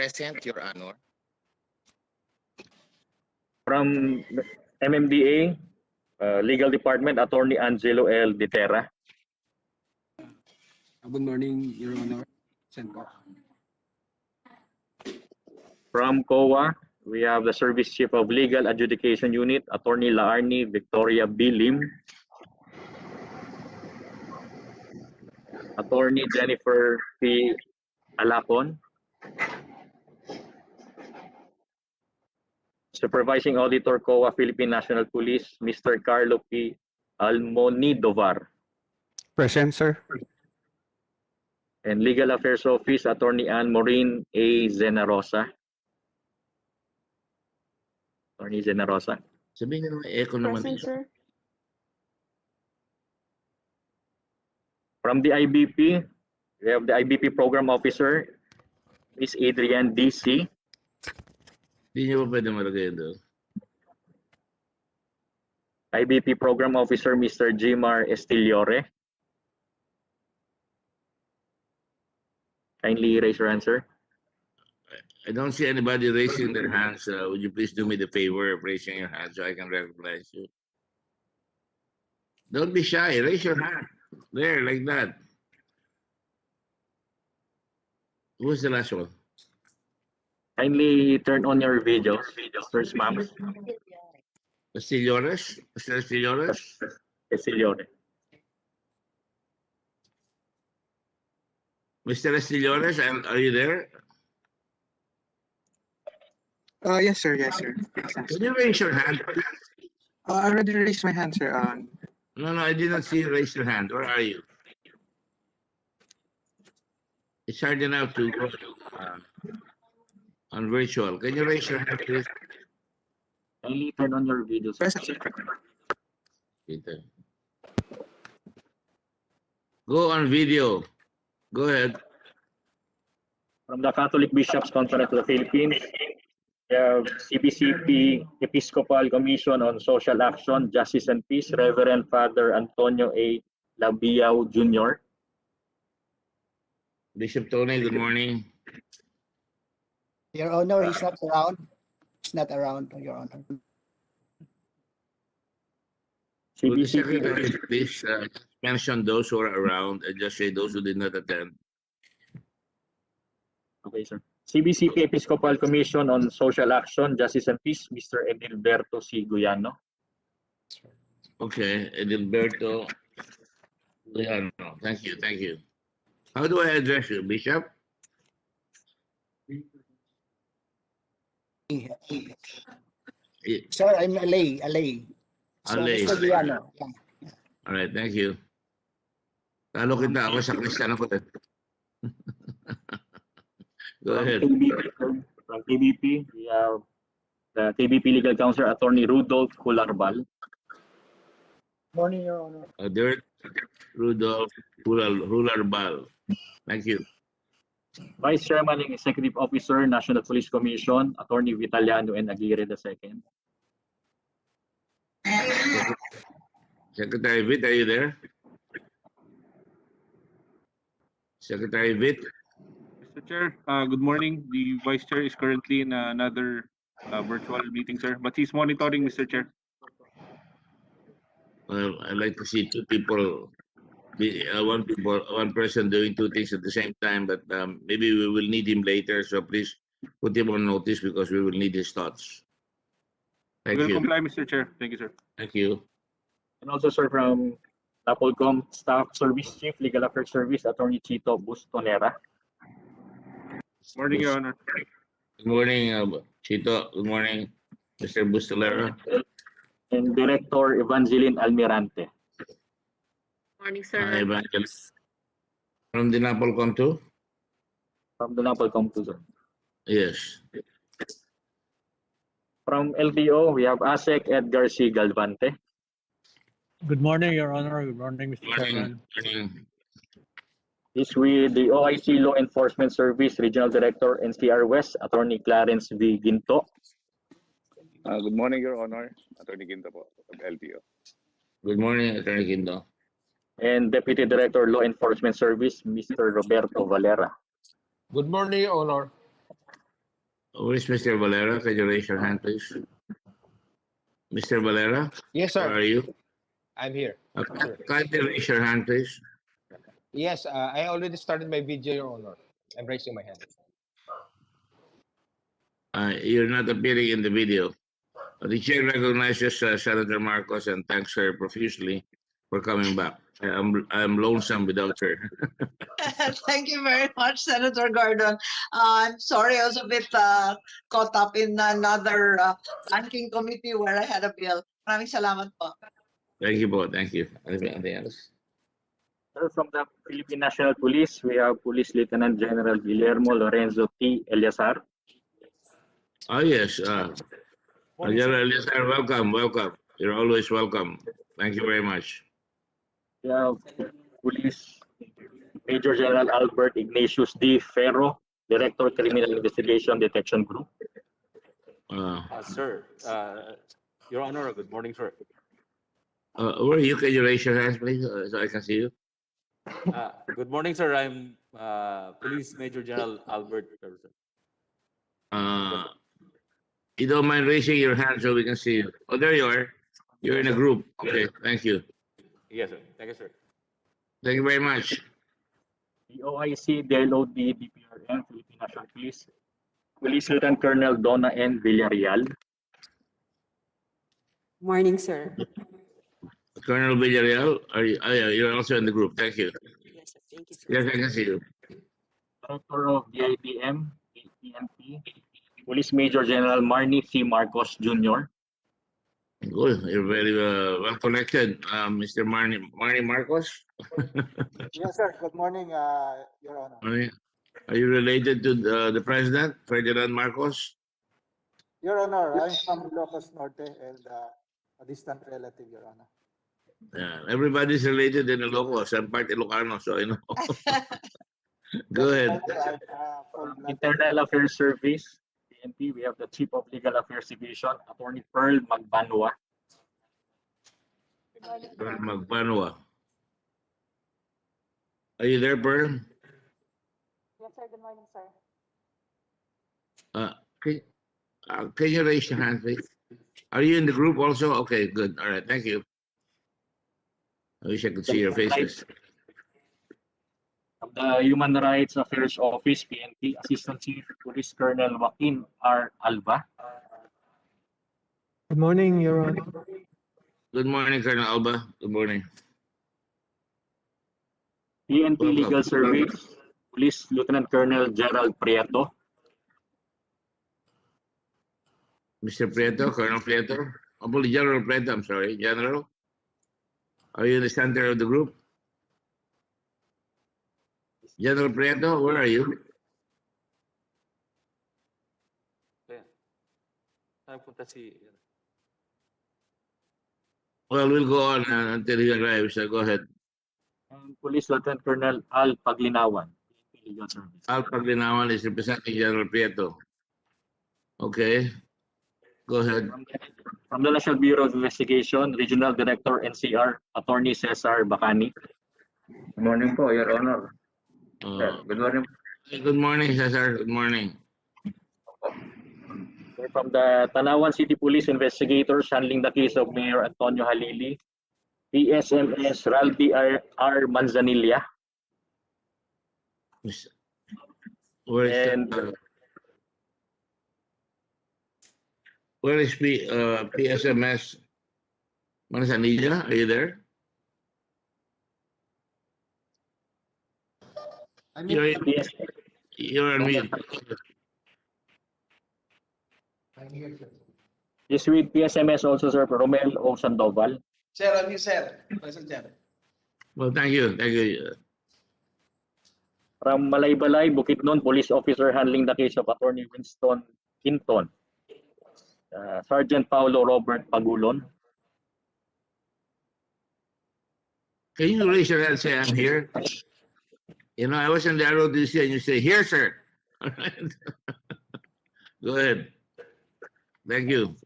Present, Your Honor. From MMDA, Legal Department, Attorney Angelo L. Ditera. Good morning, Your Honor. Senator. From COA, we have the Service Chief of Legal Adjudication Unit, Attorney Laarni Victoria B. Lim. Attorney Jennifer P. Alacon. Supervising Auditor, COA Philippine National Police, Mr. Carlo P. Almonidovar. Present, sir. And Legal Affairs Office, Attorney Ann Maureen A. Zenarosa. Attorney Zenarosa. Sabihin nyo naman, echo naman. Present, sir. From the IBP, we have the IBP Program Officer, Ms. Adrienne D.C. Hindi nyo pa pwede malagay doon. IBP Program Officer, Mr. Jimar Estiliore. Kindly raise your hand, sir. I don't see anybody raising their hands. Would you please do me the favor of raising your hand so I can recognize you? Don't be shy. Raise your hand. There, like that. Who's the last one? Kindly turn on your videos. First, ma'am. Estiliores? Mr. Estiliores? Estiliore. Mr. Estiliores, are you there? Yes, sir. Yes, sir. Can you raise your hand? I already raised my hand, sir. No, I didn't see you raise your hand. Where are you? It's hard enough to go on virtual. Can you raise your hand, please? Kindly turn on your videos. Present, sir. Peter. Go on video. Go ahead. From the Catholic Bishops' Conference of the Philippines, we have CBCP Episcopal Commission on Social Action, Justice and Peace, Reverend Father Antonio A. Labiao Jr. Bishop Tony, good morning. Your Honor, he's not around. He's not around, Your Honor. Would the CBCP, secretary please mention those who are around and just say those who did not attend? okay, sir. CBCP Episcopal Commission on Social Action, Justice and Peace, Mr. Edilberto C. Guyano. Okay, Edilberto. Leano. Thank you, thank you. How do I address you, Bishop? Sir, I'm Alay. So, Alay. Mr. Guiano. Yeah. All right, thank you. Talo kita ako sa Kristiyan ako. Go ahead. From KBP, we have the KBP Legal Counselor, Attorney Rudolph Hularbal. Morning, Your Honor. Dirt Rudolph Hularbal. Thank you. Vice Chairman and Executive Officer, National Police Commission, Attorney Vitaliano and Aguirre II. Secretary Vitt, are you there? Secretary Vitt? Mr. Chair, good morning. The Vice Chair is currently in another virtual meeting, sir, but he's monitoring, Mr. Chair. Well, I'd like to see two people, one person doing two things at the same time, but maybe we will need him later, so please put him on notice because we will need his thoughts. Thank We'll you. comply, Mr. Chair. Thank you, sir. Thank you. And also, sir, from Napolcom Staff Service Chief, Legal Affairs Service, Attorney Chito Bustonera. Morning, Your Honor. Good morning, Chito. Good morning, Mr. Bustalera. And Director Evangeline Almirante. Morning, sir. Evangelist. From the Napolcom too? From the Napolcom too, sir. Yes. From LTO, we have ASEC Edgar C. Galvante. Good morning, Your Honor. Good morning, Mr. Morning. Chairman. Morning. Is with the OIC Law Enforcement Service Regional Director, NCR West, Attorney Clarence V. Ginto. Good morning, Your Honor. Attorney Ginto po of LTO. Good morning, Attorney Kindo. And Deputy Director, Law Enforcement Service, Mr. Roberto Valera. Good morning, Your Honor. Where is Mr. Valera? Can you raise your hand, please? Mr. Valera, Yes, where sir. are you? I'm here. Kindly raise your hand, please. Yes, I already started my video, Your Honor. I'm raising my hand. You're not appearing in the video. The chair recognizes Senator Marcos and thanks her profusely for coming back. I'm lonesome without her. Thank you very much, Senator Gordon. I'm sorry, I was a bit caught up in another banking committee where I had a bill. Maraming salamat po. Thank you, both. Thank you. Anything else? Sir, from the Philippine National Police, we have Police Lieutenant General Guillermo Lorenzo T. Eliazar. Oh, yes. General Eliazar, welcome. You're always welcome. Thank you very much. We have Police Major General Albert Ignatius D. Ferro, Director Criminal Investigation Detection Group. Sir, Your Honor, good morning, sir. Where are you? Can you raise your hands, please, so I can see you? Good morning, sir. I'm Police Major General Albert. You don't mind raising your hand so we can see you. Oh, there you are. You're in a group. Okay, thank you. Yes, sir. Thank you, sir. Thank you very much. The OIC, DLOD, DPRM, Philippine National Police. Police Lieutenant Colonel Donna N. Villarreal. Morning, sir. Colonel Villarreal, you're also in the group. Thank you. Yes, sir. Thank you, sir. Yes, I can see you. Director of DIPM, PNP, Police Major General Marnie C. Marcos Jr. Good. You're very well connected, Mr. Marnie Marcos. Yes, sir. Good morning, Your Honor. Are you related to the president, Ferdinand Marcos? Your Honor, I'm from Ilocos Norte and a distant relative, Your Honor. Yeah, everybody's related in Ilocos. I'm part Ilocano, so I know. Go ahead. Internal Affairs Service, PNP, we have the Chief of Legal Affairs Division, Attorney Pearl Magbanwa. Pearl Magbanwa. Are you there, Pearl? Yes, sir. Good morning, sir. Can you raise your hand, please? Are you in the group also? Okay, good. All right, thank you. I wish I could see your faces. Of the Human Rights Affairs Office, PNP, Assistant Chief Police Colonel Joaquin R. Alba. Good morning, Your Honor. Good morning, Colonel Alba. Good morning. PNP Welcome. Legal Service, Police Lieutenant Colonel Gerald Prieto. Mr. Prieto, Colonel Prieto. General Prieto, I'm sorry. General. Are you in the center of the group? General Prieto, where are you? Well, we'll go on until he arrives. So go ahead. And Police Lieutenant Colonel Al Paglinawan, PNP Legal Service. Al Paglinawan is representing General Prieto. Okay. Go ahead. From the National Bureau of Investigation, Regional Director NCR, Attorney Cesar Bacani. Good morning po, Your Honor. Good morning. Good morning, Cesar. Good morning. From the Tanawan City Police investigators handling the case of Mayor Antonio Halili, PSMS Ralph R. Manzanilla. Where is PSMS Manzanilla? Are you there? You're on mute. This with PSMS also, sir, Romel O. Sandoval. Sir, I'm here, sir. Present, sir. Well, thank you. Thank you. From Malaybalay, Bukidnon, police officer handling the case of Attorney Winston Hinton. Sergeant Paulo Robert Pagulon. Can you raise your hand and say, I'm here? You know, I was in the ROTC and you say, here, sir. All right. Go ahead. Thank you.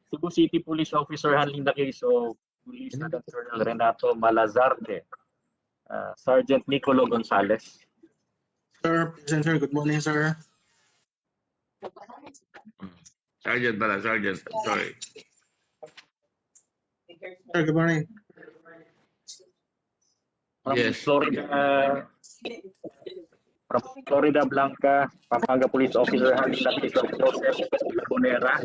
Cebu City Police Officer handling the case of Police Lieutenant Colonel Renato Malazarte. Sergeant Nicolo Gonzalez. Sir, present, sir. Good morning, sir. Sergeant pala, Sergeant. I'm sorry. Sir, good morning. From Yes. Florida, from Florida Blanca, Pampanga Police Officer having the case of Joseph Bonera.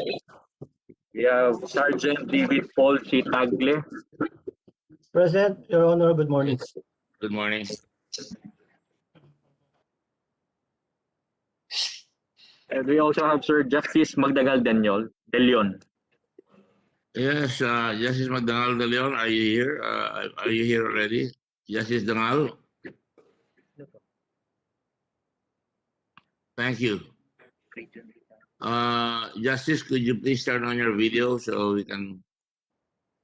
We have Sergeant David Paul Chitagle. Present, Your Honor, good morning. Yes. Good morning. And we also have Sir Justice Magdagal De Leon. Yes, Justice Magdangal de Leon, are you here? Are you here already? Justice Dangal? Thank you. Justice, could you please turn on your video so we can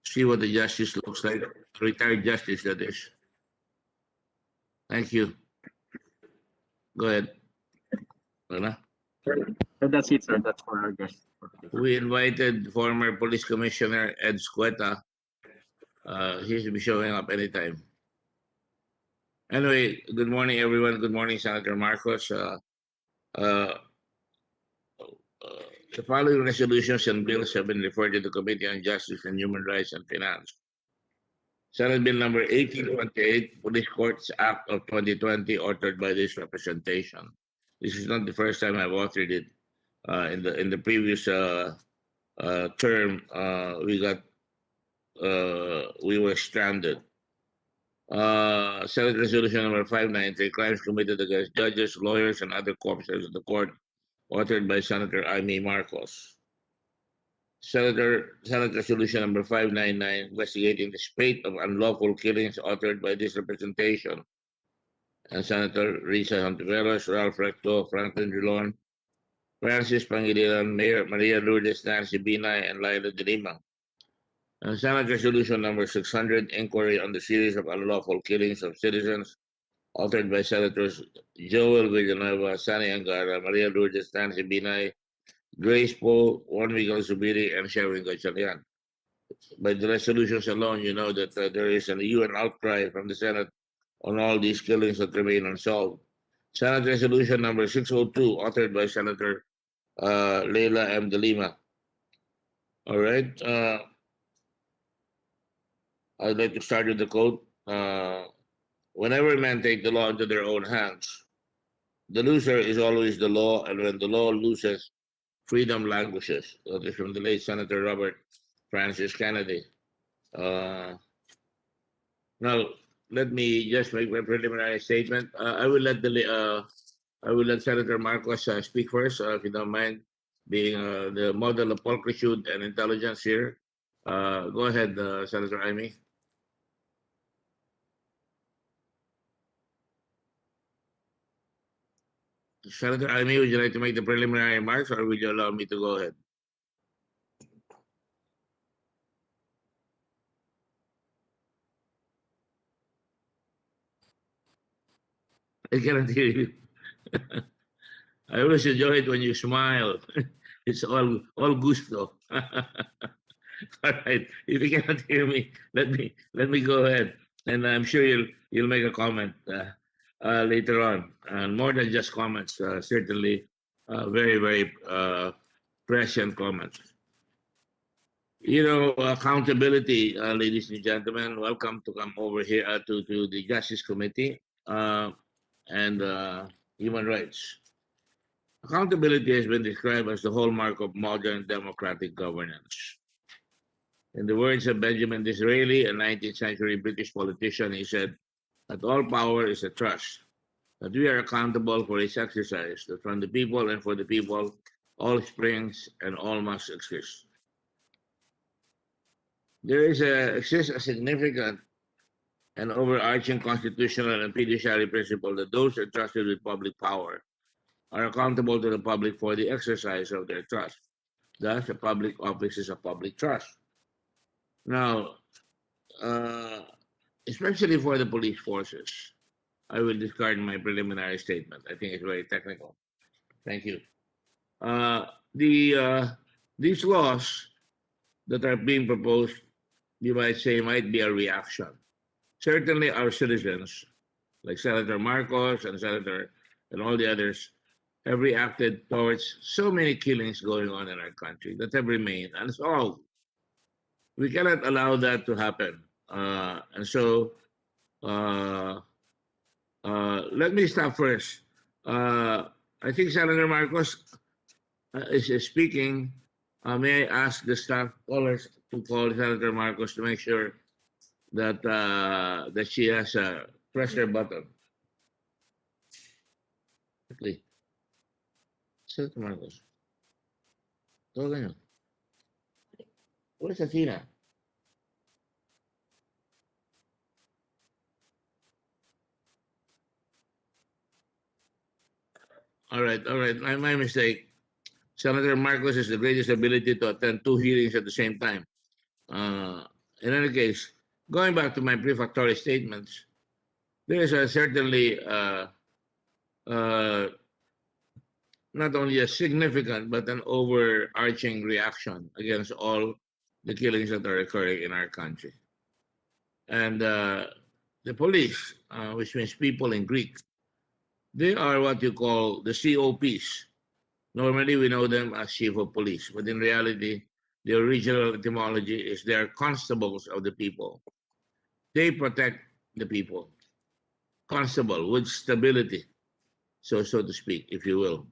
see what the justice looks like? Retired justice, that is. Thank you. Go ahead. Wala? That's it, sir. That's for our guest. We invited former police commissioner Ed Squeta. He should be showing up anytime. Anyway, good morning, everyone. Good morning, Senator Marcos. The following resolutions and bills have been referred to the Committee on Justice and Human Rights and Finance. Senate Bill number 1828, Police Courts Act of 2020, authored by this representation. This is not the first time I've authored it. In the previous term, we were stranded. Senate Resolution number 593, crimes committed against judges, lawyers, and other officers of the court, authored by Senator Amy Marcos. Senate Resolution number 599, investigating the spate of unlawful killings, authored by this representation, and Senator Risa Hontiveros, Ralph Recto, Franklin Drilon, Francis Pangilinan, Mayor Maria Lourdes Nancy Binay, and Laila de Lima. And Senate Resolution number 600, inquiry on the series of unlawful killings of citizens, authored by Senators Joel Villanueva, Sani Angara, Maria Lourdes Nancy Binay, Grace Poe, Juan Miguel Zubiri, and Sherwin Gatchalian. By the resolutions alone, you know that there is a UN outcry from the Senate on all these killings that remain unsolved. Senate Resolution number 602, authored by Senator Leila M. de Lima. All right. I'd like to start with the quote. Whenever men take the law into their own hands, the loser is always the law, and when the law loses, freedom languishes. That is from the late Senator Robert Francis Kennedy. Now, let me just make my preliminary statement. I will let Senator Marcos speak first, if you don't mind, being the model of pulchritude and intelligence here. Go ahead, Senator Amy. Senator Amy, would you like to make the preliminary remarks, or would you allow me to go ahead? I cannot hear you. I always enjoy it when you smile. It's all gusto. All right. If you cannot hear me, let me go ahead, and I'm sure you'll make a comment later on, and more than just comments. Certainly, very prescient comments. You know, accountability, ladies and gentlemen. Welcome to come over here to the Justice Committee and Human Rights. Accountability has been described as the hallmark of modern democratic governance. In the words of Benjamin Disraeli, a 19th century British politician, he said that all power is a trust, that we are accountable for its exercise, that from the people and for the people, all springs and all must exist. There exists a significant and overarching constitutional and fiduciary principle that those entrusted with public power are accountable to the public for the exercise of their trust. Thus, a public office is a public trust. Now, especially for the police forces, I will discard my preliminary statement. I think it's very technical. Thank you. These laws that are being proposed, you might say, might be a reaction. Certainly, our citizens, like Senator Marcos and all the others, have reacted towards so many killings going on in our country that have remained unsolved. We cannot allow that to happen. And so let me stop first. I think Senator Marcos is speaking. May I ask the staff callers to call Senator Marcos to make sure that that she has pressed her button. Quickly. Senator Marcos. Todo ganyo. Where's Athena? All right. My mistake. Senator Marcos has the greatest ability to attend two hearings at the same time. In any case, going back to my prefatory statements, there is certainly not only a significant but an overarching reaction against all the killings that are occurring in our country. And the police, which means people in Greek, they are what you call the COPs. Normally, we know them as chief of police, but in reality, the original etymology is they are constables of the people. They protect the people. Constable with stability, so to speak, if you will.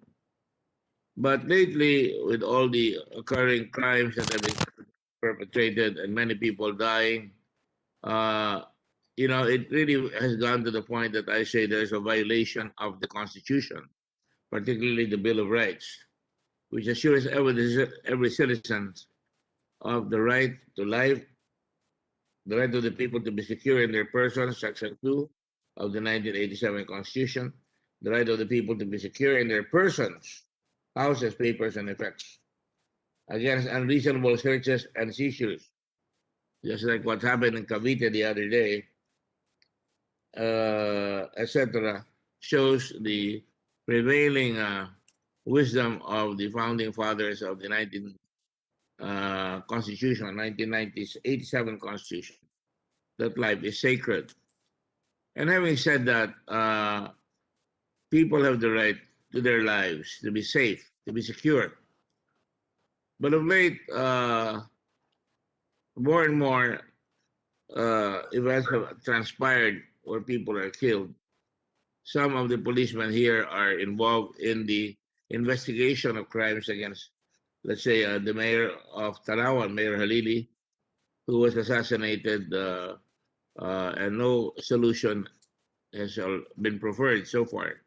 But lately, with all the occurring crimes that have been perpetrated and many people dying, it really has gone to the point that I say there's a violation of the Constitution, particularly the Bill of Rights, which assures every citizen of the right to life, the right of the people to be secure in their persons, Section 2 of the 1987 Constitution, the right of the people to be secure in their persons, houses, papers, and effects, against unreasonable searches and seizures, just like what happened in Cavite the other day, etc., shows the prevailing wisdom of the founding fathers of the 1987 Constitution, that life is sacred. And having said that, people have the right to their lives, to be safe, to be secure. But of late, more and more events have transpired where people are killed. Some of the policemen here are involved in the investigation of crimes against, let's say, the mayor of Tarawan, Mayor Halili, who was assassinated, and no solution has been preferred so far.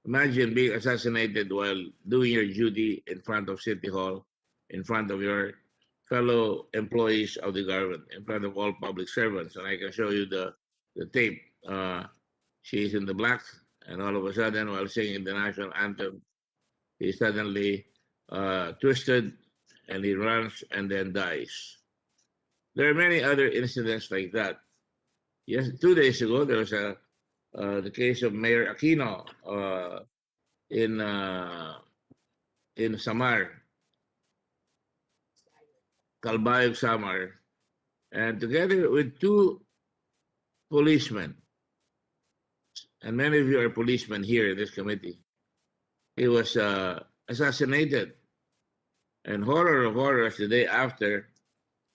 Imagine being assassinated while doing your duty in front of City Hall, in front of your fellow employees of the government, in front of all public servants. And I can show you the tape. She's in the black, and all of a sudden, while singing the national anthem, he suddenly twisted, and he runs and then dies. There are many other incidents like that. Yes, 2 days ago, there was the case of Mayor Aquino in Samar, Calbayog, Samar, and together with two policemen, and many of you are policemen here in this committee, he was assassinated. And horror of horrors, the day after,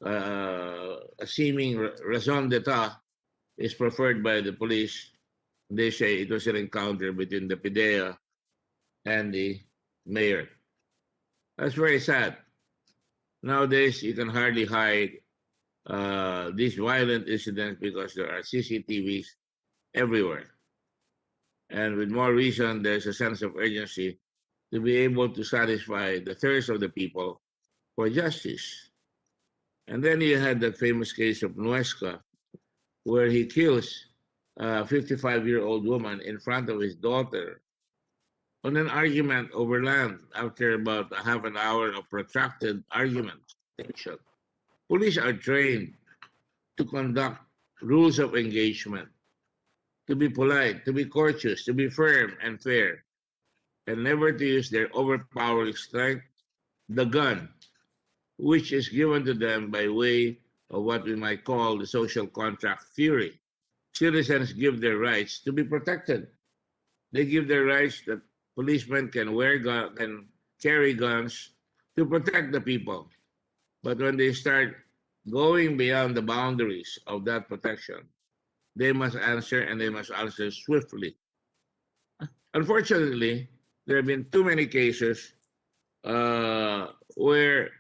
a seeming raison d'etat is preferred by the police. They say it was an encounter between the PIDEA and the mayor. That's very sad. Nowadays, you can hardly hide these violent incidents because there are CCTVs everywhere. And with more reason, there's a sense of urgency to be able to satisfy the thirst of the people for justice. And then you had that famous case of Nuesca, where he kills a 55-year-old woman in front of his daughter on an argument over land after about a half an hour of protracted argument. Police are trained to conduct rules of engagement, to be polite, to be courteous, to be firm and fair, and never to use their overpowering strength, the gun, which is given to them by way of what we might call the social contract theory. Citizens give their rights to be protected. They give their rights that policemen can carry guns to protect the people. But when they start going beyond the boundaries of that protection, they must answer, and they must answer swiftly. Unfortunately, there have been too many cases where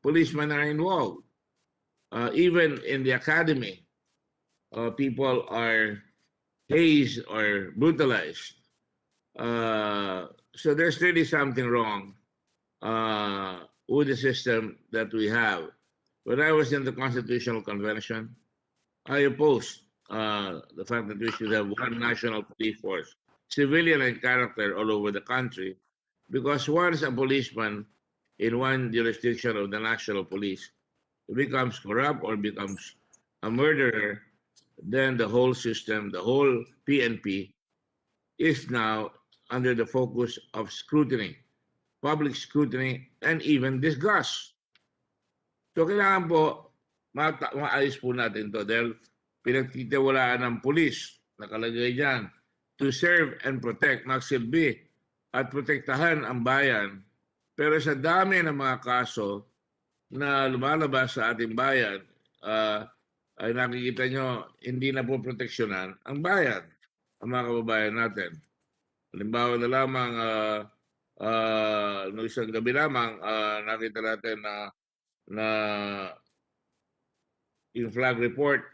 policemen are involved. Even in the academy, people are hazed or brutalized. So there's really something wrong with the system that we have. When I was in the Constitutional Convention, I opposed the fact that we should have one national police force, civilian in character, all over the country, because once a policeman in one jurisdiction of the national police becomes corrupt or becomes a murderer, then the whole system, the whole PNP, is now under the focus of scrutiny, public scrutiny, and even disgust. So kailangan po maayos po natin to dahil pinagtitiwalaan ng pulis, nakalagay dyan, to serve and protect, magsilbi at protektahan ang bayan. Pero sa dami ng mga kaso na lumalabas sa ating bayan, ay nakikita nyo, hindi na po proteksyonan ang bayan, ang mga kababayan natin. Halimbawa na lamang, noong isang gabi lamang, nakita natin na in flag report,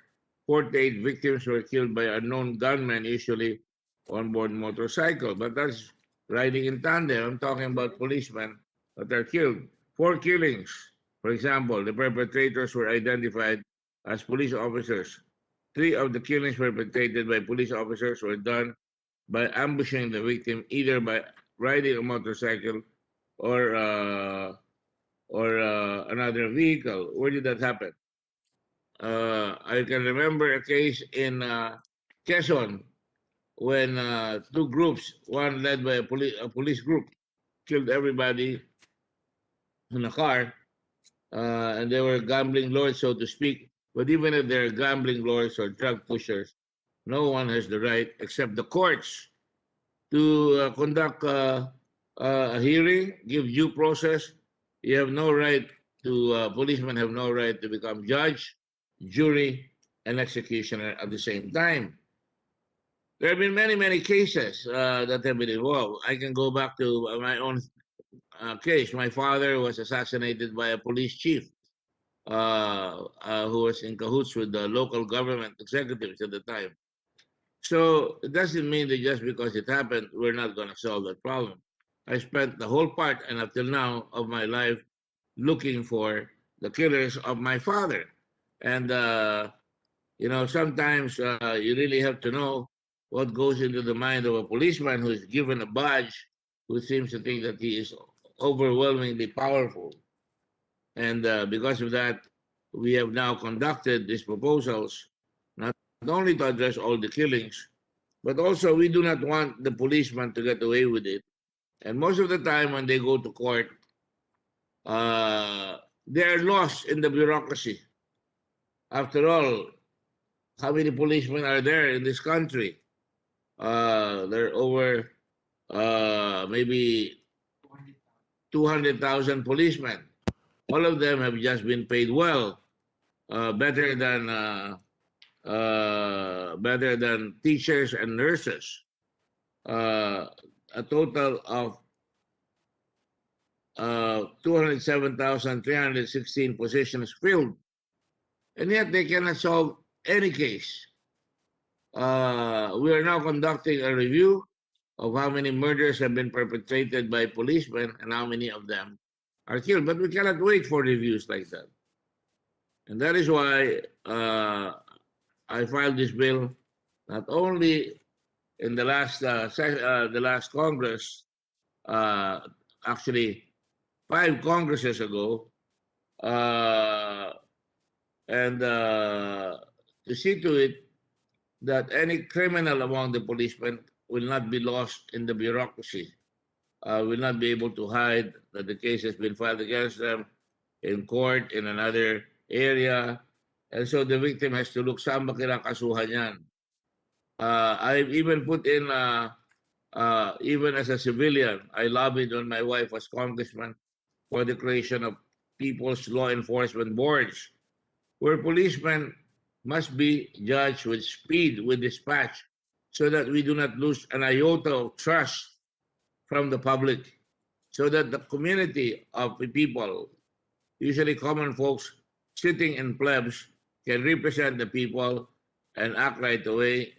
48 victims were killed by unknown gunmen, usually on board motorcycle. But that's riding in tandem. I'm talking about policemen that are killed. 4 killings. For example, the perpetrators were identified as police officers. 3 of the killings perpetrated by police officers were done by ambushing the victim, either by riding a motorcycle or another vehicle. Where did that happen? I can remember a case in Quezon when 2 groups, one led by a police group, killed everybody in a car, and they were gambling lords, so to speak. But even if they're gambling lords or drug pushers, no one has the right, except the courts, to conduct a hearing, give due process. You have no right to, policemen have no right to become judge, jury, and executioner at the same time. There have been many, many cases that have been involved. I can go back to my own case. My father was assassinated by a police chief who was in cahoots with the local government executives at the time. So it doesn't mean that just because it happened, we're not going to solve that problem. I spent the whole part and up till now of my life looking for the killers of my father. And, you know, sometimes you really have to know what goes into the mind of a policeman who is given a badge, who seems to think that he is overwhelmingly powerful. And because of that, we have now conducted these proposals, not only to address all the killings, but also we do not want the policeman to get away with it. And most of the time when they go to court, they are lost in the bureaucracy. After all, how many policemen are there in this country? There are over maybe 200,000 policemen. All of them have just been paid well, better than teachers and nurses. A total of 207,316 positions filled, and yet they cannot solve any case. We are now conducting a review of how many murders have been perpetrated by policemen and how many of them are killed. But we cannot wait for reviews like that. And that is why I filed this bill not only in the last Congress, actually 5 Congresses ago, and to see to it that any criminal among the policemen will not be lost in the bureaucracy, will not be able to hide that the case has been filed against them in court in another area. And so the victim has to look, saan ba kinakasuhan yan? I've even put in even as a civilian, I lobbied when my wife was congressman for the creation of people's law enforcement boards, where policemen must be judged with speed, with dispatch, so that we do not lose an iota of trust from the public, so that the community of the people, usually common folks sitting in plebs, can represent the people and act right away,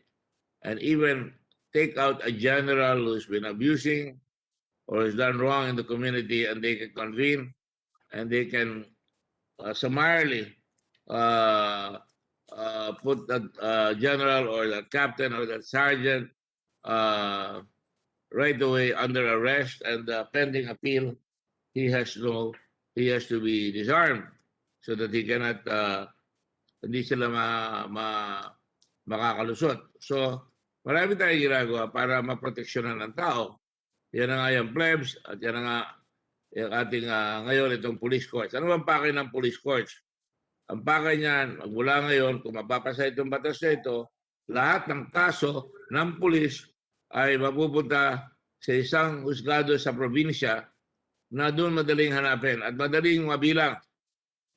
and even take out a general who's been abusing or has done wrong in the community, and they can convene and they can summarily put the general or the captain or the sergeant right away under arrest, and pending appeal, he has to be disarmed so that he cannot hindi sila makakalusot. So marami tayong ginagawa para maproteksyonan ng tao. Yan na nga yung plebs at yan na nga yung ating ngayon itong police courts. Ano bang pakay ng police courts? Ang pakay niyan, mula ngayon, kung mapapasa itong batas na ito, lahat ng kaso ng pulis ay mapupunta sa isang husgado sa probinsya na doon madaling hanapin at madaling mabilang.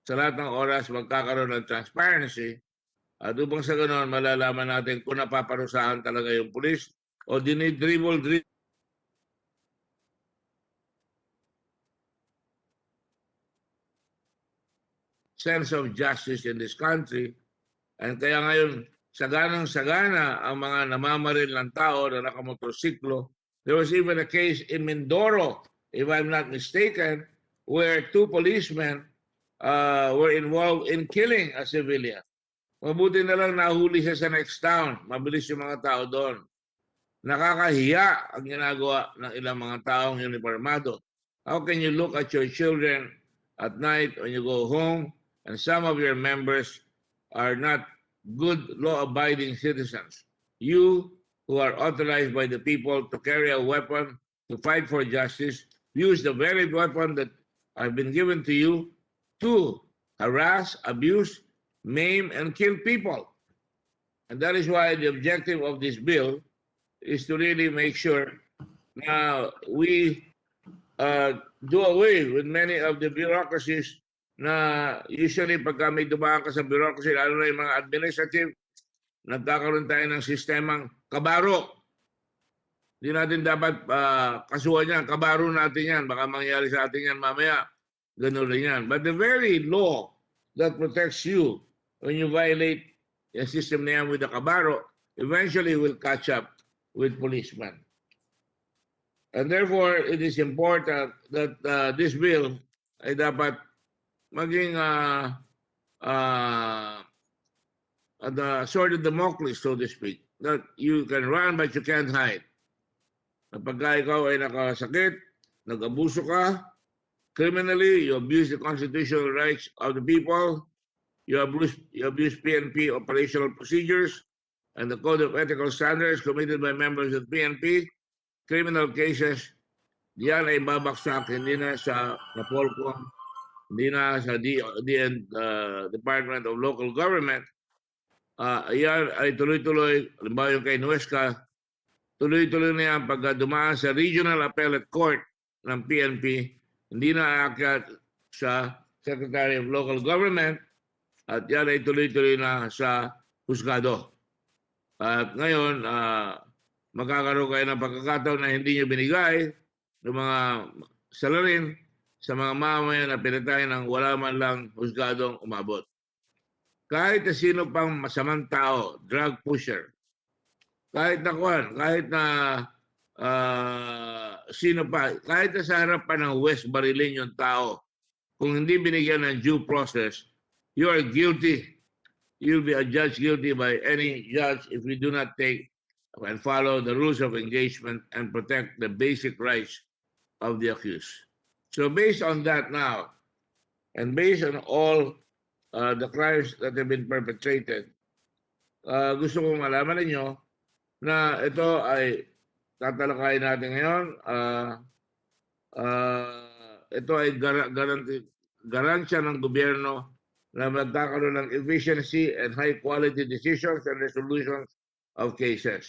Sa lahat ng oras, magkakaroon ng transparency at upang sa ganoon, malalaman natin kung napaparusahan talaga yung pulis o dinidribble sense of justice in this country. And kaya ngayon, saganang-sagana ang mga namamaril ng tao na nakamotorsiklo. There was even a case in Mindoro, if I'm not mistaken, where 2 policemen were involved in killing a civilian. Mabuti na lang nahuli siya sa next town. Mabilis yung mga tao doon. Nakakahiya ang ginagawa ng ilang mga taong uniformado. How can you look at your children at night when you go home and some of your members are not good law-abiding citizens? You, who are authorized by the people to carry a weapon to fight for justice, use the very weapon that have been given to you to harass, abuse, maim, and kill people. And that is why the objective of this bill is to really make sure now we do away with many of the bureaucracies na usually pagka may dumaan ka sa bureaucracy, lalo na yung mga administrative, nagkakaroon tayo ng sistemang kabaro. Hindi natin dapat kasuhan yan. Kabaro natin yan. Baka mangyari sa atin yan mamaya. Ganun rin yan. But the very law that protects you when you violate yung system na yan with the kabaro, eventually will catch up with policemen. And therefore, it is important that this bill ay dapat maging the sword of Damocles, so to speak. That you can run but you can't hide. Kapag ikaw ay nakasakit, nag-abuso ka, criminally, you abuse the constitutional rights of the people, you abuse PNP operational procedures, and the Code of Ethical Standards committed by members of PNP, criminal cases, diyan ay babaksak, hindi na sa Napolcom, hindi na sa Department of Local Government. Yan ay tuloy-tuloy, halimbawa yung kay Nuesca, tuloy-tuloy na yan pagka dumaan sa Regional Appellate Court ng PNP, hindi na aakyat sa Secretary of Local Government, at yan ay tuloy-tuloy na sa husgado. At ngayon, magkakaroon kayo ng pagkakataon na hindi nyo binigay ng mga salarin sa mga mamamayan na pinatay ng wala man lang husgadong umabot. Kahit na sino pang masamang tao, drug pusher, kahit na sino pa, kahit na sa harap pa ng West Barilin yung tao, kung hindi binigyan ng due process, you are guilty. You'll be adjudged guilty by any judge if we do not take and follow the rules of engagement and protect the basic rights of the accused. So based on that now, and based on all the crimes that have been perpetrated, gusto kong malaman ninyo na ito ay tatalakayin natin ngayon. Ito ay garansya ng gobyerno na magkakaroon ng efficiency and high-quality decisions and resolutions of cases.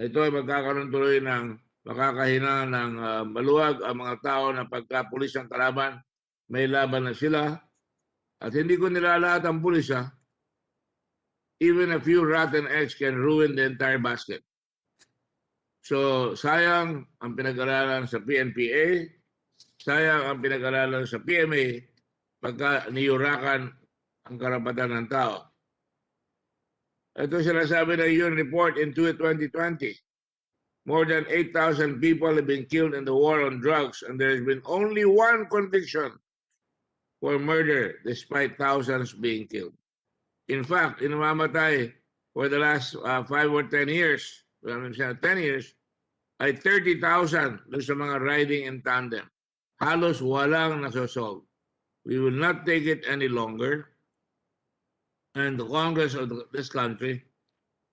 ito ay magkakaroon tuloy ng makakahina ng maluwag ang mga tao na pagka pulis ang kalaban, may laban na sila. At hindi ko nilalahat ang pulis ha. Even a few rotten eggs can ruin the entire basket. So, sayang ang pinag-aralan sa PNPA, sayang ang pinag-aralan sa PMA pagka niyurakan ang karapatan ng tao. Ito sinasabi ng UN report in 2020. More than 8,000 people have been killed in the war on drugs, and there has been only one conviction for murder despite thousands being killed. In fact, inamamatay for the last 5 or 10 years, 10 years, ay 30,000 doon sa mga riding in tandem. Halos walang nasosolve. We will not take it any longer. And the Congress of this country,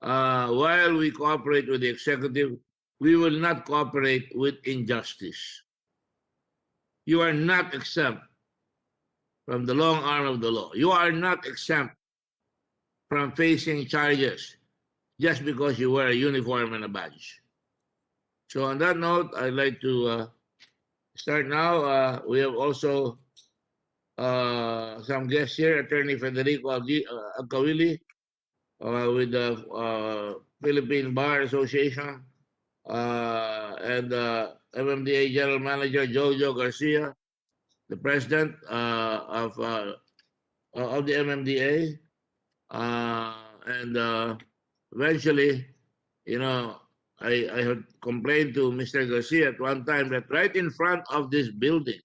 while we cooperate with the executive, we will not cooperate with injustice. You are not exempt from the long arm of the law. You are not exempt from facing charges just because you wear a uniform and a badge. So on that note, I'd like to start now. We have also some guests here, Attorney Federico Agcawili with the Philippine Bar Association, and MMDA General Manager Jojo Garcia, the President of the MMDA, and eventually, you know, I had complained to Mr. Garcia at one time that right in front of this building,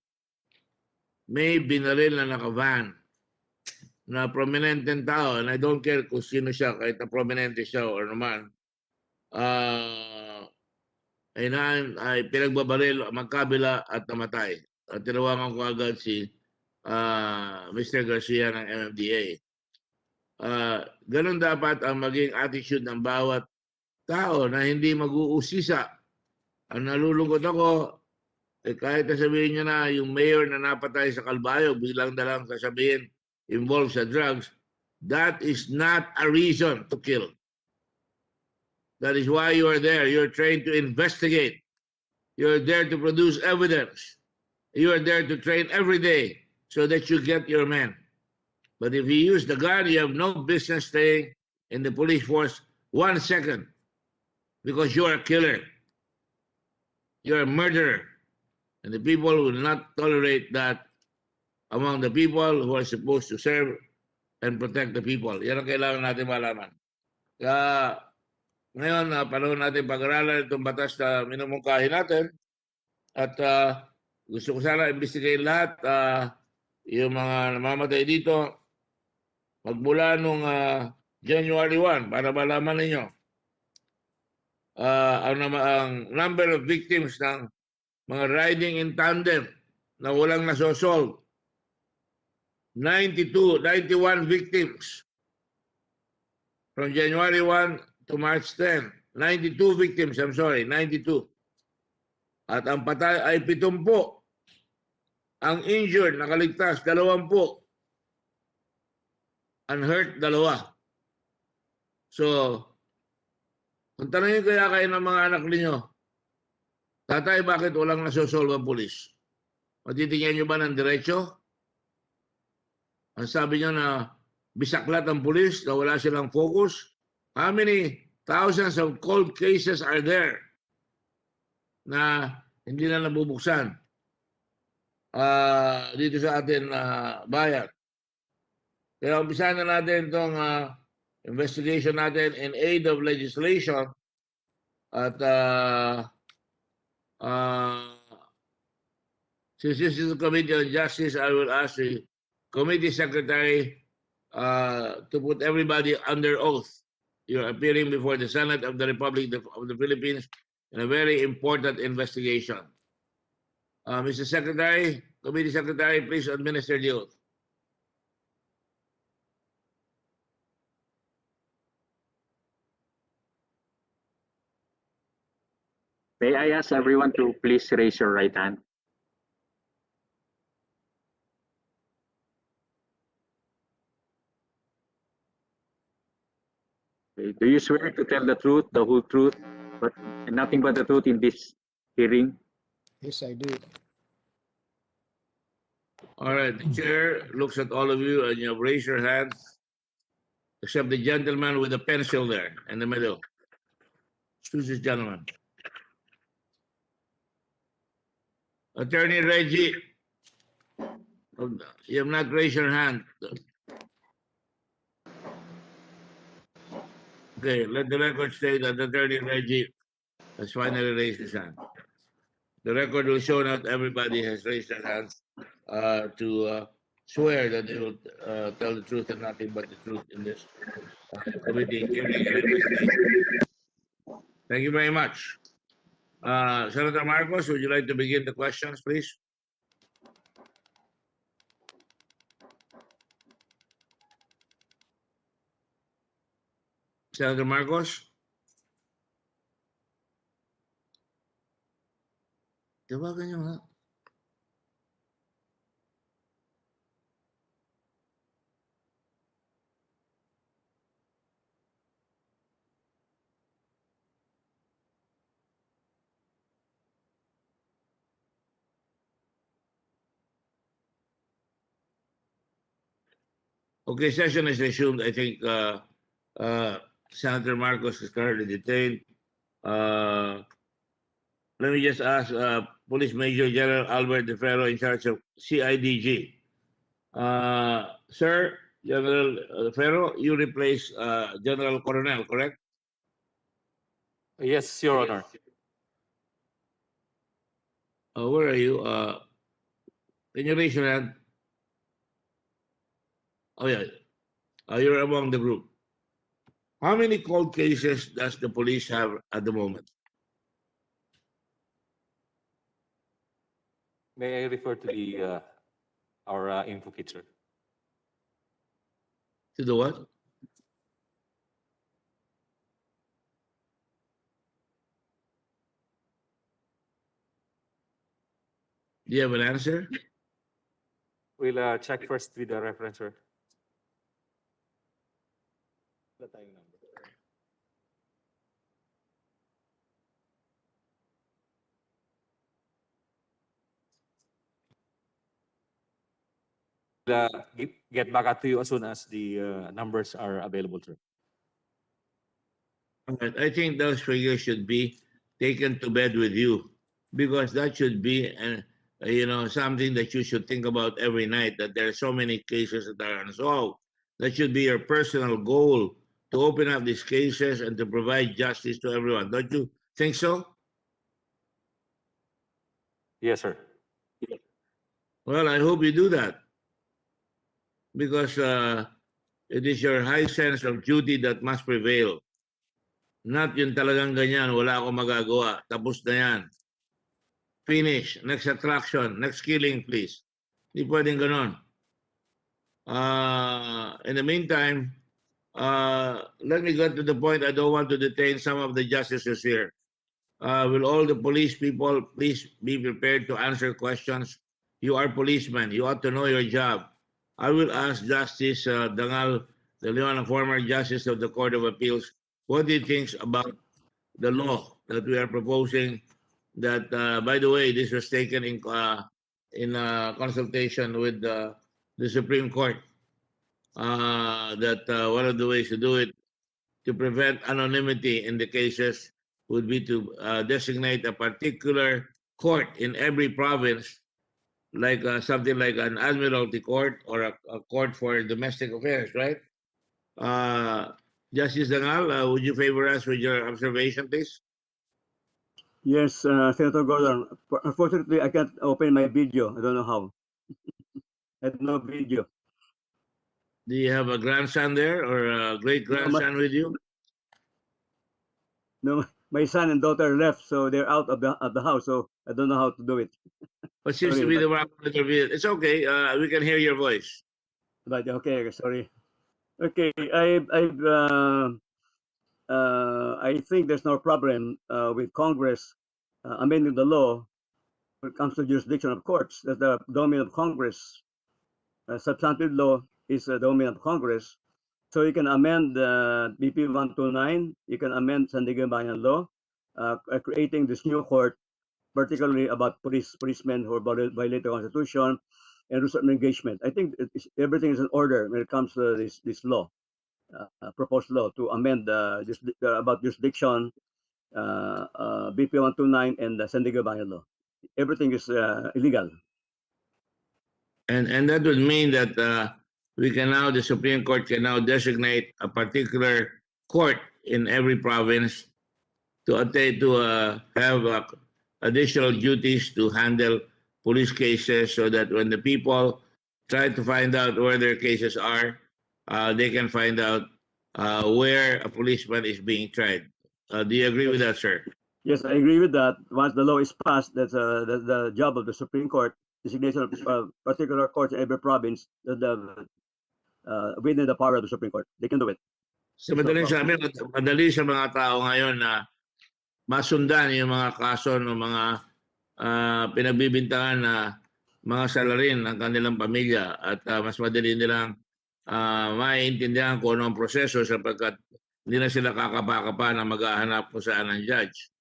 may binaril na naka-van na prominenteng tao, and I don't care kung sino siya, kahit na prominente siya or naman, ay pinagbabaril magkabila at namatay. At tinawagan ko agad si Mr. Garcia ng MMDA. Ganun dapat ang maging attitude ng bawat tao na hindi mag-uusisa. Ang nalulungkot ako, kahit sabihin nyo na yung mayor na napatay sa Calbayog, biglang na lang sasabihin involved sa drugs, that is not a reason to kill. That is why you are there. You're trained to investigate. You're there to produce evidence. You are there to train every day so that you get your men. But if you use the gun, you have no business staying in the police force 1 second because you're a killer. You're a murderer. And the people will not tolerate that among the people who are supposed to serve and protect the people. Yan ang kailangan natin malaman. Kaya ngayon, panahon natin pag-aralan itong batas na minumungkahi natin. At gusto ko sana imbestigahin lahat yung mga namamatay dito magmula nung January 1 para malaman ninyo ang number of victims ng mga riding in tandem na walang nasosolve. 91 victims from January 1 to March 10. 92 victims, 92. At ang patay ay 70. Ang injured, nakaligtas, 20. Unhurt, 2. So, kung tanongin kaya kayo ng mga anak ninyo, tatay, bakit walang nasosolve ang pulis? Matitingnan nyo ba ng diretsyo? Ang sabi nyo na bisaklat ang pulis, na wala silang focus. How many thousands of cold cases are there na hindi na nabubuksan dito sa atin bayan? Kaya umpisahan na natin itong investigation natin in aid of legislation at since this is the Committee on Justice, I will ask the Committee Secretary to put everybody under oath. You're appearing before the Senate of the Republic of the Philippines in a very important investigation. Mr. Secretary, Committee Secretary, please administer the oath. May I ask everyone to please raise your right hand? Okay. Do you swear to tell the truth, the whole truth, but and nothing but the truth in this hearing. Yes, I do. All right, the chair looks at all of you and you raise your hands, except the gentleman with the pencil there in the middle. Excuse this gentleman. Attorney Reggie, you have not raised your hand. Okay, let the record say that Attorney Reggie has finally raised his hand. The record will show that everybody has raised their hands to swear that they will tell the truth and nothing but the truth in this committee hearing and investigation. Thank you very much. Senator Marcos, would you like to begin the questions, please? Senator Marcos? Tawagan niyo nga. Okay, session is resumed. I think Senator Marcos is currently detained. Let me just ask Police Major General Albert De Ferro in charge of CIDG. Sir, General De Ferro, you replace General Coronel, correct? Yes, Your Honor. Where are you? Can you raise your hand? Oh, yeah. You're among the group. How many cold cases does the police have at the moment? May I refer to the our info kit, sir? To the what? Do you have an answer? We'll check first with the reference, sir. Wala tayong number. Get back to you as soon as the numbers are available, sir. All right. I think those figures should be taken to bed with you because that should be something that you should think about every night, that there are so many cases that are unsolved. That should be your personal goal, to open up these cases and to provide justice to everyone. Don't you think so? Yes, sir. Well, I hope you do that because it is your high sense of duty that must prevail. Not yung talagang ganyan, wala akong magagawa, tapos na yan. Finish, next attraction, next killing, please. Hindi pwedeng ganon. In the meantime, let me get to the point. I don't want to detain some of the justices here. Will all the police people please be prepared to answer questions? You are policemen. You ought to know your job. I will ask Justice Dangal De Leon, a former justice of the Court of Appeals, what he thinks about the law that we are proposing. That, by the way, this was taken in consultation with the Supreme Court. That one of the ways to do it to prevent anonymity in the cases would be to designate a particular court in every province, like something like an admiralty court or a court for domestic affairs, right? Justice Dangal, would you favor us with your observation, please? Yes, Senator Gordon. Unfortunately, I can't open my video. I don't know how. I have no video. Do you have a grandson there or a great-grandson with you? No, my son and daughter left, so they're out of the house, so I don't know how to do it. What seems to be the one with the video? It's okay. We can hear your voice. But okay, sorry. Okay, I think there's no problem with Congress amending the law when it comes to jurisdiction of courts. That's the domain of Congress. Substantive law is the domain of Congress. So you can amend BP 129, you can amend Sandigan Bayan law, creating this new court, particularly about policemen who are violating the Constitution and rules of engagement. I think everything is in order when it comes to this law, proposed law to amend about jurisdiction, BP 129 and the Sandigan Bayan law. Everything is illegal. And that would mean that we can now, the Supreme Court can now designate a particular court in every province to have additional duties to handle police cases, so that when the people try to find out where their cases are, they can find out where a policeman is being tried. Do you agree with that, sir? Yes, I agree with that. Once the law is passed, that's the job of the Supreme Court, designation of particular courts in every province, within the power of the Supreme Court. They can do it. So madali sa mga tao ngayon na masundan yung mga kaso ng mga pinagbibintangan na mga salarin ng kanilang pamilya, at mas madali nilang maiintindihan kung ano ang proseso, sapagkat hindi na sila kakapa-kapa na maghahanap kung saan ang judge.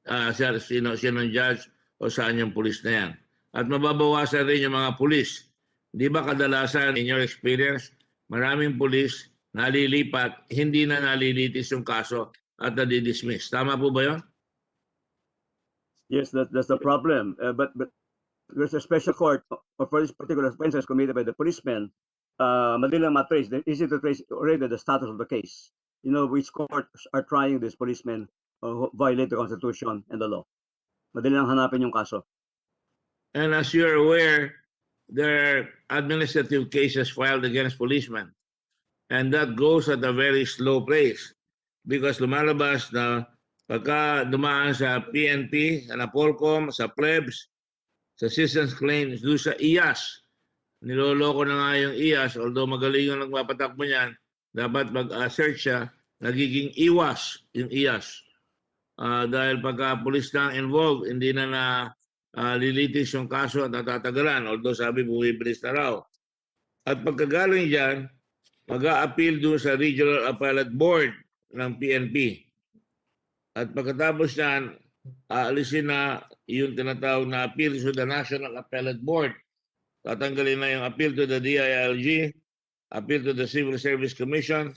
Sinong judge o saan yung pulis na yan. At mababawasan rin yung mga pulis. Di ba kadalasan, in your experience, maraming pulis nalilipat, hindi na nalilitis yung kaso at nadidismiss. Tama po ba yun? Yes, that's the problem. But there's a special court for this particular offenses committed by the policemen. Madali lang matrace. Easy to trace already the status of the case. You know which courts are trying these policemen who violate the Constitution and the law. Madali lang hanapin yung kaso. And as you're aware, there are administrative cases filed against policemen. And that goes at a very slow pace, because lumalabas na pagka dumaan sa PNP, sa Napolcom, sa plebs, sa citizens claims, doon sa IAS. Niloloko na nga yung IAS, although magaling yung nagpapatakbo niyan, dapat mag-search siya, nagiging IWAS yung IAS. Dahil pagka police na involved, hindi na lilitis yung kaso at natatagalan, although sabi bumibilis na raw. At pagkagaling dyan, mag-a-appeal doon sa Regional Appellate Board ng PNP. At pagkatapos yan, aalisin na yung tinatawag na appeal to the National Appellate Board. Tatanggalin na yung appeal to the DILG, appeal to the Civil Service Commission,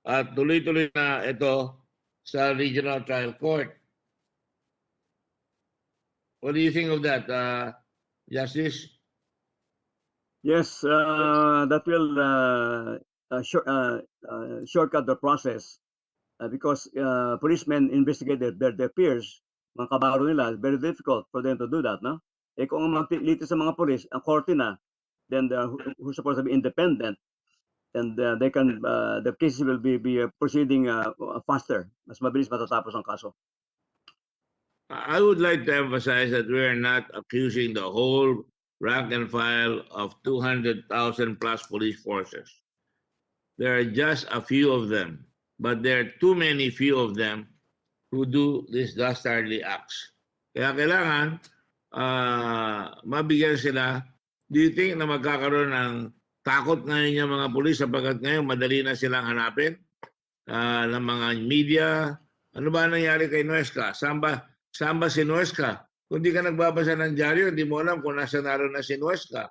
at tuloy-tuloy na ito sa Regional Trial Court. What do you think of that, Justice? Yes, that will shortcut the process because policemen investigate their peers, mga kabaro nila. It's very difficult for them to do that, no? Eh kung litis sa mga polis, ang korte na, then who's supposed to be independent, and they can the cases will be proceeding faster. Mas mabilis matatapos ang kaso. I would like to emphasize that we are not accusing the whole rank and file of 200,000 plus police forces. There are just a few of them, but there are too many few of them who do these dastardly acts. Kaya kailangan mabigyan sila. Do you think na magkakaroon ng takot ngayon yung mga pulis sapagkat ngayon madali na silang hanapin ng mga media? Ano ba nangyari kay Nuesca? Saan ba si Nuesca? Kung di ka nagbabasa ng dyaryo, hindi mo alam kung nasa naroon na si Nuesca.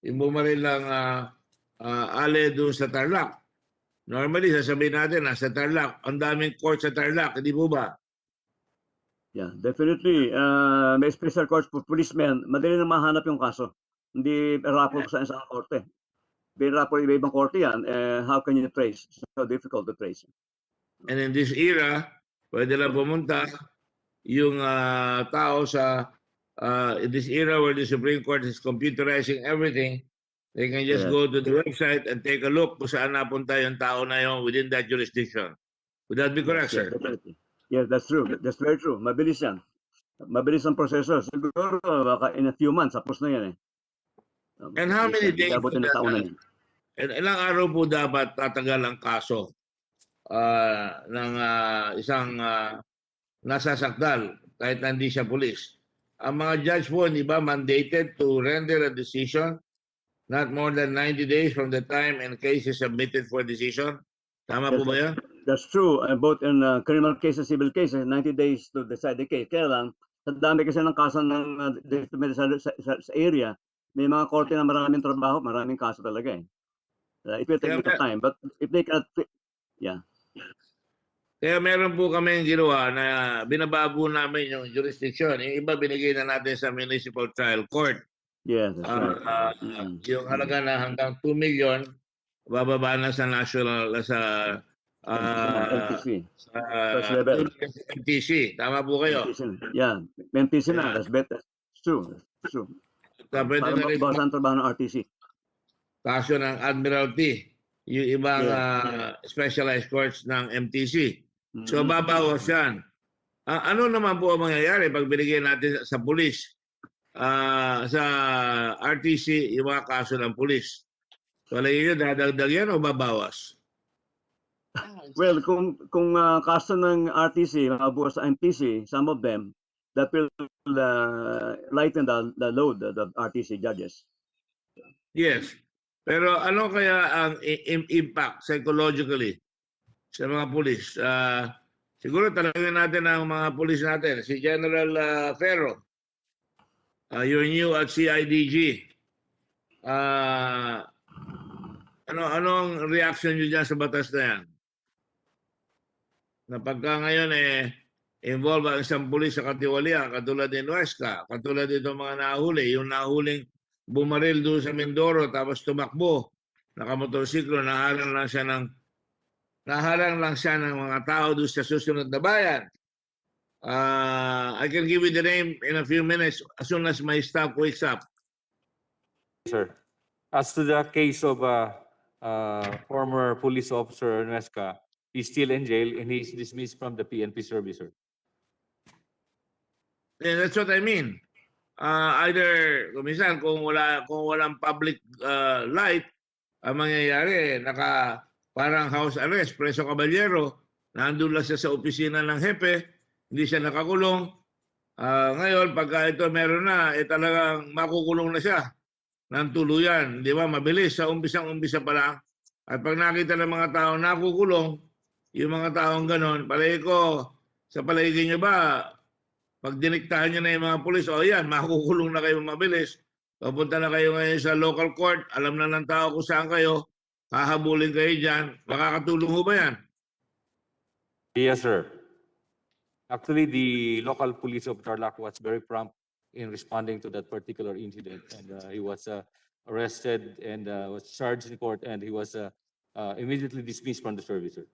Yung bumaril lang ale doon sa Tarlac. Normally, sasabihin natin, nasa Tarlac. Ang daming court sa Tarlac, hindi po ba? Yeah, definitely. May special courts for policemen. Madali na mahanap yung kaso. Hindi rapo sa isang korte. Rapo iba-ibang korte yan. How can you trace? So difficult to trace. And in this era, pwede lang pumunta yung tao sa in this era where the Supreme Court is computerizing everything. They can just go to the website and take a look kung saan napunta yung tao na yun within that jurisdiction. Would that be correct, sir? Definitely. Yes, that's true. That's very true. Mabilis yan. Mabilis ang proseso. Siguro baka in a few months, tapos na yan eh. And how many days? Ilang araw po dapat tatagal ang kaso ng isang nasasakdal kahit hindi siya pulis? Ang mga judge po, hindi ba mandated to render a decision not more than 90 days from the time and case is submitted for decision? Tama po ba yan? That's true. Both in criminal cases, civil cases, 90 days to decide the case. Kaya lang, sa dami kasi ng kaso ng sa area, may mga korte na maraming trabaho, maraming kaso talaga eh. It will take a little time. But if they cannot, yeah. Kaya meron po kami yung ginawa na binababo namin yung jurisdiction. Yung iba binigay na natin sa municipal trial court. Yeah, that's right. Yung halaga na hanggang 2 million, bababa na sa national, sa MTC. sa level. MTC. Tama po kayo? MTC. Yeah, MTC na. That's better. It's true. It's true. Pwede na rin bawasan trabaho ng RTC. Kaso ng Admiralty, yung ibang specialized courts ng MTC. So babawas yan. Ano naman po ang mangyayari pag binigyan natin sa pulis, sa RTC, yung mga kaso ng pulis? So alay nyo, dadagdag yan o babawas? Well, kung kaso ng RTC, mabuwas sa MTC, some of them, that will lighten the load of the RTC judges. Yes. Pero ano kaya ang impact psychologically sa mga pulis? Siguro talagang natin ang mga pulis natin. Si General Ferro, you're new at CIDG. Anong reaction nyo dyan sa batas na yan? Na pagka ngayon involve ang isang pulis sa katiwalian, katulad ni Nuesca, katulad dito mga nahuli, yung nahuling bumaril doon sa Mindoro tapos tumakbo, nakamotorsiklo, nahalang lang siya ng mga tao doon sa susunod na bayan. I can give you the name in a few minutes as soon as my staff wakes up. Sir, as to the case of former police officer Nuesca, he's still in jail and he's dismissed from the PNP service, sir. Yeah, that's what I mean. Either kuminsan kung walang public light, ang mangyayari parang house arrest, preso kaballero, nandun lang siya sa opisina ng hepe, hindi siya nakakulong. Ngayon, pagka ito meron na, talagang makukulong na siya ng tuluyan. Di ba? Mabilis, sa umpisa pa lang. At pag nakita ng mga tao nakukulong, yung mga taong ganon, sa palagay nyo ba, pag diniktahan nyo na yung mga pulis, yan, makukulong na kayo mabilis. Papunta na kayo ngayon sa local court, alam na ng tao kung saan kayo, hahabulin kayo dyan. Makakatulong ho ba yan? Yes, sir. Actually, the local police of Tarlac was very prompt in responding to that particular incident, and he was arrested and was charged in court, and he was immediately dismissed from the service, sir.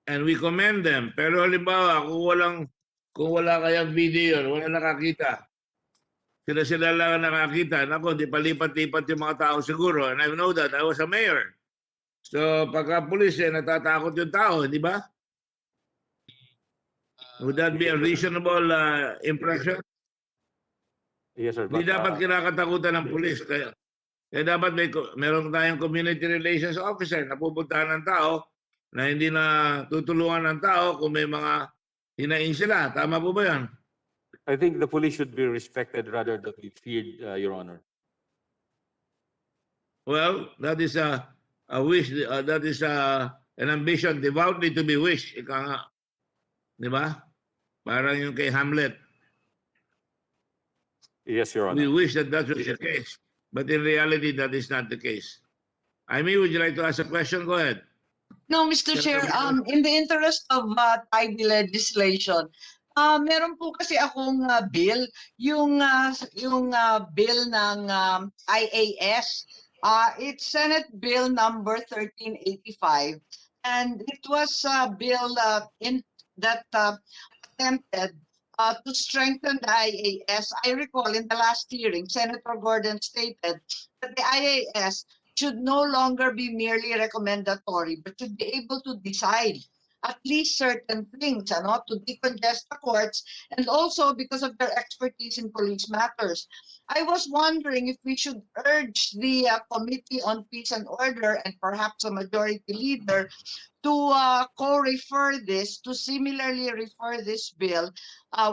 And we commend them. Pero halimbawa, kung wala kayang video, wala nakakita. Sila lang nakakita. Nako, di palipat-lipat yung mga tao siguro. And I know that. I was a mayor. So, pagka pulis, natatakot yung tao, di ba? Would that be a reasonable impression? Yes, sir. Hindi dapat kinakatakutan ng pulis. Kaya dapat meron tayong community relations officer na pupuntahan ng tao na hindi na tutulungan ng tao kung may mga hinain sila. Tama po ba yan? I think the police should be respected rather than be feared, Your Honor. Well, that is a wish. That is an ambition devoutly to be wished. Ika nga. Di ba? Parang yung kay Hamlet. Yes, Your Honor. We wish that was the case. But in reality, that is not the case. Amy, would you like to ask a question? Go ahead. No, Mr. Chair, in the interest of tidy legislation, meron po kasi akong bill, yung bill ng IAS. It's Senate Bill number 1385, and it was a bill that attempted to strengthen the IAS. I recall in the last hearing, Senator Gordon stated that the IAS should no longer be merely recommendatory, but should be able to decide at least certain things, to decongest the courts, and also because of their expertise in police matters. I was wondering if we should urge the Committee on Peace and Order and perhaps a majority leader to co-refer this, to similarly refer this bill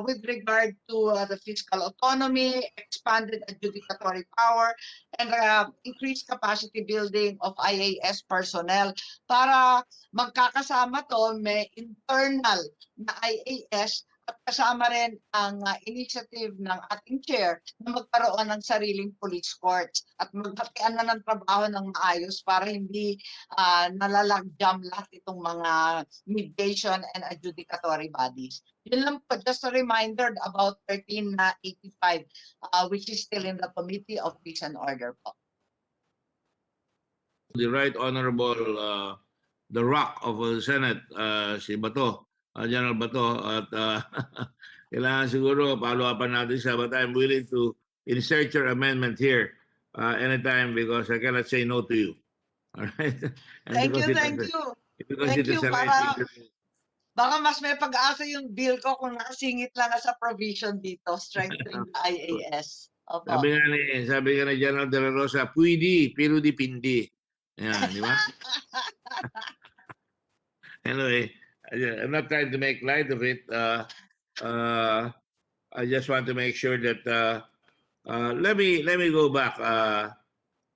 with regard to the fiscal autonomy, expanded adjudicatory power, and increased capacity building of IAS personnel. Para magkakasama to, may internal na IAS at kasama rin ang initiative ng ating chair na magkaroon ng sariling police courts at magkatian na ng trabaho ng maayos para hindi nalalagjam lahat itong mga mediation and adjudicatory bodies. Yun lang po, just a reminder about 1385, which is still in the Committee of Peace and Order po. The Right Honorable the Rock of the Senate, si Bato, General Bato, at kailangan siguro follow-upan natin siya, but I'm willing to insert your amendment here anytime because I cannot say no to you. All right? Thank you. Thank you. Baka mas may pag-asa yung bill ko kung nakasingit lang sa provision dito, strengthening the IAS. Opo. Sabi nga ni General De La Rosa, pwede, pero di pindi. Yan, di ba? Anyway, I'm not trying to make light of it. I just want to make sure that let me go back.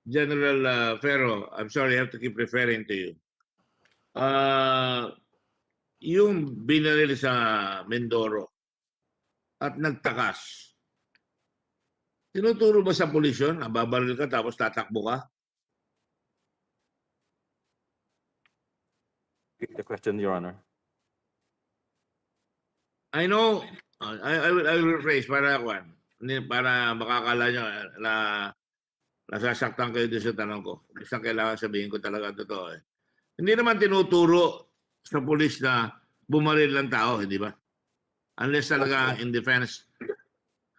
General Ferro, I'm sorry, I have to keep referring to you. Yung binaril sa Mindoro at nagtakas, tinuturo ba sa pulis yun? Babaril ka tapos tatakbo ka? The question, Your Honor. I know, I will rephrase para makakala nyo na nasasaktan kayo din sa tanong ko. Isang kailangan sabihin ko talaga totoo. Hindi naman tinuturo sa pulis na bumaril ng tao, hindi ba? Unless talaga in defense.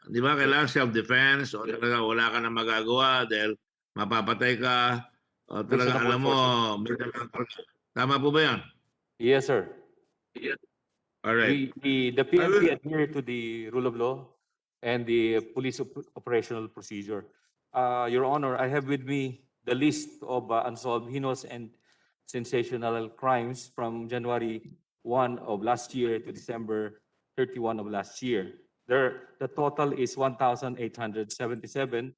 Di ba? Kailangan self-defense o talaga wala ka na magagawa dahil mapapatay ka o talaga alam mo. Tama po ba yan? Yes, sir. All right. The PNP adhere to the rule of law and the police operational procedure. Your Honor, I have with me the list of unsolved heinous and sensational crimes from January 1 of last year to December 31 of last year. The total is 1,877,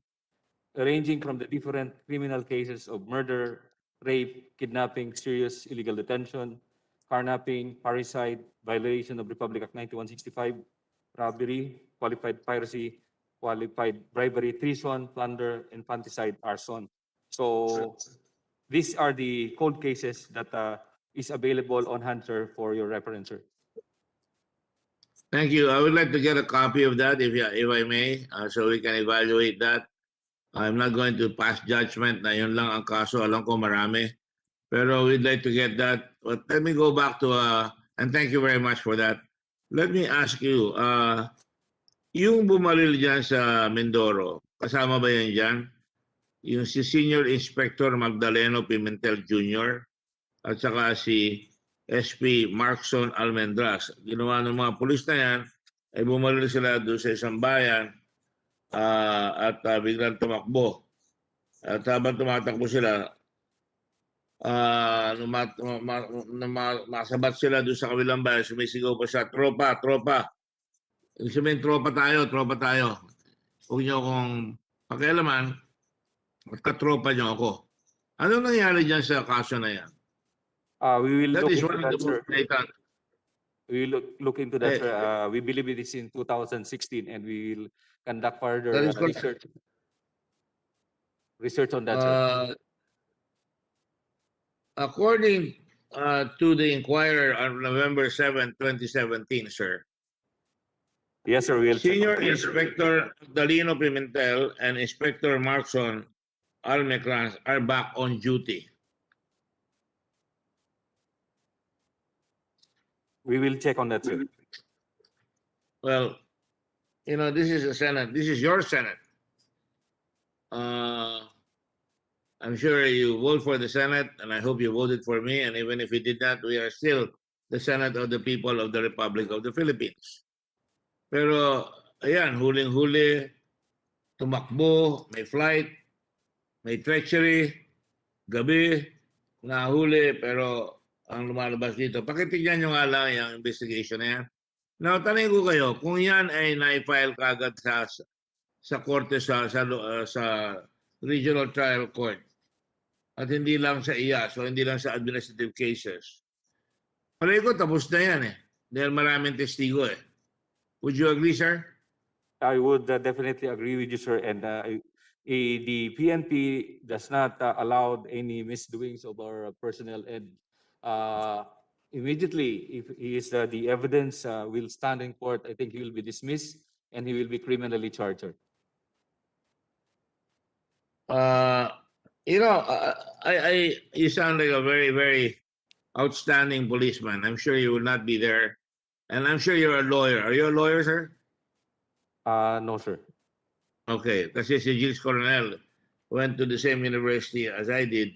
ranging from the different criminal cases of murder, rape, kidnapping, serious illegal detention, carnapping, parricide, violation of Republic Act 9165, robbery, qualified piracy, qualified bribery, treason, plunder, infanticide, arson. So these are the cold cases that is available on hand, sir, for your reference, sir. Thank you. I would like to get a copy of that if I may, so we can evaluate that. I'm not going to pass judgment na yun lang ang kaso. Alam ko marami. Pero we'd like to get that. But let me go back to, and thank you very much for that. Let me ask you, yung bumaril dyan sa Mindoro, kasama ba yan dyan? Yung si Senior Inspector Magdaleno Pimentel Jr. at saka si SP Markson Almendras. Ginawa ng mga pulis na yan, ay bumaril sila doon sa isang bayan at biglang tumakbo. At habang tumatakbo sila, masabat sila doon sa kabilang bayan, sumisigaw pa siya, tropa, tropa. Sabihin, tropa tayo. Huwag niyo akong pakialaman, at katropa niyo ako. Ano nangyari dyan sa kaso na yan? We will That look is into one of that, the sir. most blatant. We will look into that, sir. We believe it is in 2016, and we will conduct further research on that, sir. According to the Inquirer on November 7, 2017, sir. Yes, sir. We'll Senior Inspector Dalino Pimentel and Inspector Markson Almecrans are back on duty. We will check on that, sir. Well, you know, this is the Senate. This is your Senate. I'm sure you vote for the Senate, and I hope you voted for me. And even if you did not, we are still the Senate of the people of the Republic of the Philippines. Pero, ayan, huling-huli, tumakbo, may flight, may treachery, gabi, nahuli, pero ang lumalabas dito. Pakitignan nyo nga lang yung investigation na yan. Now, tanong ko kayo, kung yan ay na-file kagad sa korte sa regional trial court. At hindi lang sa IAS o hindi lang sa administrative cases. Palagi ko tapos na yan eh. Dahil maraming testigo eh. Would you agree, sir? I would definitely agree with you, sir. And the PNP does not allow any misdoings of our personnel. And immediately, if he is the evidence will stand in court, I think he will be dismissed and he will be criminally charged, sir. You know, you sound like a very, very outstanding policeman. I'm sure you will not be there. And I'm sure you're a lawyer. Are you a lawyer, sir? No, sir. Okay. Kasi si Gilles Coronel went to the same university as I did.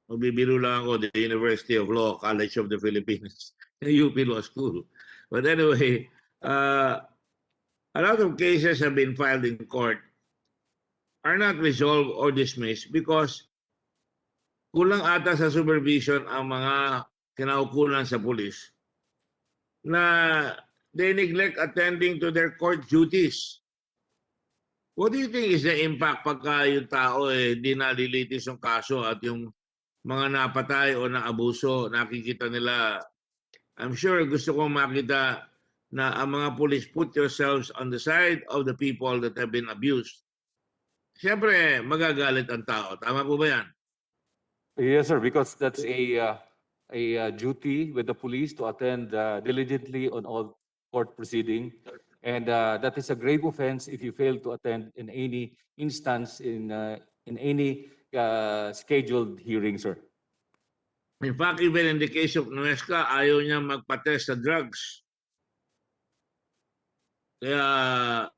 Magbibiro lang ako, the University of Law, College of the Philippines, UP Law School. But anyway, a lot of cases have been filed in court are not resolved or dismissed because kulang ata sa supervision ang mga kinaukulan sa pulis na they neglect attending to their court duties. What do you think is the impact pagka yung tao di nalilitis yung kaso at yung mga napatay o naabuso, nakikita nila? I'm sure gusto kong makita na ang mga pulis, put yourselves on the side of the people that have been abused. Siyempre, magagalit ang tao. Tama po ba yan? Yes, sir, because that's a duty with the police to attend diligently on all court proceeding. And that is a grave offense if you fail to attend in any instance in any scheduled hearing, sir. In fact, even in the case of Nuesca, ayaw niya magpa-test sa drugs. Kaya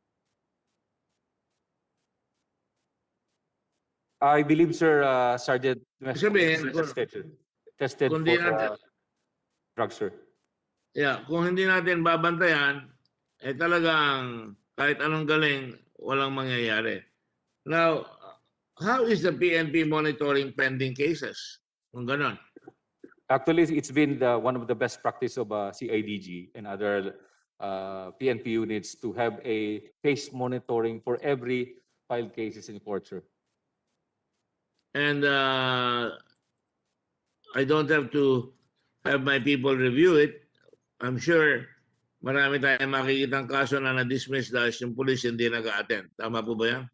I believe, sir, Sergeant sabihin, tested for drugs, sir. Yeah, kung hindi natin babantayan, talagang kahit anong galing, walang mangyayari. Now, how is the PNP monitoring pending cases? Kung ganon. Actually, it's been one of the best practice of CIDG and other PNP units to have a case monitoring for every filed cases in court, sir. And I don't have to have my people review it. I'm sure marami tayong makikitang kaso na na-dismiss dahil yung police hindi nag-attend. Tama po ba yan?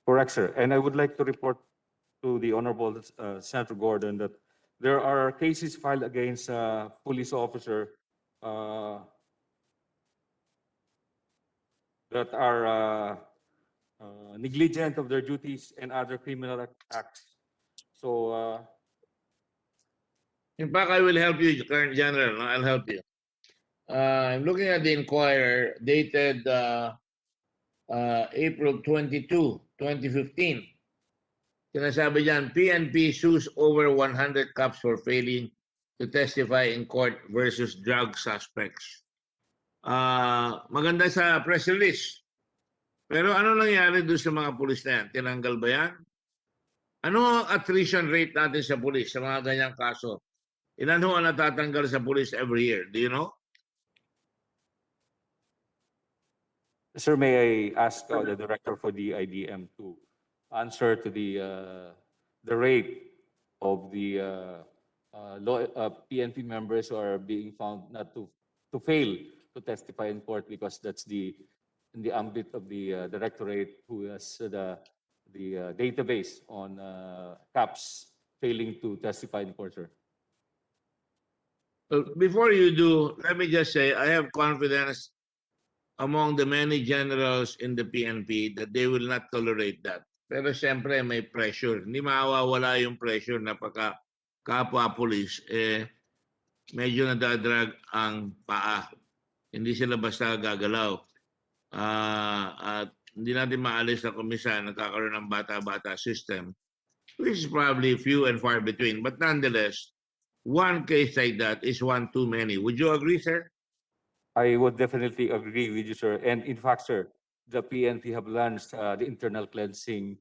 Correct, sir. And I would like to report to the Honorable Senator Gordon that there are cases filed against police officer that are negligent of their duties and other criminal acts. So, in fact, I will help you, Current General. I'll help you. I'm looking at the Inquirer dated April 22, 2015. Sinasabi dyan, PNP sues over 100 cops for failing to testify in court versus drug suspects. Maganda sa press release. Pero ano nangyari doon sa mga pulis na yan? Tinanggal ba yan? Ano ang attrition rate natin sa pulis sa mga ganyang kaso? Ilan ho ang natatanggal sa pulis every year? Do you know? sir, may I ask the director for the IDM to answer to the rate of the PNP members who are being found not to fail to testify in court because that's in the ambit of the directorate who has the database on CAPS failing to testify in court, sir. Before you do, let me just say I have confidence among the many generals in the PNP that they will not tolerate that. Pero siyempre may pressure. Hindi mawawala yung pressure na pagka kapwa police, medyo nadadrag ang paa. Hindi sila basta gagalaw. At hindi natin maalis na komisan nagkakaroon ng bata-bata system, which is probably few and far between. But nonetheless, one case like that is one too many. Would you agree, sir? I would definitely agree with you, sir. And in fact, sir, the PNP have launched the internal cleansing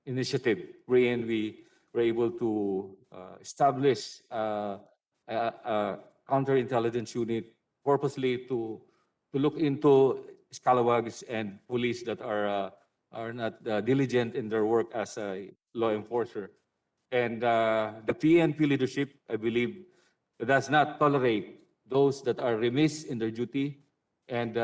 initiative, wherein we were able to establish a counterintelligence unit purposely to look into scalawags and police that are not diligent in their work as a law enforcer. And the PNP leadership, I believe, does not tolerate those that are remiss in their duty. And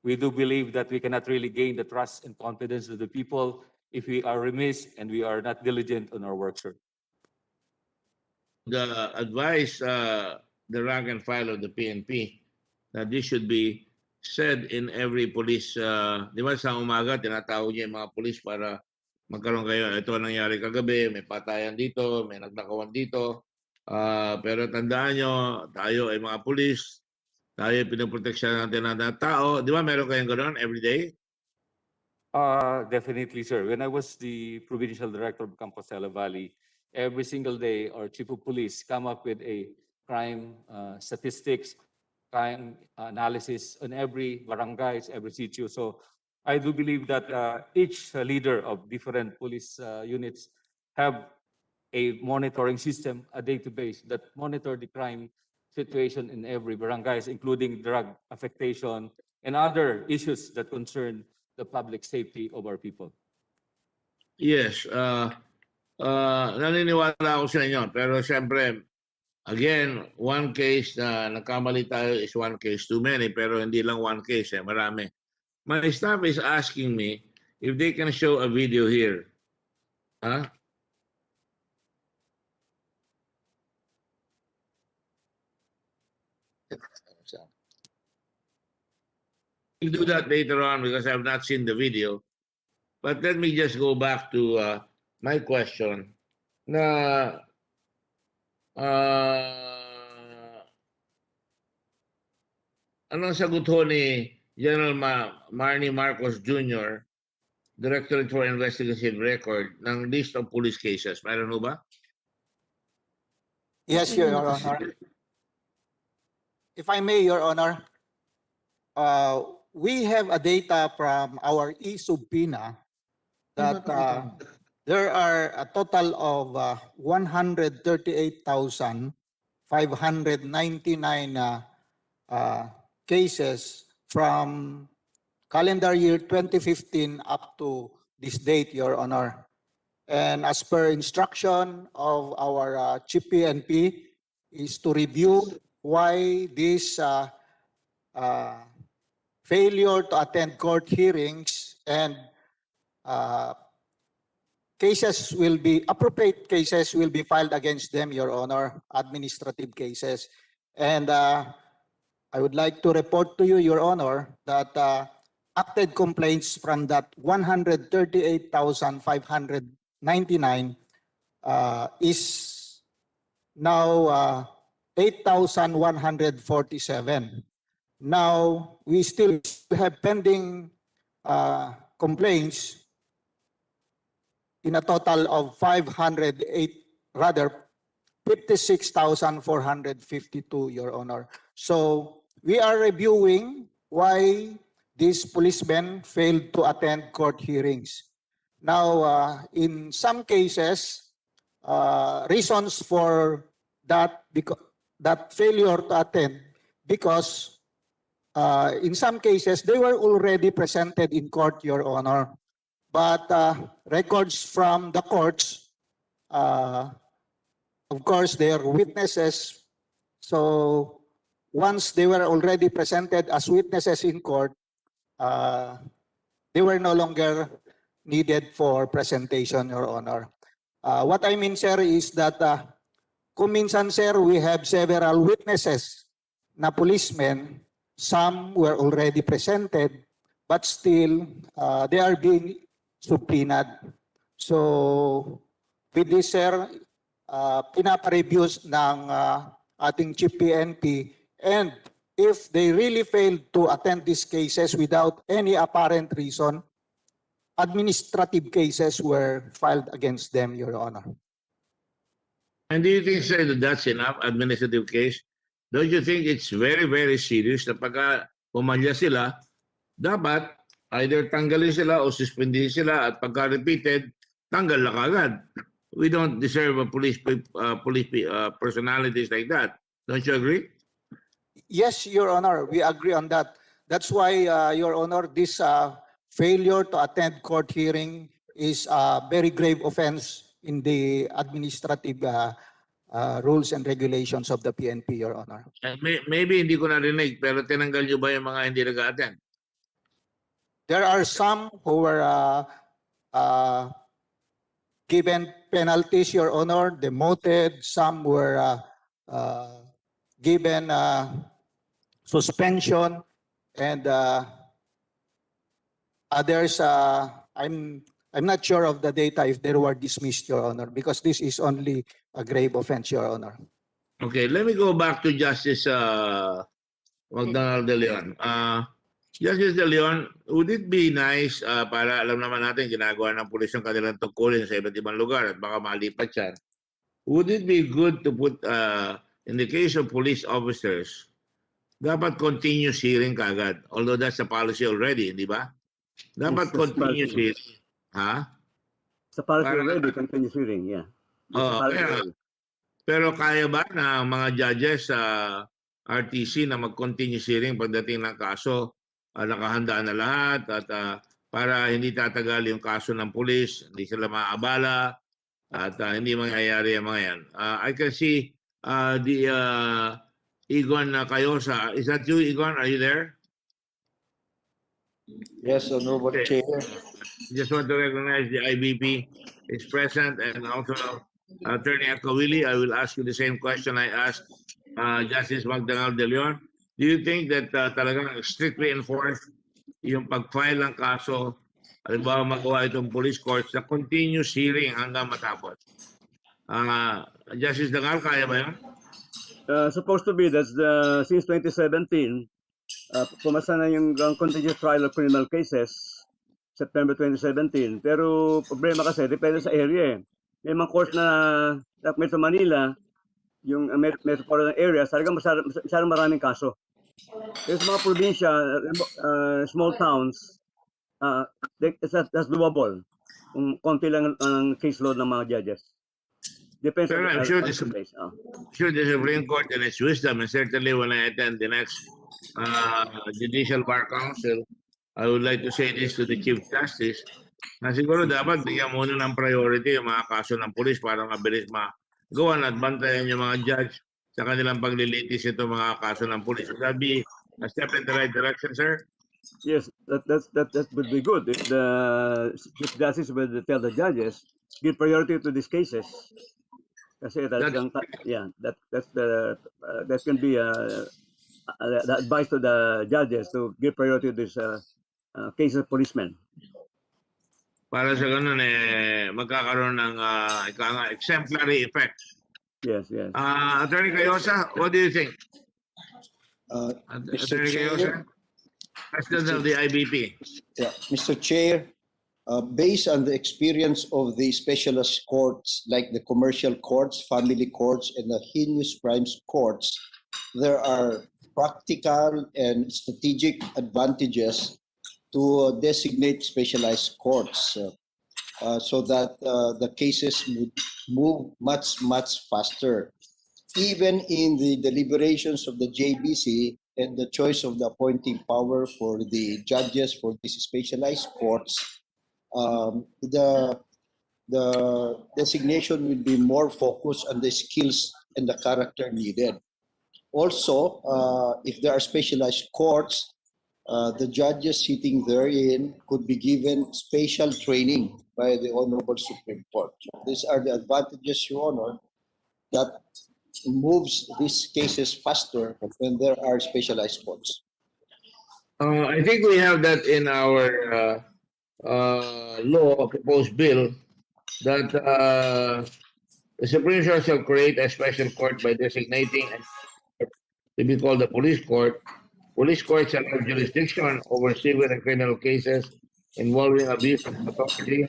we do believe that we cannot really gain the trust and confidence of the people if we are remiss and we are not diligent on our work, sir. The advice, the rank and file of the PNP, that this should be said in every police, di ba sa umaga, tinatawag niya yung mga police para magkaroon kayo, ito nangyari kagabi, may patayan dito, may nagnakawan dito. Pero tandaan nyo, tayo ay mga police, tayo pinoproteksyon natin ng tao. Di ba meron kayong ganoon every day? Definitely, sir. When I was the provincial director of Compostela Valley, every single day, our chief of police come up with a crime statistics, crime analysis on every barangays, every sitio. So I do believe that each leader of different police units have a monitoring system, a database that monitor the crime situation in every barangays, including drug affectation and other issues that concern the public safety of our people. Yes. Naniniwala ako sa inyo. Pero siyempre, again, one case na nagkamali tayo is one case too many. Pero hindi lang one case, marami. My staff is asking me if they can show a video here. Huh? We'll do that later on because I have not seen the video. But let me just go back to my question. Na anong sagot ho ni General Marnie Marcos Jr., Directorate for Investigative Record, ng list of police cases? Meron ho ba? Yes, Your Honor. If I may, Your Honor, we have a data from our e-subpoena that there are a total of 138,599 cases from calendar year 2015 up to this date, Your Honor. And as per instruction of our Chief PNP is to review why this failure to attend court hearings and appropriate cases will be filed against them, Your Honor, administrative cases. And I would like to report to you, Your Honor, that acted complaints from that 138,599 is now 8,147. Now, we still have pending complaints in a total of 56,452, Your Honor. So we are reviewing why these policemen failed to attend court hearings. Now, in some cases, reasons for that failure to attend, because in some cases, they were already presented in court, Your Honor. But records from the courts, of course, they are witnesses. So once they were already presented as witnesses in court, they were no longer needed for presentation, Your Honor. What I mean, sir, is that kung minsan, sir, we have several witnesses na policemen. Some were already presented, but still they are being subpoenaed. So with this, sir, pinapa-reviews ng ating Chief PNP, and if they really failed to attend these cases without any apparent reason, administrative cases were filed against them, Your Honor. And do you think, sir, that that's enough, administrative case? Don't you think it's very, very serious na pagka pumalya sila, dapat either tanggalin sila o suspendin sila at pagka repeated, tanggal na kagad. We don't deserve a police personalities like that. Don't you agree? Yes, Your Honor, we agree on that. That's why, Your Honor, this failure to attend court hearing is a very grave offense in the administrative rules and regulations of the PNP, Your Honor. Maybe hindi ko narinig, pero tinanggal nyo ba yung mga hindi nag-attend? There are some who were given penalties, Your Honor, demoted. Some were given suspension, and others, I'm not sure of the data if they were dismissed, Your Honor, because this is only a grave offense, Your Honor. Okay, let me go back to Justice Magdangal de Leon. Justice de Leon, would it be nice, para alam naman natin, ginagawa ng pulis yung kanilang tungkulin sa iba't ibang lugar at baka malipat yan. Would it be good to put, in the case of police officers, dapat continuous hearing kagad? Although that's a policy already, di ba? Dapat Yes, continuous hearing. Ha? Sa policy Para- already, continuous hearing, yeah. It's Oo, policy kaya, already. pero kaya ba ng mga judges sa RTC na mag-continuous hearing pagdating ng kaso, nakahanda na lahat at para hindi tatagal yung kaso ng pulis, hindi sila maabala at hindi mangyayari ang mga yan. I can see the Egon Cayosa. Is that you, Egon? Are you there? Yes, Honorable Okay. Chair. Just want to recognize the IBP is present, and also Attorney Akawili. I will ask you the same question I asked Justice Magdangal de Leon. Do you think that talagang strictly enforced yung pag-file ng kaso, halimbawa magawa itong police court sa continuous hearing hanggang matapos? Justice Dangal, kaya ba yun? Supposed to be, that's since 2017, pumasa na yung continuous trial of criminal cases, September 2017. Pero problema kasi, depende sa area eh. May mga courts na Metro Manila, yung metropolitan area, talagang masyadong maraming kaso. Pero sa mga probinsya, small towns, that's doable. Kung konti lang ang caseload ng mga judges. Depends Pero on I'm sure the the place. Supreme Court in its wisdom, and certainly when I attend the next Judicial Bar Council, I would like to say this to the Chief Justice, na siguro dapat bigyan muna ng priority yung mga kaso ng pulis para mabilis magawa at bantayan yung mga judge sa kanilang paglilitis ito mga kaso ng pulis. Would that be a step in the right direction, sir? Yes, that would be good. If the Chief Justice will tell the judges, give priority to these cases. Kasi that can be the advice to the judges to give priority to these cases of policemen. Para sa ganun, magkakaroon ng exemplary effect. Yes, yes. Attorney Cayosa, what do you think? Mr. Attorney Chair, Cayosa, President of the IBP. Yeah, Mr. Chair, based on the experience of the specialist courts like the commercial courts, family courts, and the heinous crimes courts, there are practical and strategic advantages to designate specialized courts so that the cases would move much faster. Even in the deliberations of the JBC and the choice of the appointing power for the judges for these specialized courts, the designation will be more focused on the skills and the character needed. Also, if there are specialized courts, the judges sitting therein could be given special training by the Honorable Supreme Court. These are the advantages, Your Honor, that moves these cases faster when there are specialized courts. I think we have that in our law proposed bill that the Supreme Court shall create a special court by designating to be called the police court. Police courts shall have jurisdiction over civil and criminal cases involving abuse of authority,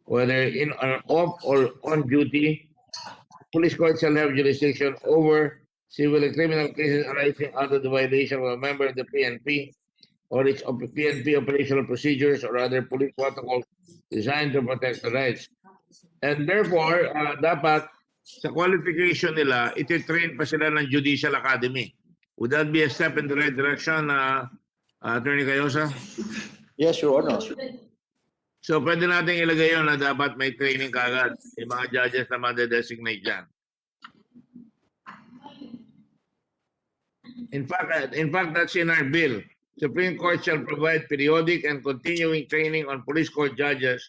whether in off or on duty. Police courts shall have jurisdiction over civil and criminal cases arising out of the violation of a member of the PNP or its PNP operational procedures or other police protocols designed to protect the rights. And therefore, dapat sa qualification nila, iti-train pa sila ng Judicial Academy. Would that be a step in the right direction, Attorney Cayosa? Yes, Your Honor. So pwede natin ilagay yun na dapat may training kagad yung mga judges na ma-designate dyan. In fact, that's in our bill. Supreme Court shall provide periodic and continuing training on police court judges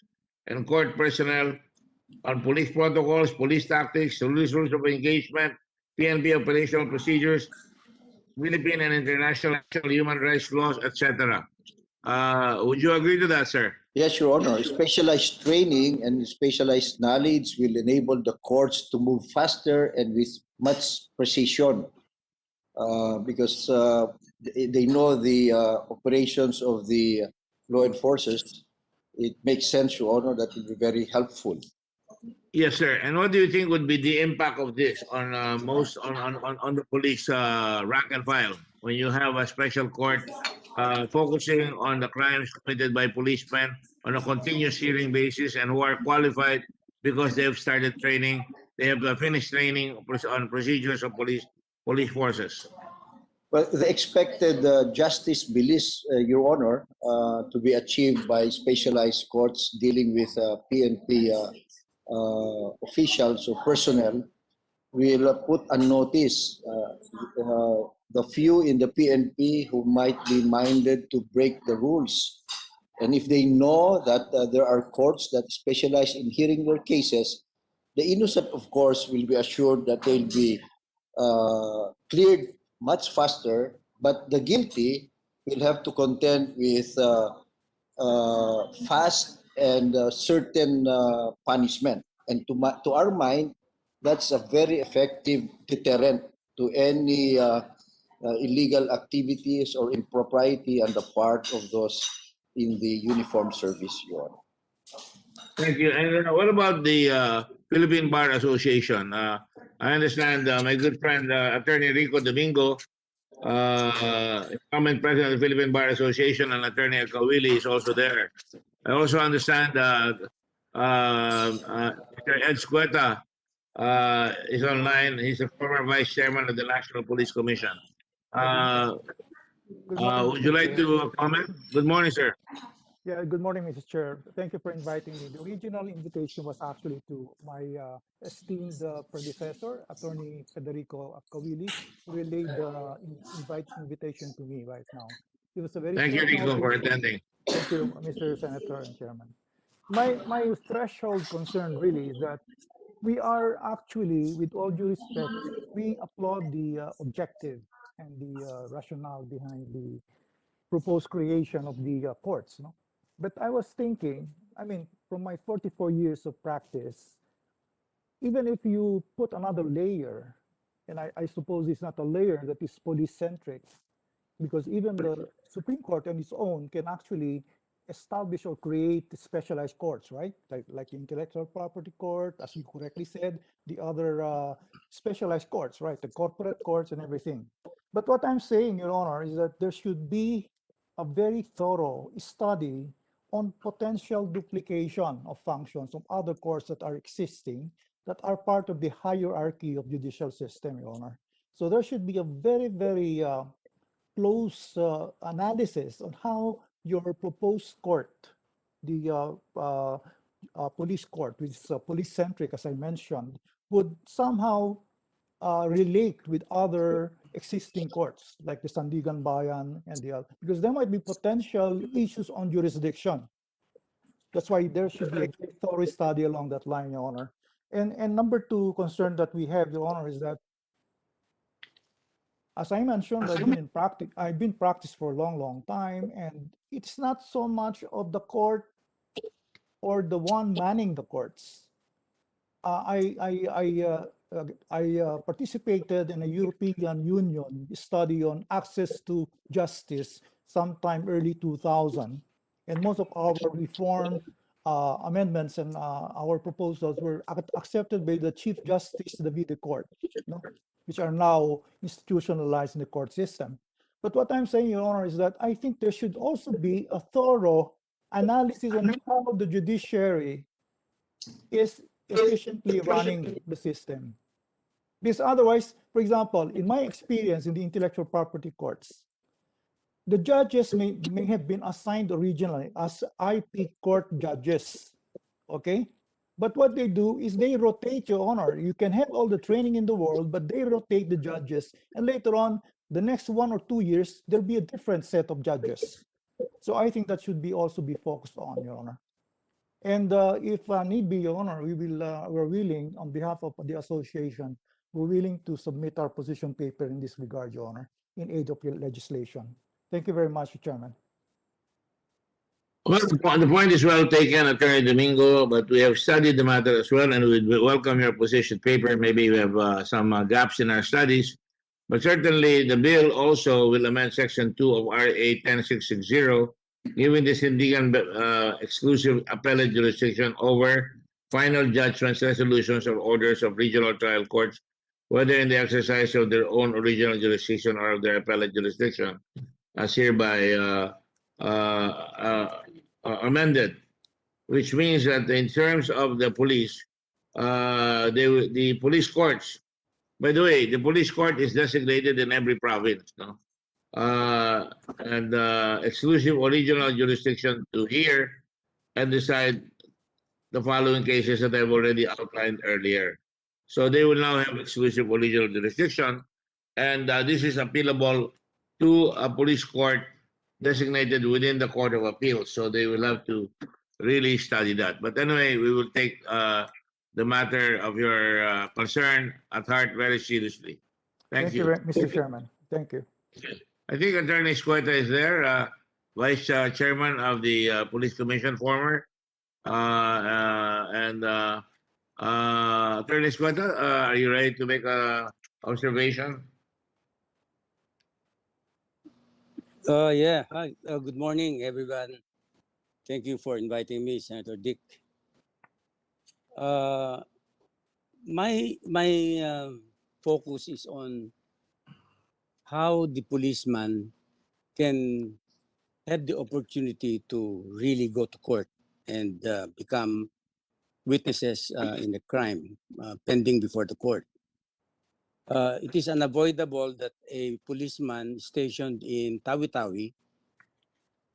and court personnel on police protocols, police tactics, rules of engagement, PNP operational procedures, Philippine and international human rights laws, etc. Would you agree to that, sir? Yes, Your Honor. Specialized training and specialized knowledge will enable the courts to move faster and with much precision because they know the operations of the law enforcers. It makes sense, Your Honor, that will be very helpful. Yes, sir. And what do you think would be the impact of this on on the police rank and file when you have a special court focusing on the crimes committed by policemen on a continuous hearing basis and who are qualified because they have started training, they have finished training on procedures of police forces? Well, the expected justice believes, Your Honor, to be achieved by specialized courts dealing with PNP officials or personnel will put on notice the few in the PNP who might be minded to break the rules. And if they know that there are courts that specialize in hearing their cases, the innocent, of course, will be assured that they'll be cleared much faster, but the guilty will have to contend with fast and certain punishment. And to our mind, that's a very effective deterrent to any illegal activities or impropriety on the part of those in the uniformed service, Your Honor. Thank you. And what about the Philippine Bar Association? I understand my good friend Attorney Rico Domingo, incumbent president of the Philippine Bar Association, and Attorney Alcawili is also there. I also understand Mr. Ed Squeta is online. He's a former vice chairman of the National Police Commission. Would you like to comment? Good morning, sir. Yeah, good morning, Mr. Chair. Thank you for inviting me. The original invitation was actually to my esteemed predecessor, Attorney Federico Acawili, who relayed the invitation to me right now. It was a very Thank you, short Rico, for notice. attending. Thank you, Mr. Senator and Chairman. My threshold concern really is that we are actually, with all due respect, we applaud the objective and the rationale behind the proposed creation of the courts. No? But I was thinking, I mean, from my 44 years of practice, even if you put another layer, and I suppose it's not a layer that is police-centric, because even the Supreme Court on its own can actually establish or create specialized courts, right? Like intellectual property court, as you correctly said, the other specialized courts, right? The corporate courts and everything. But what I'm saying, Your Honor, is that there should be a very thorough study on potential duplication of functions of other courts that are existing that are part of the hierarchy of judicial system, Your Honor. So there should be a very, very close analysis on how your proposed court, the police court, which is police-centric, as I mentioned, would somehow relate with other existing courts, like the Sandigan Bayan and the other, because there might be potential issues on jurisdiction. That's why there should be a very thorough study along that line, Your Honor. And number two concern that we have, Your Honor, is that, as I mentioned, I've been in practice for a long, long time, and it's not so much of the court or the one manning the courts. I participated in a European Union study on access to justice sometime early 2000, and most of our reform amendments and our proposals were accepted by the Chief Justice of the Court, which are now institutionalized in the court system. But what I'm saying, Your Honor, is that I think there should also be a thorough analysis on how the judiciary is efficiently running the system. Because otherwise, for example, in my experience in the intellectual property courts, the judges may have been assigned originally as IP court judges, okay? But what they do is they rotate, Your Honor. You can have all the training in the world, but they rotate the judges. And later on, the next 1 or 2 years, there'll be a different set of judges. So I think that should be also be focused on, Your Honor. And if need be, Your Honor, we're willing, on behalf of the association, we're willing to submit our position paper in this regard, Your Honor, in aid of your legislation. Thank you very much, Chairman. Well, the point is well taken, Attorney Domingo, but we have studied the matter as well, and we welcome your position paper. Maybe we have some gaps in our studies, but certainly the bill also will amend Section 2 of RA 10660, giving the Sindigan exclusive appellate jurisdiction over final judgments, resolutions, or orders of regional trial courts, whether in the exercise of their own original jurisdiction or of their appellate jurisdiction, as hereby amended, which means that in terms of the police, the police courts, by the way, the police court is designated in every province, no? And exclusive original jurisdiction to hear and decide the following cases that I've already outlined earlier. So they will now have exclusive original jurisdiction, and this is appealable to a police court designated within the Court of Appeals. So they will have to really study that. But anyway, we will take the matter of your concern at heart very seriously. Thank you. Mr. Chairman. Thank you. I think Attorney Escueta is there, Vice Chairman of the Police Commission, former. Attorney Escueta, are you ready to make an observation? Yeah. Hi. Good morning, everyone. Thank you for inviting me, Senator Dick. My focus is on how the policeman can have the opportunity to really go to court and become witnesses in a crime pending before the court. It is unavoidable that a policeman stationed in Tawi-Tawi,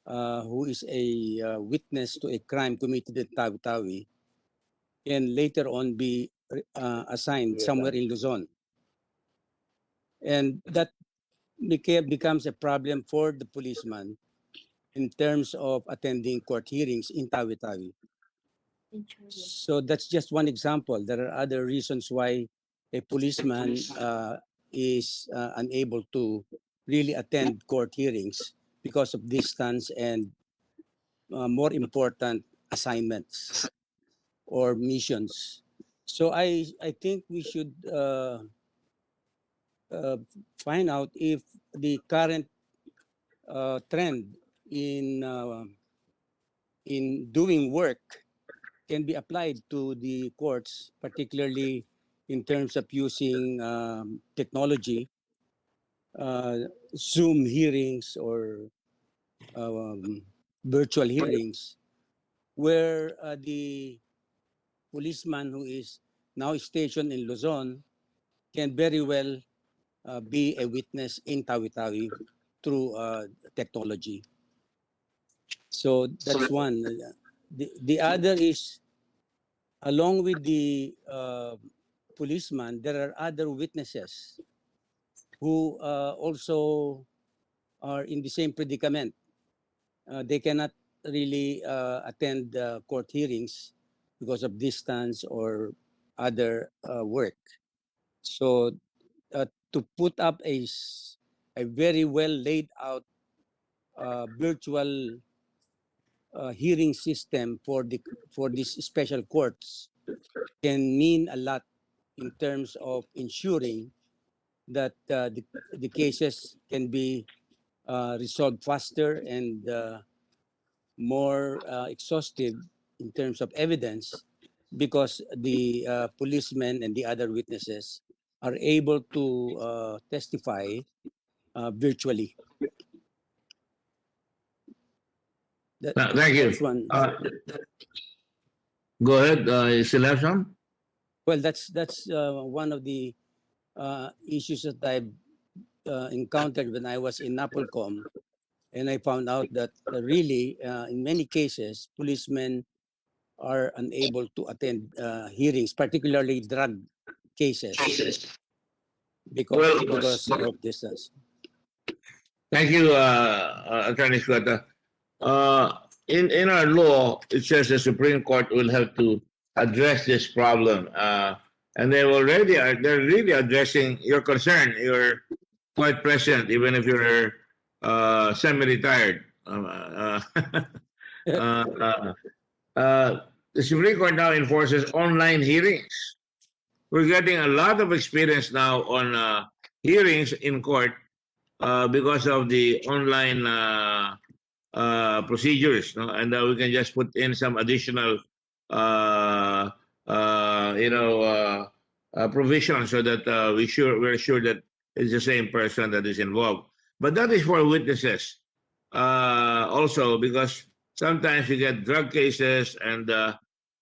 who is a witness to a crime committed in Tawi-Tawi, can later on be assigned somewhere in Luzon. And that becomes a problem for the policeman in terms of attending court hearings in Tawi-Tawi. So that's just one example. There are other reasons why a policeman is unable to really attend court hearings because of distance and more important assignments or missions. So I think we should find out if the current trend in doing work can be applied to the courts, particularly in terms of using technology, Zoom hearings or virtual hearings, where the policeman who is now stationed in Luzon can very well be a witness in Tawi-Tawi through technology. So that's one. The other is, along with the policeman, there are other witnesses who also are in the same predicament. They cannot really attend court hearings because of distance or other work. So to put up a very well laid out virtual hearing system for these special courts can mean a lot in terms of ensuring that the cases can be resolved faster and more exhaustive in terms of evidence, because the policemen and the other witnesses are able to testify virtually. Thank you. Go ahead. You still have some? Well, that's one of the issues that I've encountered when I was in NAPOLCOM, And I found out that really, in many cases, policemen are unable to attend hearings, particularly drug cases, because of distance. Thank you, Attorney Squata. In our law, it says the Supreme Court will have to address this problem, and they're really addressing your concern. You're quite present, even if you're semi-retired. The Supreme Court now enforces online hearings. We're getting a lot of experience now on hearings in court because of the online procedures, no? And we can just put in some additional, provisions so that we're sure that it's the same person that is involved. But that is for witnesses also, because sometimes you get drug cases and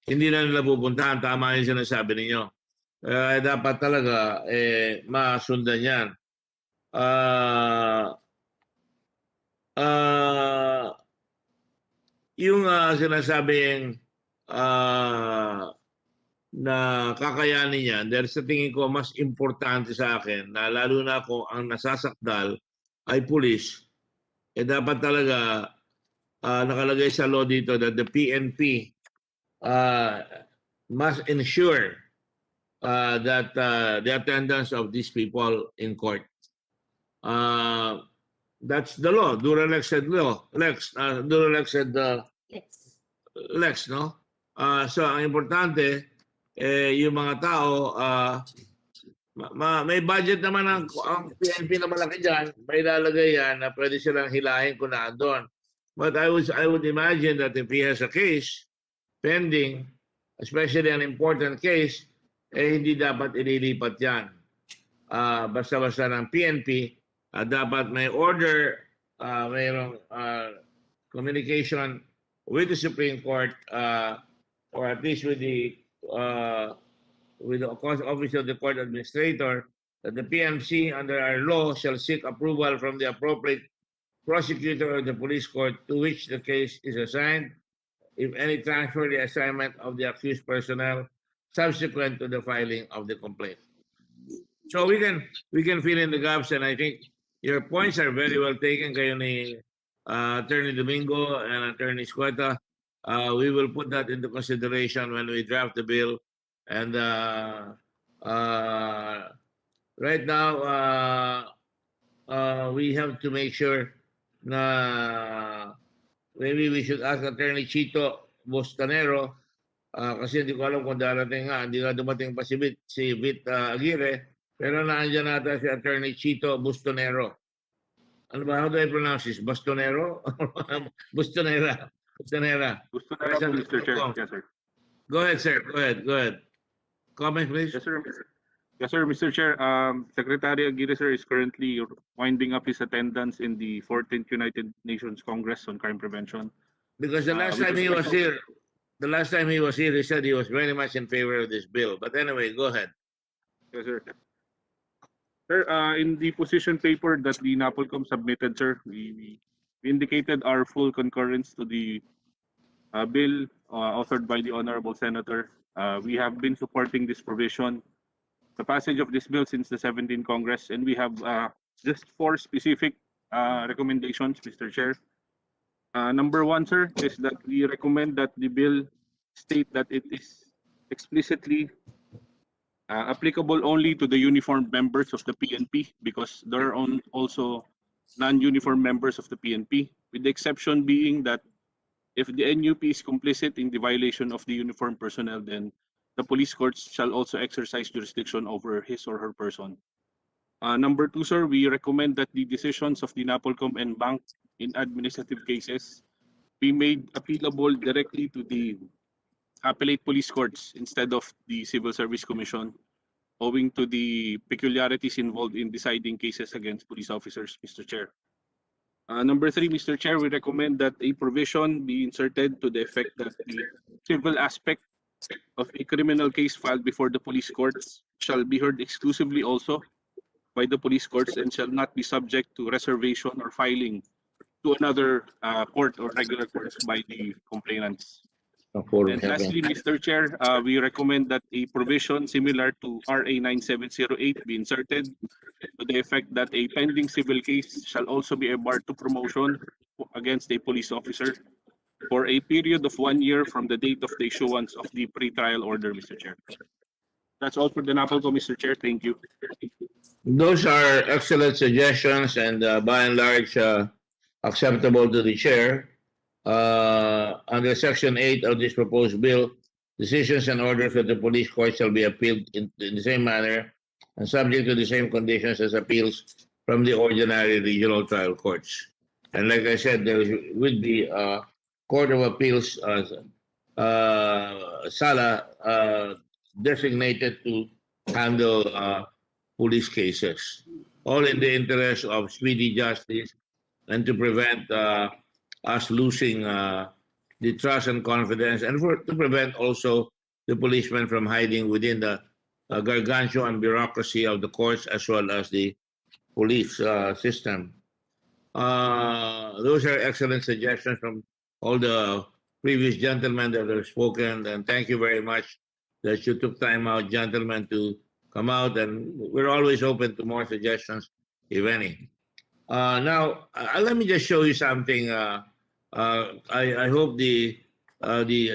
hindi na nila pupuntahan. Tama yung sinasabi ninyo. Dapat talaga masundan yan. Yung sinasabing na kakayanin niya, dahil sa tingin ko mas importante sa akin, na lalo na kung ang nasasakdal ay pulis, dapat talaga nakalagay sa law dito that the PNP must ensure that the attendance of these people in court. That's the law. Duralex said law. Duralex said Lex, no? So ang importante, yung mga tao, may budget naman ang PNP na malaki dyan, may lalagay yan na pwede silang hilahin kung naandun. But I would imagine that if he has a case pending, especially an important case, hindi dapat ililipat yan. Basta-basta ng PNP, dapat may order, mayroong communication with the Supreme Court, or at least with the Office of the Court Administrator, that the PMC under our law shall seek approval from the appropriate prosecutor of the police court to which the case is assigned, if any transfer the assignment of the accused personnel subsequent to the filing of the complaint. So we can fill in the gaps, and I think your points are very well taken, kayo ni Attorney Domingo and Attorney Squata. We will put that into consideration when we draft the bill. And right now, we have to make sure na maybe we should ask Attorney Chito Bostanero, kasi hindi ko alam kung darating nga, hindi nga dumating pa si Vit Aguirre, pero naandyan nata si Attorney Chito Bustonero. Ano ba? How do I pronounce this? Bustonero? Bustonera. Bustonera. Bustonera, Mr. Chair. Yes, sir. Go ahead, sir. Go ahead. Comment, please. Yes, sir. Yes, sir, Mr. Chair. Secretary Aguirre, sir, is currently winding up his attendance in the 14th United Nations Congress on Crime Prevention. Because the last time he was here, he said he was very much in favor of this bill. But anyway, go ahead. Yes, sir. Sir, in the position paper that the NAPOLCOM submitted, sir, we indicated our full concurrence to the bill authored by the Honorable Senator. We have been supporting this provision, the passage of this bill since the 17th Congress, and we have just 4 specific recommendations, Mr. Chair. Number 1, sir, is that we recommend that the bill state that it is explicitly applicable only to the uniformed members of the PNP, because there are also non-uniformed members of the PNP, with the exception being that if the NUP is complicit in the violation of the uniformed personnel, then the police courts shall also exercise jurisdiction over his or her person. Number 2, sir, we recommend that the decisions of the NAPOLCOM and bank in administrative cases be made appealable directly to the appellate police courts instead of the Civil Service Commission, owing to the peculiarities involved in deciding cases against police officers, Mr. Chair. Number 3, Mr. Chair, we recommend that a provision be inserted to the effect that the civil aspect of a criminal case filed before the police courts shall be heard exclusively also by the police courts and shall not be subject to reservation or filing to another court or regular courts by the complainants. And lastly, Mr. Chair, we recommend that a provision similar to RA 9708 be inserted to the effect that a pending civil case shall also be a bar to promotion against a police officer for a period of 1 year from the date of the issuance of the pre-trial order, Mr. Chair. That's all for the NAPOLCO, Mr. Chair. Thank you. Those are excellent suggestions and by and large acceptable to the chair. Under Section 8 of this proposed bill, decisions and orders of the police court shall be appealed in the same manner and subject to the same conditions as appeals from the ordinary regional trial courts. And like I said, there would be a Court of Appeals sala designated to handle police cases, all in the interest of speedy justice and to prevent us losing the trust and confidence, and to prevent also the policemen from hiding within the gargantuan bureaucracy of the courts as well as the police system. Those are excellent suggestions from all the previous gentlemen that have spoken, and thank you very much that you took time out, gentlemen, to come out, and we're always open to more suggestions, if any. Now, let me just show you something. I hope the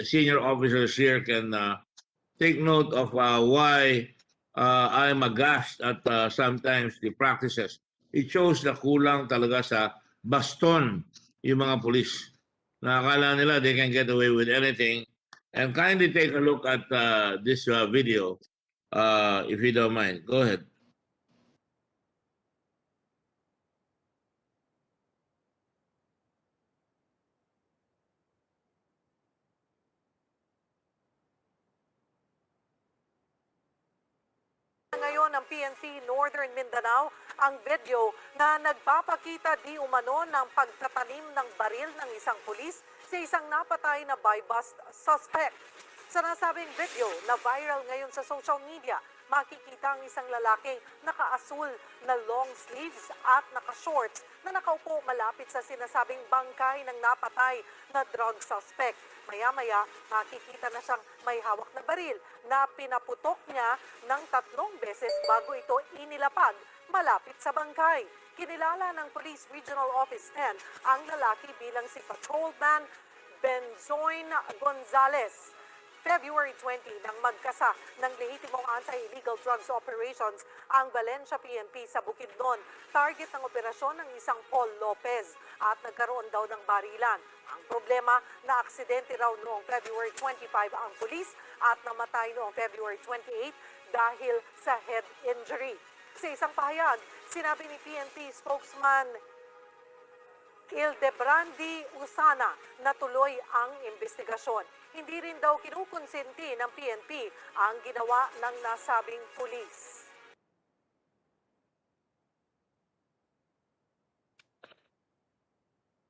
senior officers here can take note of why I'm aghast at sometimes the practices. It shows na kulang talaga sa baston yung mga pulis. Nakakala nila they can get away with anything. And kindly take a look at this video, if you don't mind. Go ahead. Ngayon ng PNP Northern Mindanao ang video na nagpapakita di umano ng pagtatanim ng baril ng isang pulis sa isang napatay na buy-bust suspect. Sa nasabing video na viral ngayon sa social media, makikita ang isang lalaking nakaasul na long sleeves at naka-shorts na nakaupo malapit sa sinasabing bangkay ng napatay na drug suspect. Maya-maya, makikita na siyang may hawak na baril na pinaputok niya ng 3 beses bago ito inilapag malapit sa bangkay. Kinilala ng Police Regional Office 10 ang lalaki bilang si Patrolman Benzoin Gonzalez. February 20 nang magkasa ng lehitimong anti-illegal drugs operations ang Valencia PNP sa Bukidnon. Target ng operasyon ng isang Paul Lopez at nagkaroon daw ng barilan. Ang problema, na aksidente raw noong February 25 ang pulis at namatay noong February 28 dahil sa head injury. Sa isang pahayag, sinabi ni PNP spokesman Ildebrandi Usana na tuloy ang investigasyon. Hindi rin daw kinukonsenti ng PNP ang ginawa ng nasabing pulis.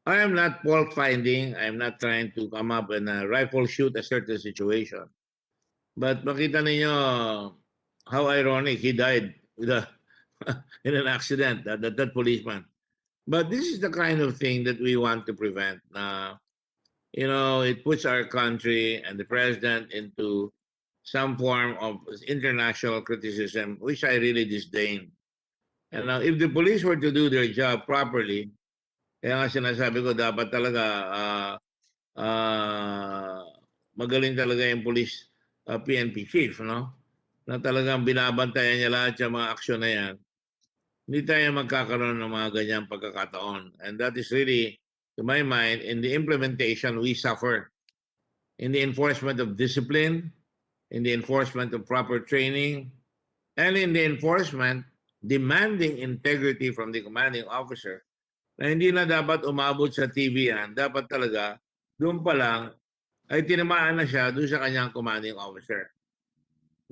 I am not fault finding. I'm not trying to come up and rifle shoot a certain situation. But makita ninyo how ironic he died with in an accident, that policeman. But this is the kind of thing that we want to prevent. It puts our country and the president into some form of international criticism, which I really disdain. And now, if the police were to do their job properly, kaya nga sinasabi ko, dapat talaga magaling talaga yung police PNP chief, no? Na talagang binabantayan niya lahat yung mga aksyon na yan. Hindi tayo magkakaroon ng mga ganyang pagkakataon. And that is really, to my mind, in the implementation, we suffer. In the enforcement of discipline, in the enforcement of proper training, and in the enforcement, demanding integrity from the commanding officer, na hindi na dapat umabot sa TV yan. Dapat talaga, doon pa lang, ay tinamaan na siya doon sa kanyang commanding officer.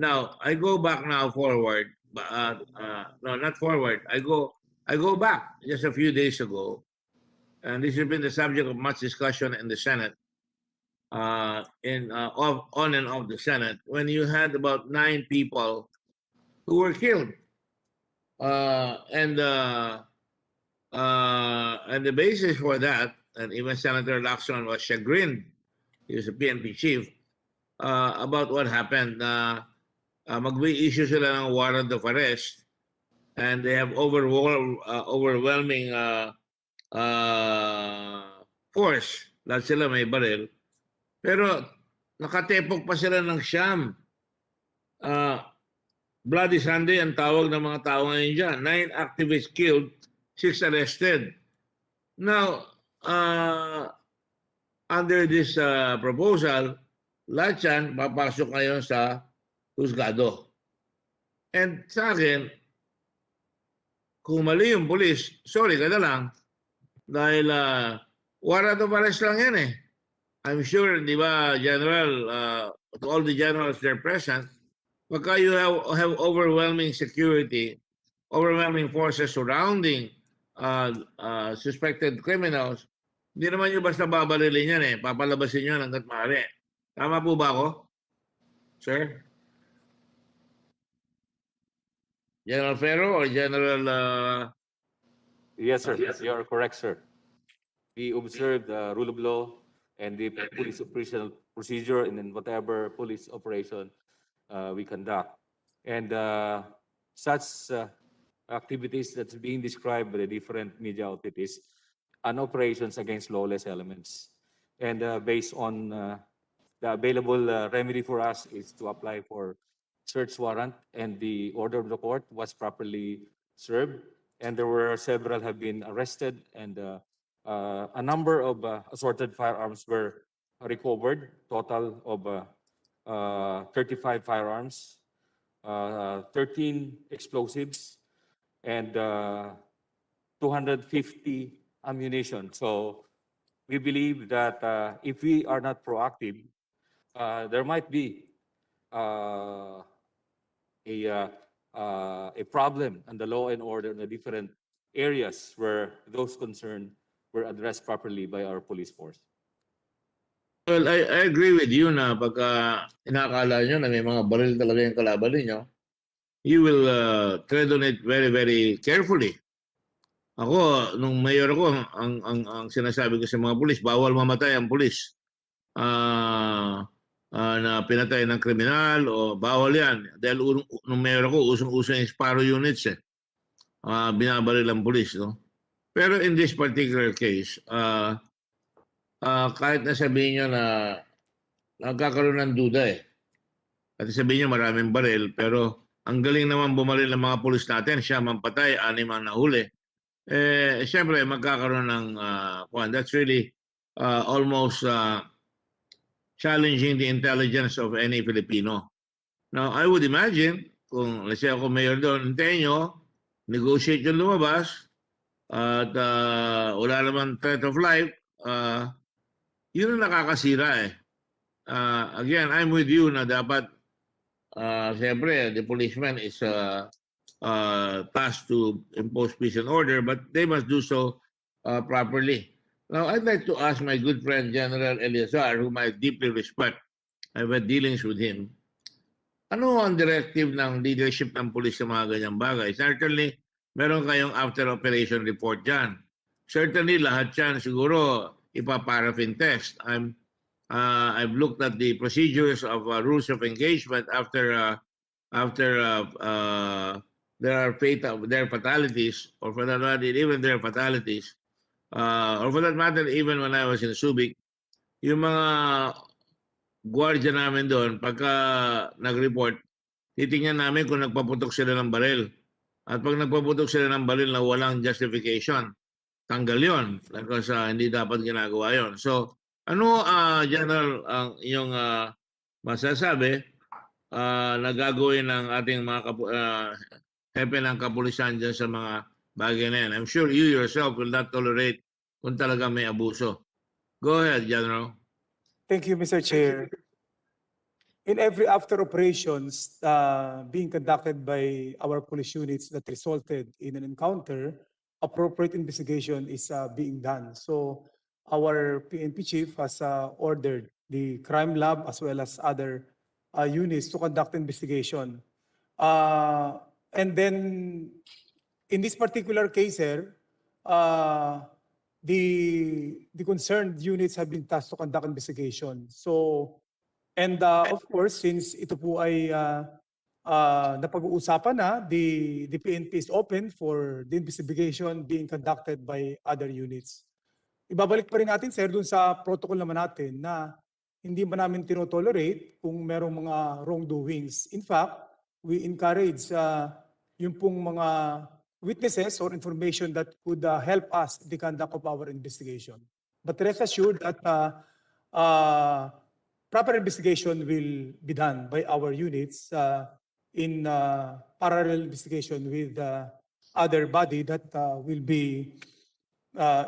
Now, I go back now forward. No, not forward. I go back just a few days ago, and this has been the subject of much discussion in the Senate, on and off the Senate, when you had about 9 people who were killed, and And the basis for that, and even Senator Lacson was chagrined, he was a PNP chief, about what happened. Mag-issue sila ng warrant of arrest, and they have overwhelming force. Lahat sila may baril. Pero nakatepok pa sila ng siyam. Bloody Sunday ang tawag ng mga tao ngayon dyan. 9 activists killed, 6 arrested. Now, under this proposal, lahat yan papasok ngayon sa husgado. And sa akin, kung mali yung polis, sorry ka na lang, dahil warrant of arrest lang yan eh. I'm sure, di ba, General, to all the generals there present, pagka you have overwhelming security, overwhelming forces surrounding suspected criminals, hindi naman yung basta babarilin yan eh. Papalabasin yan hanggat maaari. Tama po ba ako? Sir? General Ferro or General... Yes, sir. You are correct, sir. We observe the rule of law and the police operational procedure in whatever police operation we conduct. And such activities that's being described by the different media outlets and operations against lawless elements. And based on the available remedy for us is to apply for search warrant, and the order of the court was properly served, and there were several have been arrested, and a number of assorted firearms were recovered, total of 35 firearms, 13 explosives, and 250 ammunition. So we believe that if we are not proactive, there might be a problem on the law and order in the different areas where those concerned were addressed properly by our police force. Well, I agree with you na pagka inakala nyo na may mga baril talaga yung kalaban ninyo, you will tread on it very, very carefully. Ako, nung mayor ako, ang sinasabi ko sa mga pulis, bawal mamatay ang pulis. Na pinatay ng kriminal o bawal yan. Dahil nung mayor ako, usong-uso yung Sparrow units eh. Binabaril ang pulis. No? Pero in this particular case, kahit na sabihin nyo na nagkakaroon ng duda eh. At sabihin nyo maraming baril, pero ang galing naman bumaril ng mga pulis natin, siya man patay, 6 ang nahuli. Siyempre, magkakaroon ng that's really almost challenging the intelligence of any Filipino. Now, I would imagine, kung let's say ako mayor doon, hintayin nyo, negotiate yung lumabas, at wala naman threat of life, yun ang nakakasira eh. Again, I'm with you na dapat, siyempre, the policeman is tasked to impose peace and order, but they must do so properly. Now, I'd like to ask my good friend, General Eleazar, whom I deeply respect. I've had dealings with him. Ano ang directive ng leadership ng pulis sa mga ganyang bagay? Certainly, meron kayong after-operation report dyan. Certainly, lahat yan siguro ipaparaffin test. I've looked at the procedures of rules of engagement after there are fatalities, or for that matter, even there are fatalities. Or for that matter, even when I was in Subic, yung mga gwardiya namin doon, pagka nag-report, titingnan namin kung nagpaputok sila ng baril. At pag nagpaputok sila ng baril na walang justification, tanggal yon. Because hindi dapat ginagawa yon. So, ano, General, ang iyong masasabi na gagawin ng ating mga hepe ng kapulisan dyan sa mga bagay na yan? I'm sure you yourself will not tolerate kung talaga may abuso. Go ahead, General. Thank you, Mr. Chair. In every after operations being conducted by our police units that resulted in an encounter, appropriate investigation is being done. So our PNP chief has ordered the crime lab as well as other units to conduct investigation. And then in this particular case here, the concerned units have been tasked to conduct investigation. So, and of course, since ito po ay napag-uusapan na, the PNP is open for the investigation being conducted by other units. Ibabalik pa rin natin, sir, dun sa protocol naman natin na hindi ba namin tinotolerate kung merong mga wrongdoings. In fact, we encourage yung pong mga witnesses or information that could help us in the conduct of our investigation. But rest assured that proper investigation will be done by our units in parallel investigation with other body that will be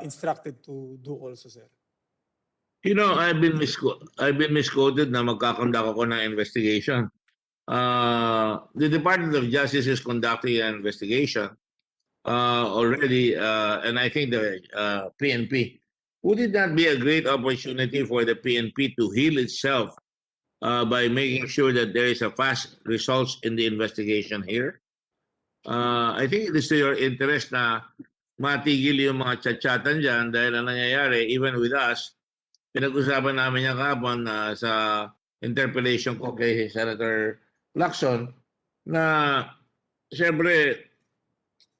instructed to do also, sir. You know, I've been misquoted na magkakonduct ako ng investigation. The Department of Justice is conducting an investigation already, and I think the PNP. Would it not be a great opportunity for the PNP to heal itself by making sure that there is a fast results in the investigation here? I think it is to your interest na matigil yung mga chat-chatan dyan dahil ang nangyayari, even with us, pinag-usapan namin yung kahapon sa interpellation ko kay Senator Lacson na siyempre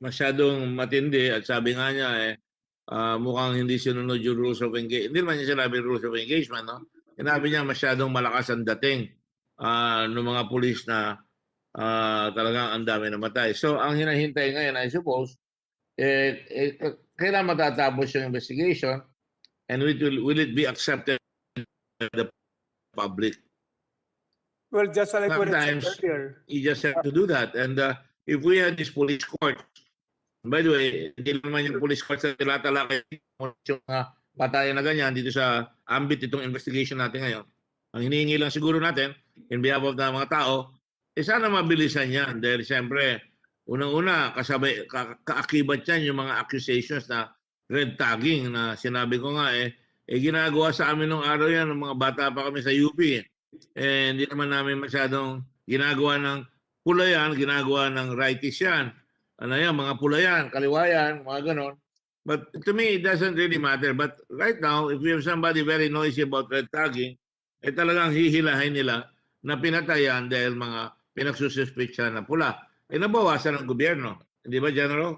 masyadong matindi at sabi nga niya mukhang hindi sinunod yung rules of engagement. Hindi naman niya sinabi rules of engagement, no? Sinabi niya masyadong malakas ang dating ng mga pulis na talagang ang dami namatay. So ang hinahintay ngayon, I suppose, kailan matatapos yung investigation and will it be accepted by the public? Well, just like what I said Sometimes earlier. you just have to do that. And if we had this police court, by the way, hindi naman yung police court sa tinatalakay yung mga patayan na ganyan dito sa ambit itong investigation natin ngayon. Ang hinihingi lang siguro natin, in behalf of the mga tao, sana mabilisan yan. Dahil siyempre, unang-una, kaakibat yan yung mga accusations na red tagging na sinabi ko nga ginagawa sa amin nung araw yan ng mga bata pa kami sa UP. Hindi naman namin masyadong ginagawa ng pula yan, ginagawa ng righties yan. Ano yan, mga pula yan, kaliwa yan, mga ganon. But to me, it doesn't really matter. But right now, if we have somebody very noisy about red tagging, talagang hihilahin nila na pinatayan dahil mga pinagsususpect na pula. Nabawasan ng gobyerno. Hindi ba, General?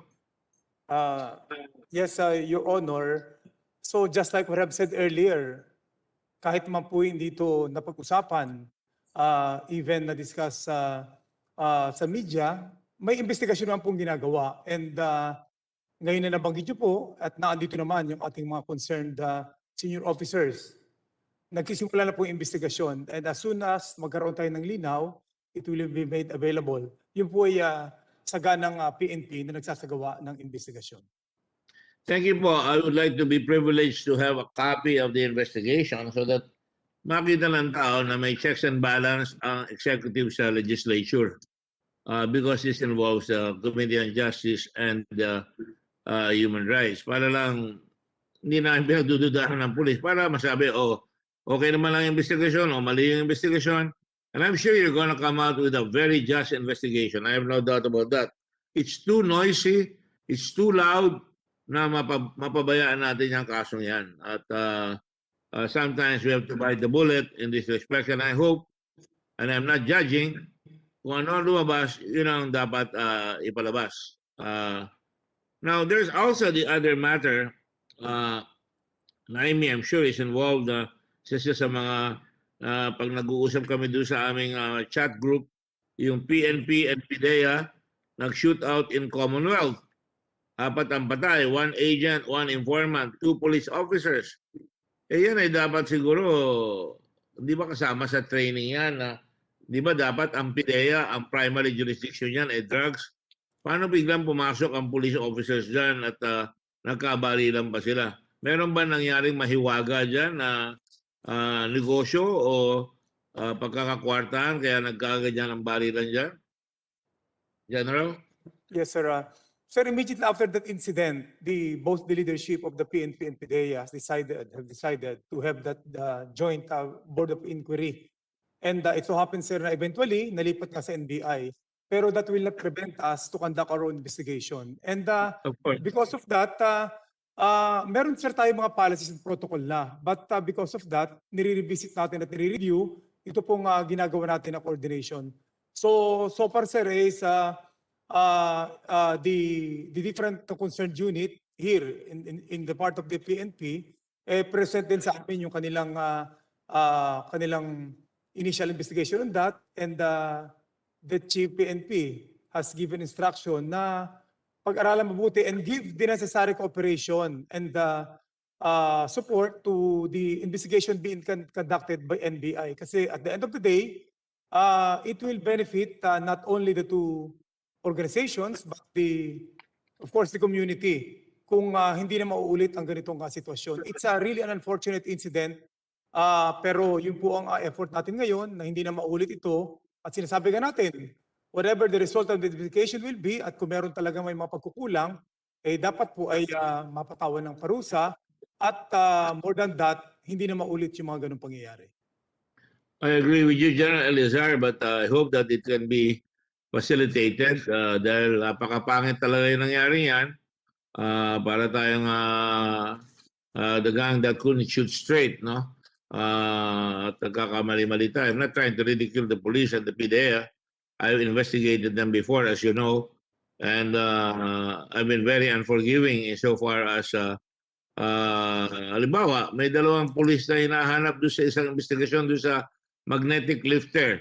Yes, Your Honor. So just like what I've said earlier, kahit man po hindi ito napag-usapan, even na-discuss sa media, may investigasyon naman pong ginagawa. And ngayon na nabanggit niyo po at naandito naman yung ating mga concerned senior officers. Nagsisimula na po yung investigasyon. And as soon as magkaroon tayo ng linaw, it will be made available. Yun po ay saganang PNP na nagsasagawa ng investigasyon. Thank you po. I would like to be privileged to have a copy of the investigation so that makita ng tao na may checks and balance ang executive sa legislature. Because this involves the Committee on Justice and Human Rights. Para lang hindi namin pinagdududahan ng pulis para masabi, okay naman lang yung investigation o mali yung investigation. And I'm sure you're going to come out with a very just investigation. I have no doubt about that. It's too noisy, it's too loud na mapabayaan natin yung kasong yan. At sometimes we have to bite the bullet in this respect. And I hope, and I'm not judging, kung ano lumabas, yun ang dapat ipalabas. Now, there's also the other matter, Naimi, I'm sure, is involved sa mga pag nag-uusap kami doon sa aming chat group, yung PNP and PDEA nag-shoot out in Commonwealth. 4 ang patay, 1 agent, 1 informant, 2 police officers. Yan ay dapat siguro, di ba kasama sa training yan na di ba dapat ang PDEA, ang primary jurisdiction yan ay drugs? Paano biglang pumasok ang police officers dyan at nagkabalilan pa sila? Meron ba nangyaring mahiwaga dyan na negosyo o pagkakakwartahan kaya nagkaganyan ang balilan dyan? General? Yes, sir. Sir, immediately after that incident, both the leadership of the PNP and PDEA have decided to have that joint board of inquiry. And it so happens, sir, na eventually nalipat nga sa NBI. pero that will not prevent us to conduct our own investigation. And Of course. because of that, meron sir tayo mga policies and protocol na. But because of that, nire-revisit natin at nire-review, ito pong ginagawa natin na coordination. So far sir is the different concerned unit here in the part of the PNP, present din sa amin yung kanilang initial investigation on that, and the Chief PNP has given instruction na pag-aralan mabuti and give the necessary cooperation and support to the investigation being conducted by NBI. Kasi at the end of the day, it will benefit not only the two organizations but of course the community kung hindi na mauulit ang ganitong sitwasyon. It's really an unfortunate incident, pero yun po ang effort natin ngayon na hindi na maulit ito, at sinasabi nga natin, whatever the result of the investigation will be, at kung meron talaga may mga pagkukulang, dapat po ay mapatawan ng parusa, at more than that, hindi na maulit yung mga ganong pangyayari. I agree with you, General Elizar, but I hope that it can be facilitated dahil napakapangit talaga yung nangyari yan. Para tayong the gang that couldn't shoot straight, no? At nagkakamali-mali tayo. I'm not trying to ridicule the police and the PDEA. I've investigated them before, as you know, and I've been very unforgiving insofar as halimbawa, may dalawang pulis na hinahanap doon sa isang investigasyon doon sa magnetic lifter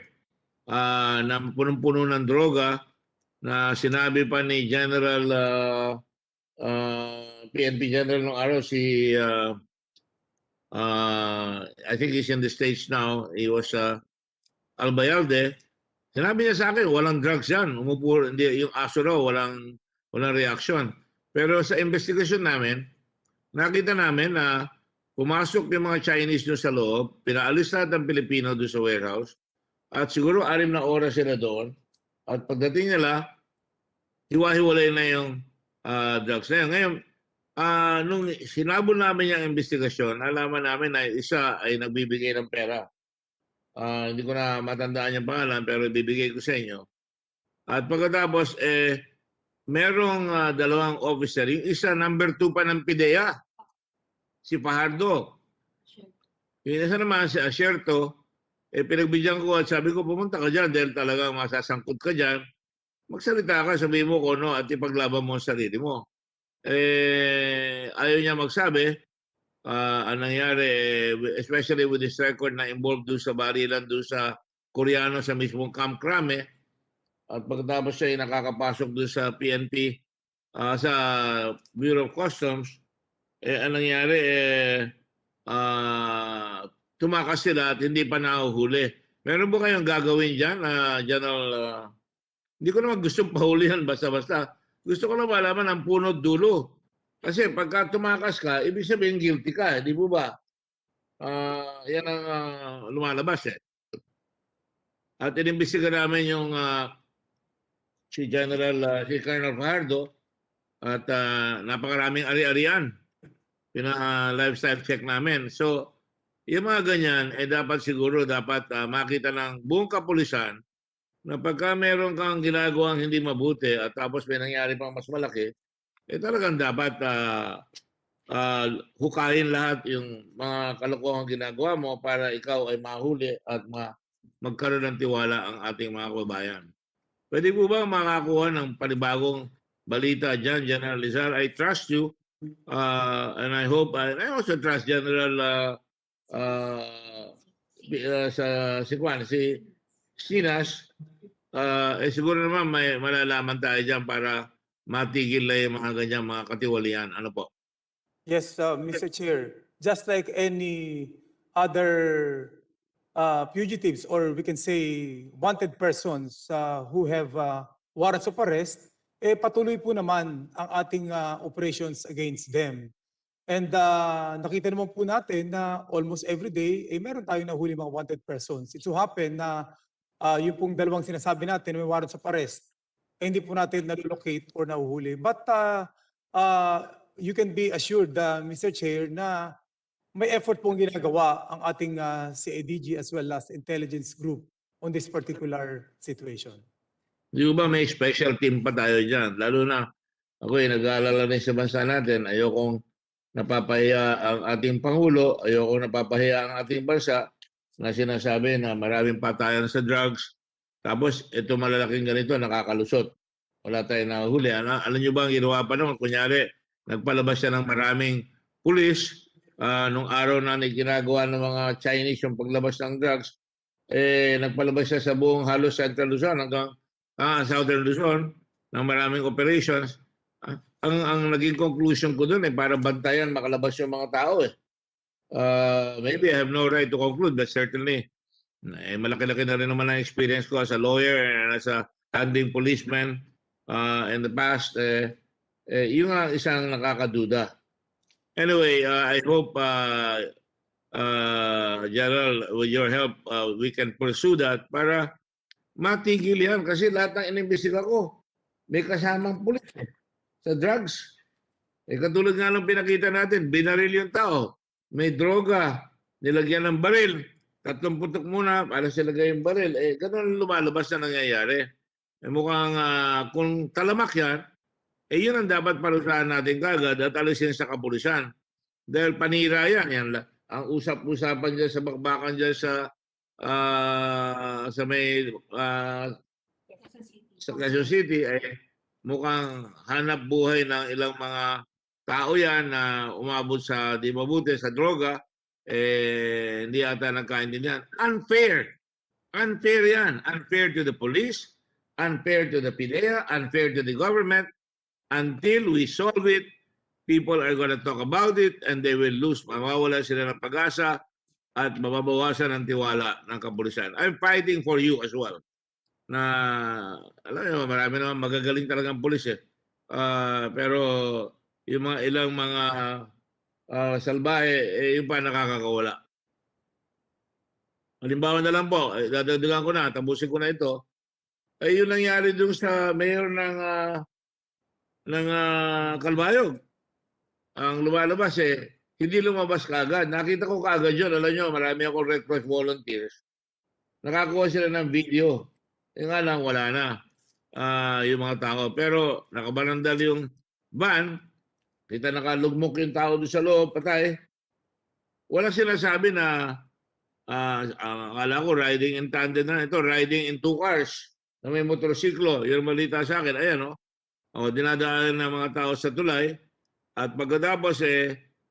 na punong-puno ng droga na sinabi pa ni General PNP General nung araw si I think he's in the States now. He was Albayalde. Sinabi niya sa akin, walang drugs yan. Umupo, hindi, yung aso raw, walang reaction. Pero sa investigasyon namin, nakita namin na pumasok yung mga Chinese doon sa loob, pinaalis lahat ng Pilipino doon sa warehouse, at siguro 6 na oras sila doon. At pagdating nila, hiwa-hiwalay na yung drugs na yun. Ngayon, nung sinabon namin yung investigasyon, alaman namin na isa ay nagbibigay ng pera. Hindi ko na matandaan yung pangalan, pero ibibigay ko sa inyo. At pagkatapos, merong dalawang officer. Yung isa, number 2 pa ng PIDEA, si Fajardo. Yung isa naman, si Asierto, pinagbigyan ko at sabi ko, pumunta ka dyan dahil talagang masasangkot ka dyan. Magsalita ka, sabihin mo ko, no, at ipaglaban mo ang sarili mo. Ayaw niya magsabi. Ang nangyari, especially with this record na involved doon sa barilan, doon sa Koreano sa mismong Camp Crame, at pagkatapos siya ay nakakapasok doon sa PNP, sa Bureau of Customs, ang nangyari, tumakas sila at hindi pa nahuhuli. Meron ba kayong gagawin dyan, General? Hindi ko naman gustong pahulihan basta-basta. Gusto ko lang malaman ang punot dulo. Kasi pagka tumakas ka, ibig sabihin guilty ka, di po ba? Yan ang lumalabas eh. At inimbestiga namin yung si Colonel Fajardo at napakaraming ari-arian. Pina-lifestyle check namin. So, yung mga ganyan, dapat siguro makita ng buong kapulisan na pagka meron kang ginagawang hindi mabuti at tapos may nangyari pang mas malaki, talagang dapat hukayin lahat yung mga kalokohang ginagawa mo para ikaw ay mahuli at magkaroon ng tiwala ang ating mga kababayan. Pwede po ba makakuha ng panibagong balita dyan, General Lizar? I trust you and I hope, I also trust General si Sinas. Siguro naman may malalaman tayo dyan para matigil na yung mga ganyan, mga katiwalian. Ano po? Yes, Mr. Chair. Just like any other fugitives, or we can say wanted persons who have warrants of arrest, patuloy po naman ang ating operations against them. And nakita naman po natin na almost every day, meron tayong nahuli mga wanted persons. It so happen na yung pong dalawang sinasabi natin, may warrants of arrest, hindi po natin nalolocate or nahuhuli. But you can be assured, Mr. Chair, na may effort pong ginagawa ang ating CIDG as well as intelligence group on this particular situation. Di ba may special team pa tayo dyan? Lalo na ako nag-aalala rin sa bansa natin. Ayokong napapahiya ang ating Pangulo. Ayokong napapahiya ang ating bansa na sinasabi na maraming patayan sa drugs. Tapos ito malalaking ganito, nakakalusot. Wala tayong nahuli. Alam nyo ba ang ginawa pa noon? Kunyari, nagpalabas siya ng maraming pulis. Nung araw na ginagawa ng mga Chinese yung paglabas ng drugs, nagpalabas siya sa buong halos Central Luzon hanggang Southern Luzon ng maraming operations. Ang naging conclusion ko doon para bantayan makalabas yung mga tao maybe I have no right to conclude, but certainly malaki-laki na rin naman ang experience ko as a lawyer and as a handling policeman in the past. Yung isang nakakaduda. Anyway, I hope General, with your help, we can pursue that para matigil yan. Kasi lahat ng inimbestiga ko, may kasamang pulis sa drugs. Katulad nga ng pinakita natin, binaril yung tao. May droga, nilagyan ng baril. 3 putok muna para silagay yung baril. Ganun lumalabas na nangyayari. Mukhang kung talamak yan, yun ang dapat parusahan natin kagad at alisin sa kapulisan. Dahil panira yan. Ang usap-usapan dyan sa bakbakan dyan sa may sa Quezon City mukhang hanap buhay ng ilang mga tao yan na umabot sa di mabuti sa droga, hindi ata nagkaintindihan. Unfair. Unfair yan. Unfair to the police, unfair to the PDEA, unfair to the government. Until we solve it, people are going to talk about it and they will lose. Mawawala sila ng pag-asa at mababawasan ang tiwala ng kapulisan. I'm fighting for you as well. Na alam niyo, marami naman magagaling talagang pulis pero yung mga ilang mga salbahe yung pa nakakakawala. Halimbawa na lang po, dadagdagan ko na, tapusin ko na ito. Yun nangyari dun sa mayor ng Calbayog. Ang lumalabas hindi lumabas kaagad. Nakita ko kaagad yun. Alam nyo, marami akong Red Cross volunteers. Nakakuha sila ng video. Nga lang, wala na yung mga tao. Pero nakabarandal yung van, kita nakalugmok yung tao doon sa loob, patay. Wala sinasabi na akala ko riding in tandem na. Ito, riding in 2 cars na may motorsiklo. Yung malita sa akin, ayan dinadaan ng mga tao sa tulay. At pagkatapos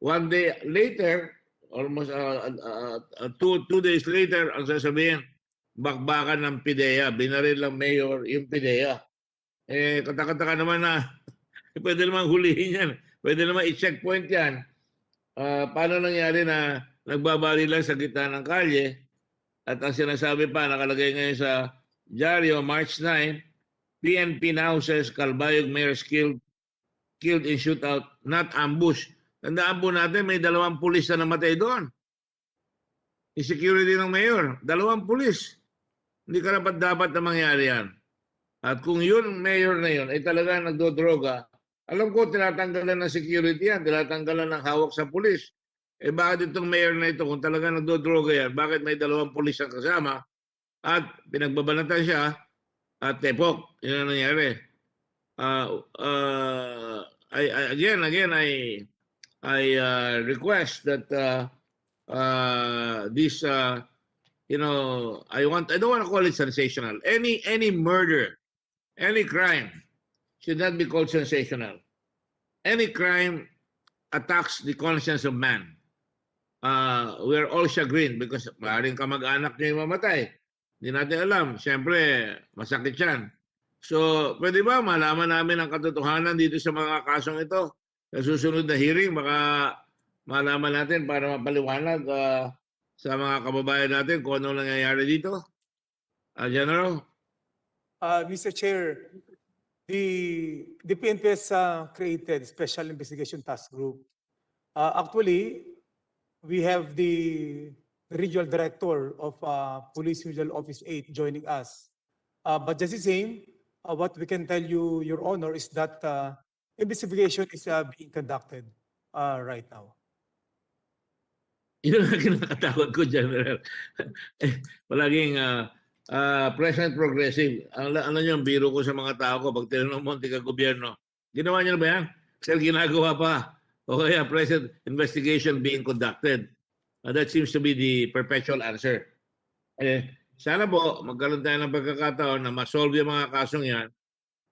1 day later, almost 2 days later, ang sasabihin, bakbakan ng PDEA, binaril ng mayor yung PDEA. Katakataka naman na pwede naman hulihin yan. Pwede naman i-checkpoint yan. Paano nangyari na nagbabari lang sa gitna ng kalye at ang sinasabi pa, nakalagay ngayon sa dyaryo, March 9, PNP now says Calbayog mayor's killed in shootout, not ambush. Tandaan po natin, may 2 pulis na namatay doon. Yung security ng mayor, 2 pulis. Hindi dapat na mangyari yan. At kung yun, mayor na yun, ay talaga nagdodroga, alam ko, tinatanggalan ng security yan, tinatanggalan ng hawak sa pulis. Bakit itong mayor na ito, kung talaga nagdodroga yan, bakit may 2 pulis ang kasama at pinagbabanatan siya at tepok? Yun ang nangyari. I request that this I don't want to call it sensational. Any murder, any crime should not be called sensational. Any crime attacks the conscience of man. We are all chagrined because maaaring kamag-anak niya yung mamatay. Hindi natin alam. Siyempre, masakit yan. So, pwede ba malaman namin ang katotohanan dito sa mga kasong ito? Sa susunod na hearing, baka malaman natin para mapaliwanag sa mga kababayan natin kung ano nangyayari dito. General? Mr. Chair, the PNP has created Special Investigation Task Group. Actually, we have the Regional Director of Police Regional Office 8 joining us. But just the same, what we can tell you, Your Honor, is that investigation is being conducted right now. Yun ang kinakatakot ko, General. Palaging President Progressive. Ano yung biro ko sa mga tao ko pag tinanong mo ka gobyerno. Ginawa niyo na ba yan? Sir, ginagawa pa. O kaya present investigation being conducted. That seems to be the perpetual answer. Sana po magkaroon tayo ng pagkakataon na masolve yung mga kasong yan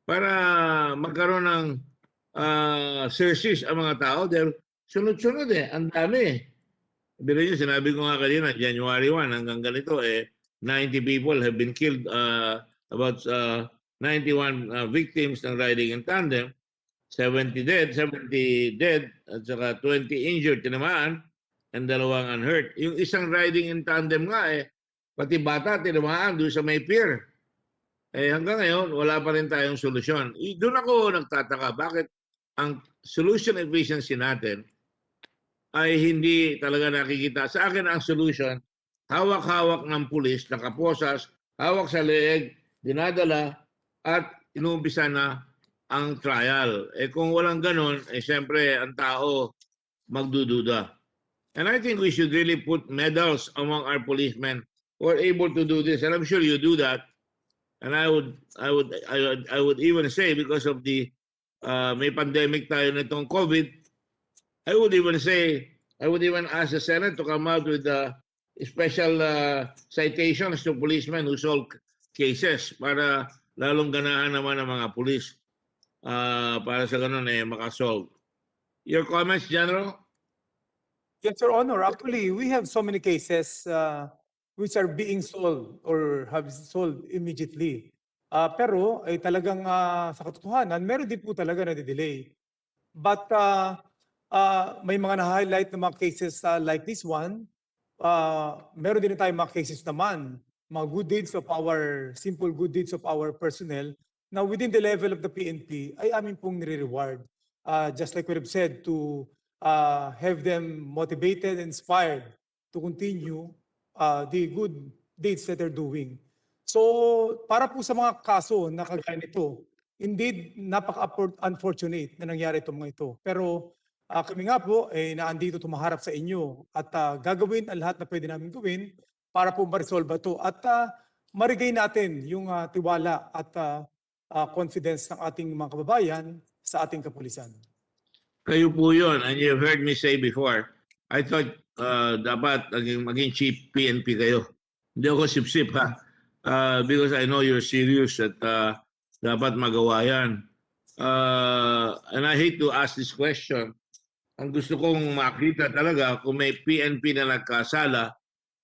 para magkaroon ng searches ang mga tao dahil sunod-sunod ang dami. Pero yun, sinabi ko nga kanina, January 1 hanggang ganito 90 people have been killed, about 91 victims ng riding in tandem, 70 dead, at saka 20 injured, tinamaan, and 2 unhurt. Yung isang riding in tandem nga pati bata tinamaan doon sa may pier. Hanggang ngayon, wala pa rin tayong solusyon. Doon ako nagtataka, bakit ang solution efficiency natin ay hindi talaga nakikita. Sa akin ang solution, hawak-hawak ng pulis, nakaposas, hawak sa leeg, dinadala, at inuumpisa na ang trial. Kung walang ganon, siyempre ang tao magdududa. And I think we should really put medals among our policemen who are able to do this. And I'm sure you do that. And I would even say, because of the may pandemic tayo nitong COVID, I would even ask the Senate to come out with special citations to policemen who solve cases para lalong ganahan naman ng mga pulis para sa ganun makasolve. Your comments, General? Yes, Your Honor. Actually, we have so many cases which are being solved or have solved immediately. Pero talagang sa katotohanan, meron din po talaga na-delay. But may mga na-highlight na mga cases like this one. Meron din tayong mga cases naman, mga good deeds of our, simple good deeds of our personnel na within the level of the PNP ay amin pong nire-reward. Just like we have said, to have them motivated and inspired to continue the good deeds that they're doing. So para po sa mga kaso na kagaya nito, indeed napaka-unfortunate na nangyari itong mga ito. Pero kami nga po naandito tumaharap sa inyo at gagawin ang lahat na pwede namin gawin para po ma-resolve ito at marigay natin yung tiwala at confidence ng ating mga kababayan sa ating kapulisan. Kayo po yun, and you've heard me say before, I thought dapat maging chief PNP kayo. Hindi ako sip-sip ha. Because I know you're serious at dapat magawa yan. And I hate to ask this question. Ang gusto kong makita talaga, kung may PNP na nagkasala,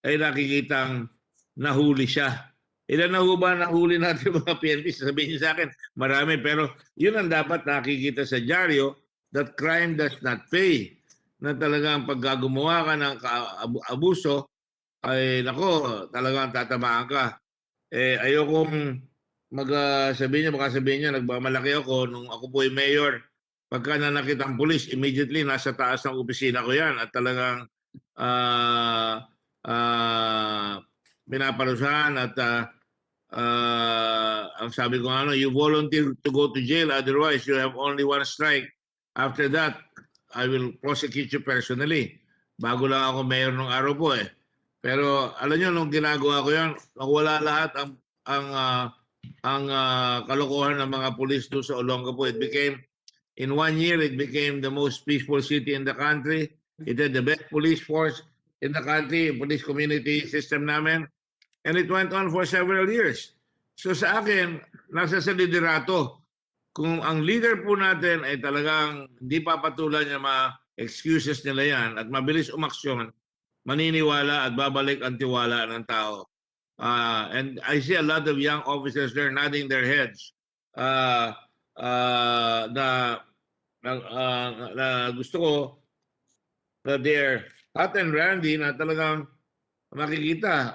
ay nakikitang nahuli siya. Ilan na ho ba nahuli natin mga PNP? Sabihin niyo sa akin, marami. Pero yun ang dapat nakikita sa dyaryo, that crime does not pay. Na talagang paggumawa ka ng abuso, ay nako, talagang tatamaan ka. Ayokong sabihin niya, nagmamalaki ako nung ako po ay mayor. Pagka nanakit ang pulis, immediately nasa taas ng opisina ko yan at talagang pinaparusahan at ang sabi ko you volunteer to go to jail, otherwise you have only one strike. After that, I will prosecute you personally. Bago lang ako mayor nung araw po Pero alam niyo, nung ginagawa ko yan, nawala lahat ang kalokohan ng mga pulis doon sa Olongapo. In 1 year, it became the most peaceful city in the country. It had the best police force in the country, police community system namin. And it went on for several years. So sa akin, nasa sa liderato. Kung ang leader po natin ay talagang hindi papatulan niya mga excuses nila yan at mabilis umaksyon, maniniwala at babalik ang tiwala ng tao. And I see a lot of young officers there nodding their heads. Na gusto ko na they're hot and randy na talagang makikita.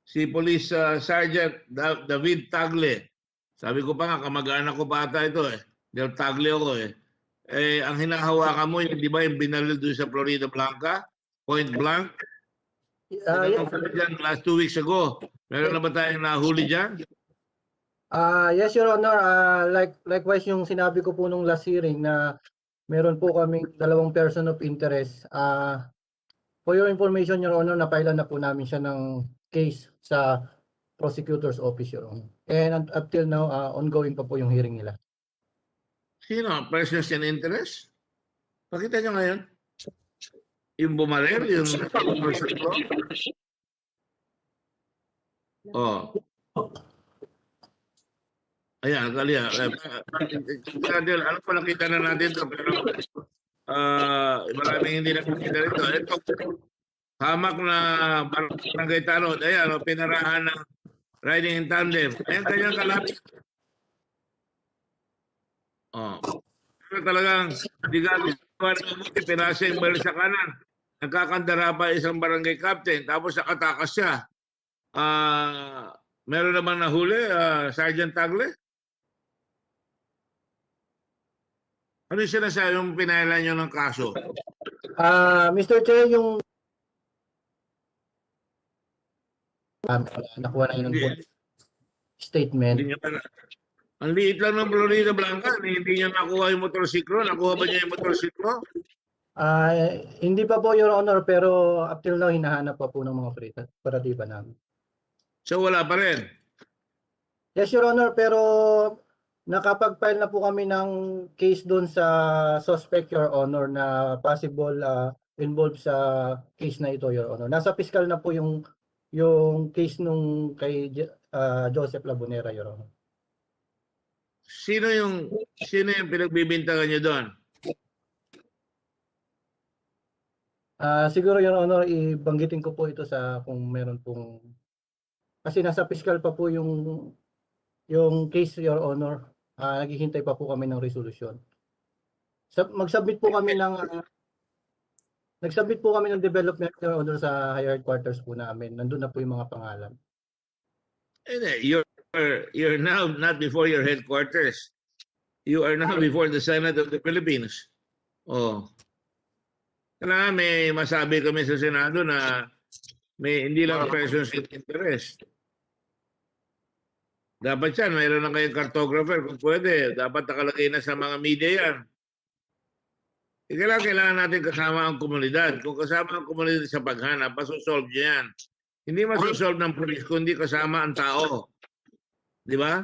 Si Police Sergeant David Tagle. Sabi ko pa nga, kamag-anak ko pa ata ito Del Tagle ako ang hinahawakan mo, di ba yung binalil doon sa Florida Blanca? Point blank? Last 2 weeks ago. Meron na ba tayong nahuli dyan? Yes, Your Honor. Likewise yung sinabi ko po nung last hearing na meron po kaming 2 person of interest. For your information, Your Honor, napailan na po namin siya ng case sa prosecutor's office, Your Honor. And up till now, ongoing pa po yung hearing nila. Sino? Persons in interest? Pakita nyo ngayon. Yung bumarel, yung oh. Ayan, kaliya. Ano pa nakita na natin ito, pero maraming hindi nakikita rito. Ito, hamak na barangay tanod. Ayan, pinarahan ng riding in tandem. Ayan, kanyang kalapit. Oh. Pero talagang hindi gagawin ng mabuti, pinasa yung balik sa kanan. Nagkakandara pa isang barangay captain, tapos nakatakas siya. Meron naman nahuli, Sergeant Tagle? Ano yung sinasabi yung pinailan nyo ng kaso? Mr. Chair, yung nakuha na yun ng statement. Ang liit lang ng Florida Blanca, hindi niya nakuha yung motorsiklo. Nakuha ba niya yung motorsiklo? Hindi pa po, Your Honor, pero up till now, hinahanap pa po ng mga operatiba namin. So wala pa rin? Yes, Your Honor, pero nakapag-file na po kami ng case doon sa suspect, Your Honor, na possible involved sa case na ito, Your Honor. Nasa fiscal na po yung case nung kay Joseph Labonera, Your Honor. Sino yung pinagbibintangan niyo doon? Siguro, Your Honor, ibanggitin ko po ito sa kung meron pong... Kasi nasa fiscal pa po yung case, Your Honor. Naghihintay pa po kami ng resolution. Mag-submit po kami ng development, Your Honor, sa higher headquarters po namin. Nandun na po yung mga pangalan. You're now not before your headquarters. You are now before the Senate of the Philippines. Oh. Kailangan may masabi kami sa Senado na may hindi lang persons in interest. Dapat yan, mayroon na kayong cartographer kung pwede. Dapat nakalagay na sa mga media yan. Kailangan natin kasama ang komunidad. Kung kasama ang komunidad sa paghanap, masosolve niya yan. Hindi masosolve ng police kundi kasama ang tao. Di ba?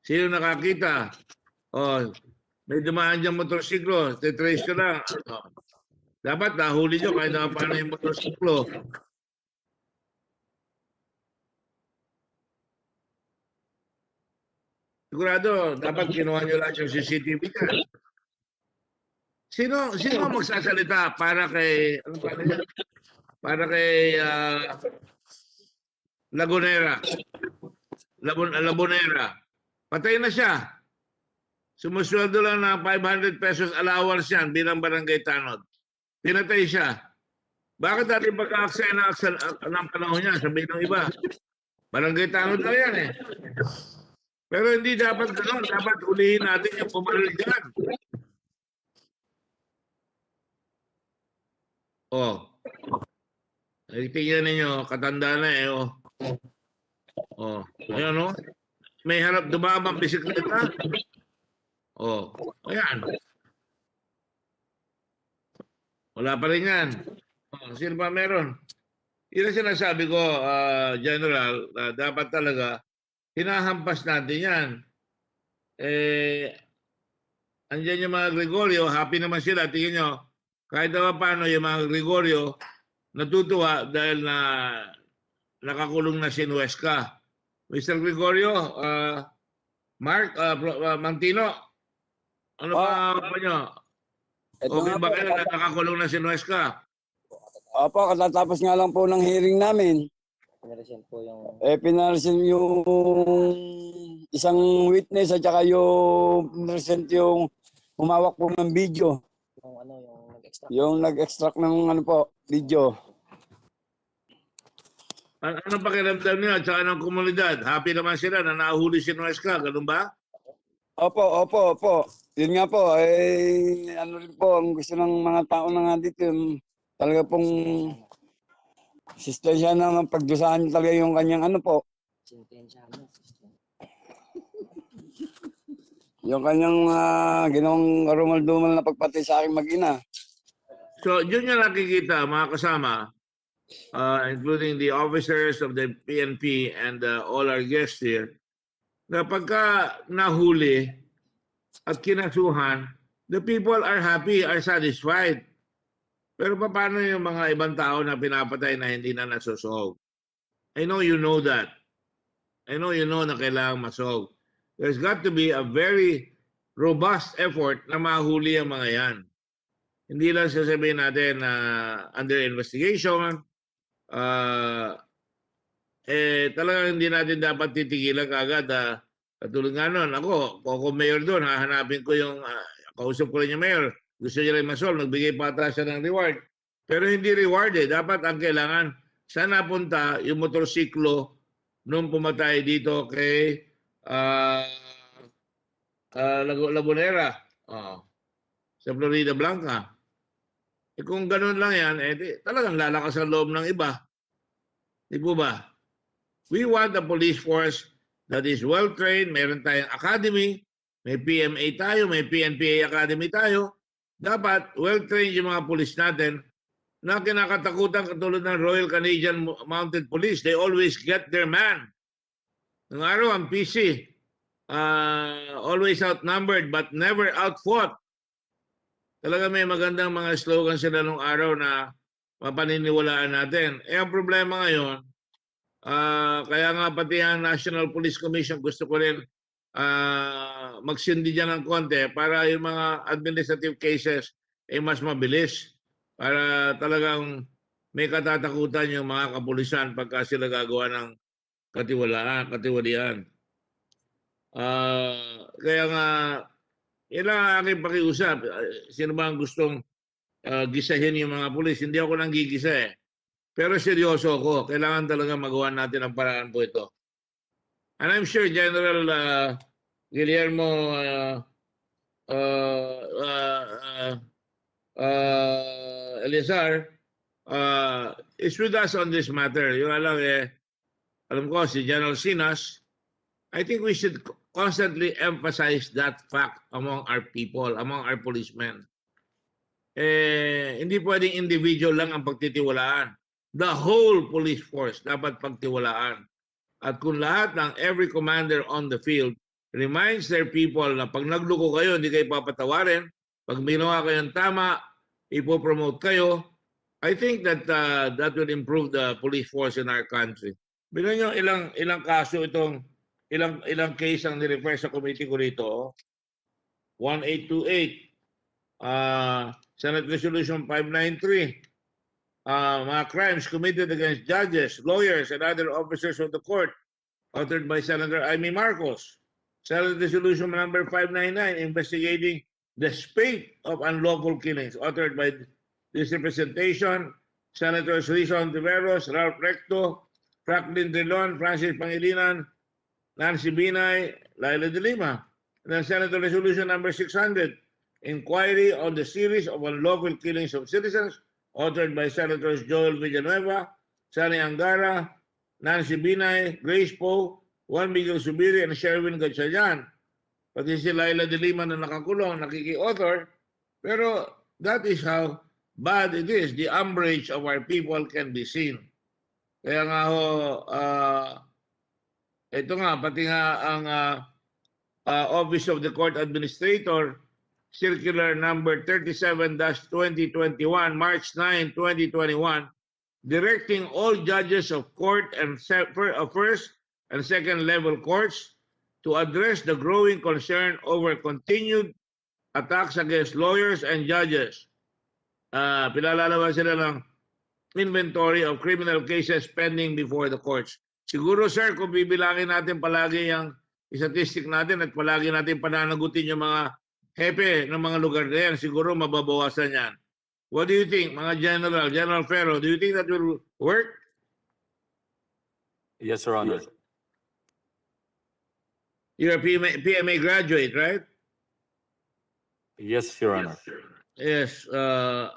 Sino nakakita? Oh, may dumaan diyang motorsiklo. Titrace ko lang. Oh. Dapat nahuli nyo kahit na paano yung motorsiklo. Sigurado, dapat kinuha nyo lang yung CCTV niya. Sino ang magsasalita para kay Lagunera? Labonera. Patay na siya. Sumusweldo lang na 500 pesos allowance yan bilang barangay tanod. Pinatay siya. Bakit natin pagka-aksaya ng panahon niya? Sabihin ng iba. Barangay tanod na yan eh. Pero hindi dapat gano'n. Dapat ulihin natin yung pumaril dyan. Oh. Tingnan ninyo, katanda na eh. Oh. Oh. Ayan oh. May harap dumabang bisikleta. Oh. Ayan. Wala pa rin yan. Oh, sino pa meron? Yun ang sinasabi ko, General, dapat talaga hinahampas natin yan. Andyan yung mga Gregorio, happy naman sila. Tingin nyo, kahit na paano yung mga Gregorio, natutuwa dahil na nakakulong na si Nuesca. Mr. Gregorio, Mark, Mantino, ano pa nyo? Okay ba kayo na nakakulong na si Nuesca? Opo, katatapos nga lang po ng hearing namin. Pinaresen yung isang witness at saka yung pinaresen yung humawak po ng video. Yung nag-extract ng video. Ano pakiramdam niyo at saka ng komunidad? Happy naman sila na nahuli si Nuesca, ganun ba? Opo. Yun nga po, ano rin po, ang gusto ng mga tao na nga dito, talaga pong sistensya na pagdusahan talaga yung kanyang yung kanyang ginawang karumal-dumal na pagpatay sa aking mag-ina. So, yun yung nakikita, mga kasama, including the officers of the PNP and all our guests here, na pagka nahuli at kinasuhan, the people are happy, are satisfied. Pero paano yung mga ibang tao na pinapatay na hindi na nasosolve? I know you know that. I know you know na kailangang masolve. There's got to be a very robust effort na mahuli ang mga yan. Hindi lang sasabihin natin na under investigation, talagang hindi natin dapat titigilan kagad. Katulad nga nun, ako mayor doon, hahanapin ko yung, kausap ko rin yung mayor, gusto niya rin masolve, nagbigay pa ata siya ng reward. Pero hindi reward dapat ang kailangan, saan napunta yung motorsiklo nung pumatay dito kay Labonera, sa Florida Blanca. Kung ganun lang yan, talagang lalakas ang loob ng iba. Di po ba? We want a police force that is well-trained. Meron tayong academy, may PMA tayo, may PNPA academy tayo. Dapat well-trained yung mga police natin na kinakatakutan katulad ng Royal Canadian Mounted Police. They always get their man. Nung araw, ang PC, always outnumbered but never outfought. Talaga may magandang mga slogan sila nung araw na mapaniniwalaan natin. Ang problema ngayon, kaya nga pati ang National Police Commission gusto ko rin magsindi dyan ng konti para yung mga administrative cases ay mas mabilis para talagang may katatakutan yung mga kapulisan pagka sila gagawa ng katiwalian. Kaya nga, yan lang ang aking pakiusap. Sino ba ang gustong gisahin yung mga pulis? Hindi ako nang gigisa Pero seryoso ako. Kailangan talaga magawa natin ang paraan po ito. And I'm sure General Guillermo Elizar is with us on this matter. Yung alam ko si General Sinas, I think we should constantly emphasize that fact among our people, among our policemen. Hindi pwedeng individual lang ang pagtitiwalaan. The whole police force dapat pagtiwalaan. At kung lahat ng every commander on the field reminds their people na pag nagluko kayo, hindi kayo papatawarin. Pag ginawa kayong tama, ipopromote kayo. I think that that will improve the police force in our country. Bigyan nyo ilang kaso itong ilang case ang nirefer sa committee ko rito. 1828, Senate Resolution 593, mga crimes committed against judges, lawyers, and other officers of the court, authored by Senator Amy Marcos. Senate Resolution number 599, investigating the spate of unlawful killings, authored by this representation, Senators Rizon Tiveros, Ralph Recto, Franklin Drilon, Francis Pangilinan, Nancy Binay, Laila de Lima. And then Senator Resolution number 600, inquiry on the series of unlawful killings of citizens, authored by Senators Joel Villanueva, Sani Angara, Nancy Binay, Grace Poe, Juan Miguel Subiri, and Sherwin Gatchalian. Pati si Laila de Lima na nakakulong, nakiki-author. Pero that is how bad it is. The umbrage of our people can be seen. Kaya nga ho, ito nga, pati nga ang Office of the Court Administrator, Circular number 37-2021, March 9, 2021, directing all judges of court and first and second level courts to address the growing concern over continued attacks against lawyers and judges. Pinalalaman sila ng inventory of criminal cases pending before the courts. Siguro sir, kung bibilangin natin palagi yung statistic natin at palagi natin pananagutin yung mga hepe ng mga lugar na yan, siguro mababawasan yan. What do you think, mga General Ferro? Do you think that will work? Yes, Your Honor. You're a PMA graduate, right? Yes, Your Honor. Yes. I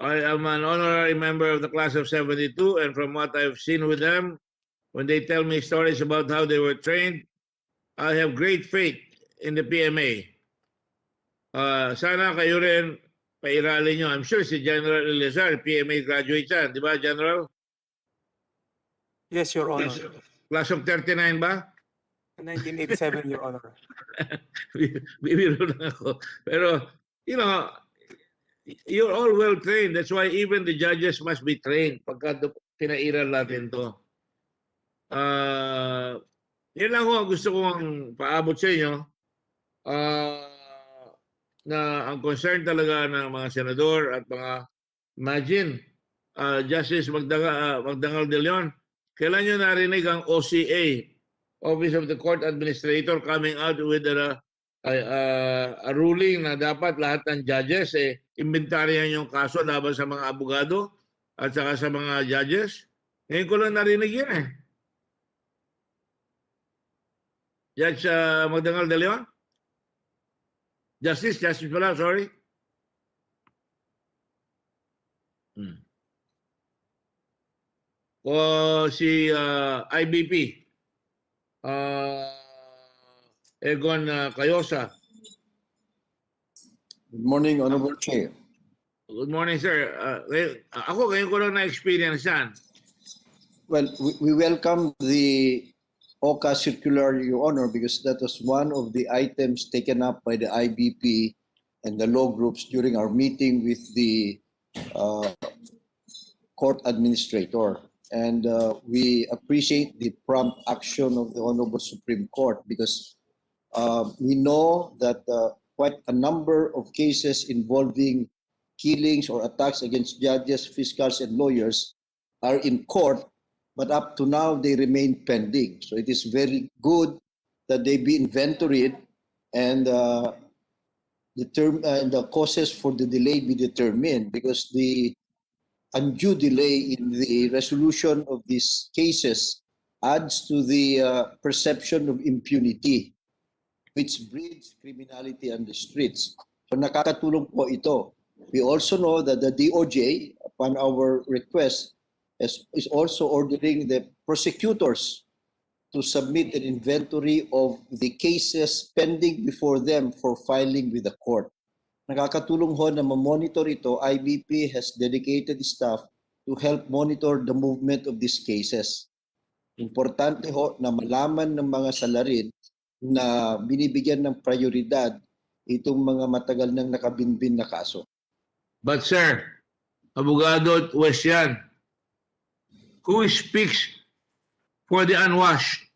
am an honorary member of the class of 72, and from what I've seen with them, when they tell me stories about how they were trained, I have great faith in the PMA. Sana kayo rin pairalin nyo. I'm sure si General Elizar, PMA graduate yan. Di ba, General? Yes, Your Honor. Class of 39 ba? 1987, Your Honor. Bibiro lang ako. Pero, you know, you're all well trained. That's why even the judges must be trained pagka pinairal natin to. Yan lang ho ang gusto kong paabot sa inyo. Na ang concern talaga ng mga senador at mga, imagine, Justice Magdangal de Leon, kailan nyo narinig ang OCA, Office of the Court Administrator, coming out with a ruling na dapat lahat ng judges inventaryan yung kaso laban sa mga abogado at saka sa mga judges? Ngayon ko lang narinig yun eh. Judge Magdangal de Leon? Justice pala, sorry. O si IBP. Egon Cayosa. Good morning, Honorable Chair. Good morning, sir. Ako, ngayon ko lang na-experience yan. Well, we welcome the OCA circular, Your Honor, because that was one of the items taken up by the IBP and the law groups during our meeting with the court administrator. And we appreciate the prompt action of the Honorable Supreme Court because we know that quite a number of cases involving killings or attacks against judges, fiscals, and lawyers are in court, but up to now they remain pending. So it is very good that they be inventoried and the causes for the delay be determined, because the undue delay in the resolution of these cases adds to the perception of impunity, which breeds criminality on the streets. So nakakatulong po ito. We also know that the DOJ, upon our request, is also ordering the prosecutors to submit an inventory of the cases pending before them for filing with the court. Nakakatulong ho na ma-monitor ito. IBP has dedicated staff to help monitor the movement of these cases. Importante ho na malaman ng mga salarin na binibigyan ng prioridad itong mga matagal nang nakabinbin na kaso. But sir, abogado at West yan, who speaks for the unwashed?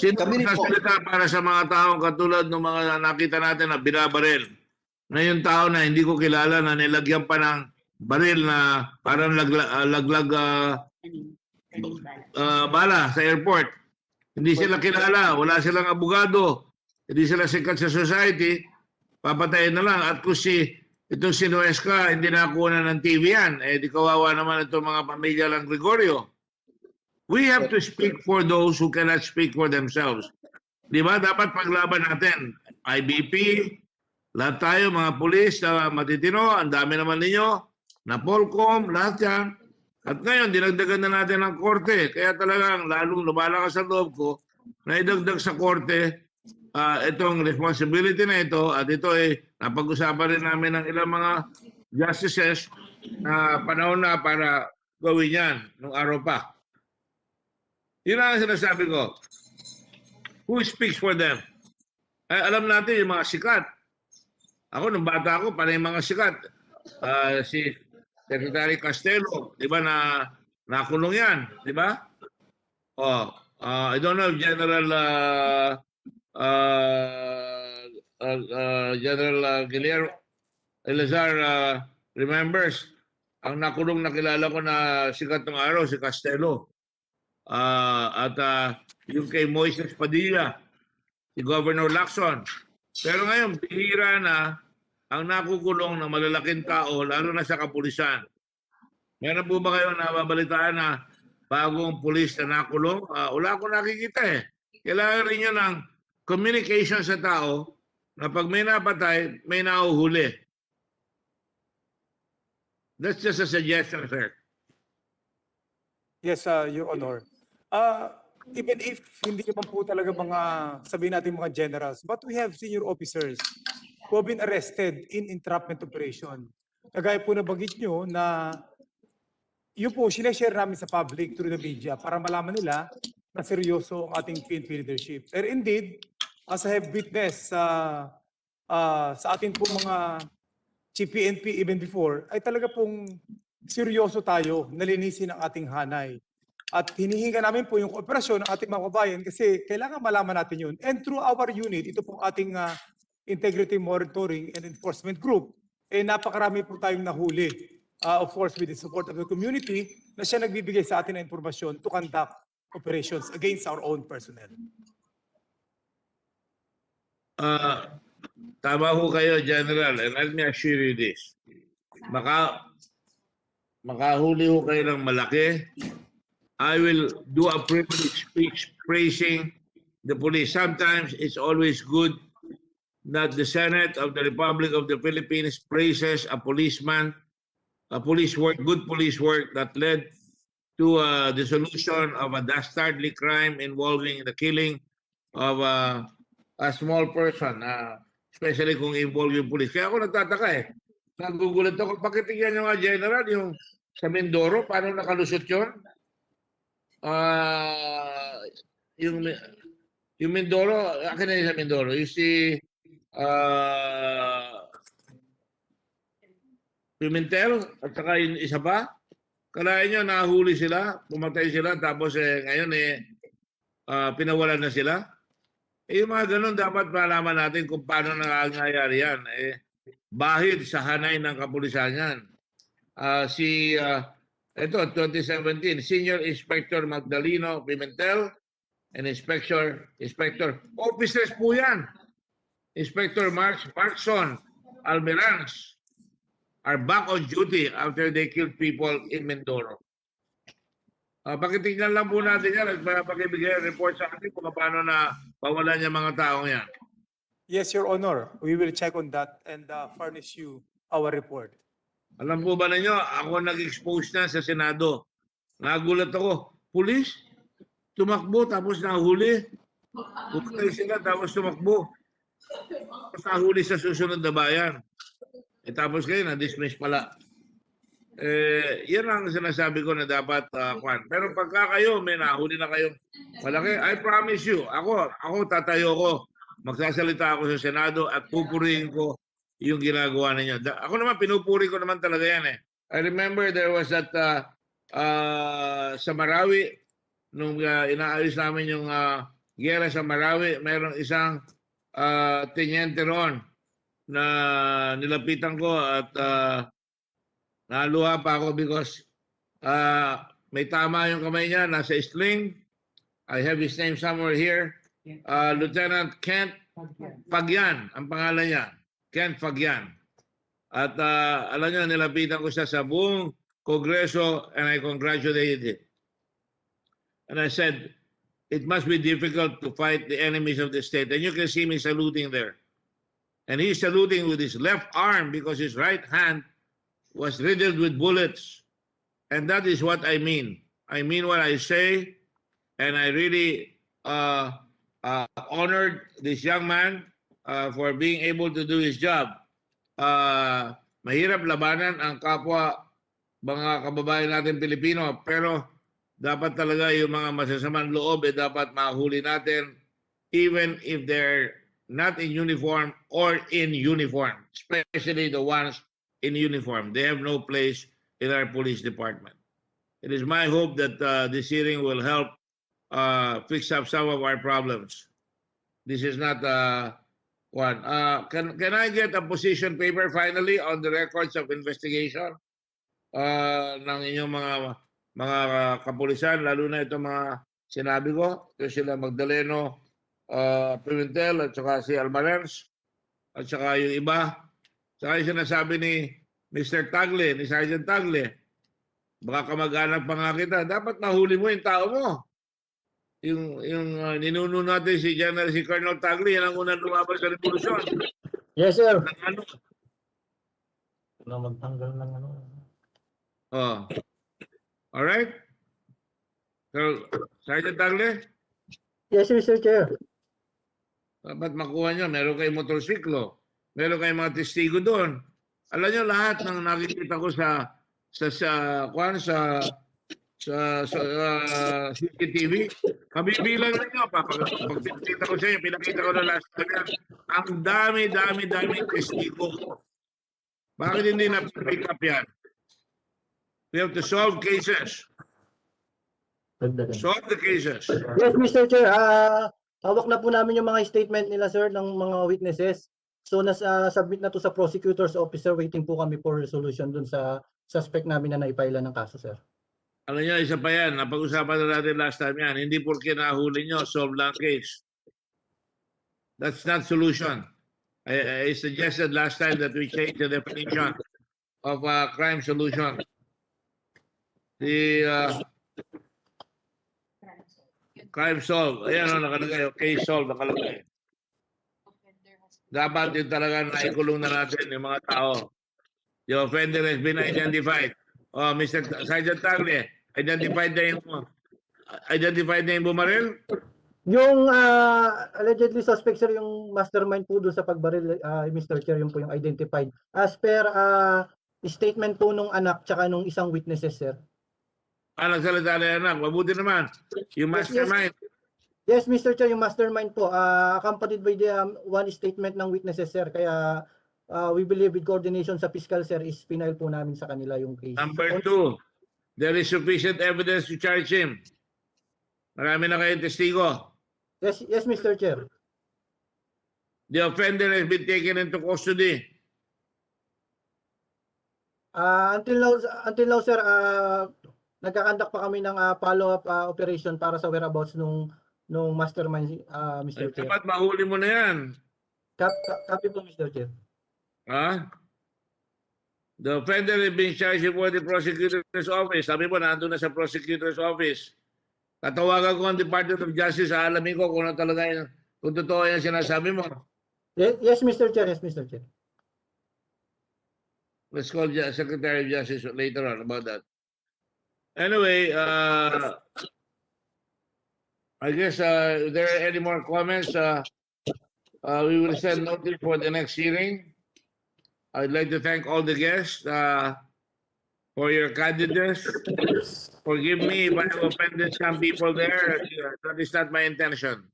Sino nagsasalita para sa mga taong katulad ng mga nakita natin na binabaril? Na yung tao na hindi ko kilala na nilagyan pa ng baril na parang laglag bala sa airport. Hindi sila kilala, wala silang abogado, hindi sila sikat sa society, papatayin na lang. At kung itong si Nuesca, hindi nakuha ng TV yan, di kawawa naman itong mga pamilya lang Gregorio. We have to speak for those who cannot speak for themselves. Di ba? Dapat paglaban natin. IBP, lahat tayo, mga pulis na matitino, ang dami naman ninyo, na Polcom, lahat yan. At ngayon, dinagdagan na natin ang korte. Kaya talagang lalong lumalakas sa loob ko na idagdag sa korte itong responsibility na ito. At ito napag-usapan rin namin ng ilang mga justices na panahon na para gawin yan nung araw pa. Yun ang sinasabi ko. Who speaks for them? Alam natin yung mga sikat. Ako, nung bata ako, panay mga sikat. Si Secretary Castelo, di ba, na nakulong yan, di ba? I don't know if General Guillermo Elazar remembers. Ang nakulong na kilala ko na sikat ng araw, si Castelo. At yung kay Moises Padilla, si Governor Lacson. Pero ngayon, bihira na ang nakukulong ng malalaking tao, lalo na sa kapulisan. Meron po ba kayo nababalitaan na bagong pulis na nakulong? Wala akong nakikita Kailangan rin nyo ng communication sa tao na pag may napatay, may nahuhuli. That's just a suggestion, sir. Yes, Your Honor. Even if hindi naman po talaga mga, sabihin natin mga generals, but we have senior officers who have been arrested in entrapment operation. Kagaya po na bagit nyo na yun po, sineshare namin sa public through the media para malaman nila na seryoso ang ating PNP leadership. And indeed, as I have witnessed sa ating po mga Chief PNP even before, ay talaga pong seryoso tayo na linisin ang ating hanay. At hinihinga namin po yung kooperasyon ng ating mga kabayan kasi kailangan malaman natin yun. And through our unit, ito pong ating Integrity Monitoring and Enforcement Group, napakarami po tayong nahuli. Of course, with the support of the community, na siya nagbibigay sa atin ng impormasyon to conduct operations against our own personnel. Tama ho kayo, General, and let me assure you this. Makahuli ho kayo ng malaki, I will do a privilege speech praising the police. Sometimes it's always good that the Senate of the Republic of the Philippines praises a policeman, good police work that led to the solution of a dastardly crime involving the killing of a small person, especially kung involved yung police. Kaya ako nagtataka eh. Nagugulat ako. Pakitigyan nyo nga, General, yung sa Mindoro, paano nakalusot yun? Yung Mindoro, akin na yung sa Mindoro. You see, Pimentel, at saka yung isa pa, kalahin nyo, nahuli sila, pumatay sila, tapos ngayon pinawalan na sila. Yung mga ganun, dapat malaman natin kung paano nangyayari yan. Bahid sa hanay ng kapulisan yan. Ito, 2017, Senior Inspector Magdaleno Pimentel and Inspector, officers po yan. Inspector Markson Almirans are back on duty after they killed people in Mindoro. Pakitignan lang po natin yan at pakibigay report sa atin kung paano na pawalan yung mga taong yan. Yes, Your Honor. We will check on that and furnish you our report. Alam po ba ninyo, ako nag-expose na sa Senado. Nagulat ako, pulis, tumakbo tapos nahuli. Pumatay sila tapos tumakbo. Tapos nahuli sa susunod na bayan. Tapos kayo, na-dismiss pala. Yan ang sinasabi ko na dapat kwan. Pero pagka kayo, may nahuli na kayong malaki, I promise you, ako tatayo ko, magsasalita ako sa Senado at pupurihin ko yung ginagawa ninyo. Ako naman, pinupuri ko naman talaga yan eh. I remember there was that sa Marawi, nung inaayos namin yung giyera sa Marawi, mayroong isang tenyente ron na nilapitan ko at naluha pa ako because may tama yung kamay niya, nasa sling. I have his name somewhere here. Lieutenant Kent Pagyan, ang pangalan niya. Kent Pagyan. At alam niyo, nilapitan ko siya sa buong Kongreso and I congratulated him. And I said, it must be difficult to fight the enemies of the state. And you can see me saluting there. And he's saluting with his left arm because his right hand was riddled with bullets. And that is what I mean. I mean what I say. And I really honored this young man for being able to do his job. Mahirap labanan ang kapwa mga kababayan natin Pilipino, pero dapat talaga yung mga masasamang loob dapat mahuli natin even if they're not in uniform or in uniform, especially the ones in uniform. They have no place in our police department. It is my hope that this hearing will help fix up some of our problems. This is not one. Can I get a position paper finally on the records of investigation ng inyong mga kapulisan, lalo na itong mga sinabi ko, ito sila Magdaleno Pimentel at saka si Almarens at saka yung iba. Saka yung sinasabi ni Mr. Tagle, ni Sergeant Tagle, baka kamag-anak pa nga kita, dapat mahuli mo yung tao mo. Yung ninuno natin si Colonel Tagle, yan ang unang lumabas sa revolusyon. Yes, sir. Na magtanggal ng ano. All right? So, Sergeant Tagle? Yes, Mr. Chair. Dapat makuha nyo, meron kayong motorsiklo, meron kayong mga testigo doon. Alam nyo, lahat ng nakikita ko sa CCTV. Kabibilang ninyo, pag pinakita ko sa inyo, pinakita ko na last time yan. Ang dami testigo. Bakit hindi na-pick up yan? We have to solve cases. Solve the cases. Yes, Mr. Chair. Hawak na po namin yung mga statement nila, sir, ng mga witnesses. So, submit na to sa prosecutor's officer. Waiting po kami for resolution dun sa suspect namin na naipila ng kaso, sir. Alam niyo, isa pa yan. Napag-usapan na natin last time yan. Hindi porke nahuli nyo, solve lang case. That's not solution. I suggested last time that we change the definition of crime solution. The crime solved. Ayan o, nakalagay. Case solved, nakalagay. Dapat yung talaga naikulong na natin yung mga tao. The offender has been identified. Oh, Mr. Sergeant Tagle, identified na yung bumaril? Yung allegedly suspect, sir, yung mastermind po doon sa pagbaril, Mr. Chair, yung po yung identified. As per statement po nung anak tsaka nung isang witnesses, sir. Nagsalita na anak, mabuti naman. Yung mastermind. Yes, Mr. Chair, yung mastermind po, accompanied by the one statement ng witnesses, sir. Kaya we believe with coordination sa fiscal, sir, is final po namin sa kanila yung case. Number 2, there is sufficient evidence to charge him. Marami na kayong testigo. Yes, Mr. Chair. The offender has been taken into custody. Until now, sir, nagkakandak pa kami ng follow-up operation para sa whereabouts nung mastermind, Mr. Chair. Dapat mahuli mo na yan. Copy po, Mr. Chair. The offender is being charged before the prosecutor's office. Sabi mo, nandun na sa prosecutor's office. Tatawagan ko ang Department of Justice, alamin ko kung ano talaga yun, kung totoo yan sinasabi mo. Yes, Mr. Chair. Yes, Mr. Chair. Let's call Secretary of Justice later on about that. Anyway, I guess if there are any more comments, we will send notice for the next hearing. I'd like to thank all the guests for your candidness. Forgive me if I have offended some people there. That is not my intention.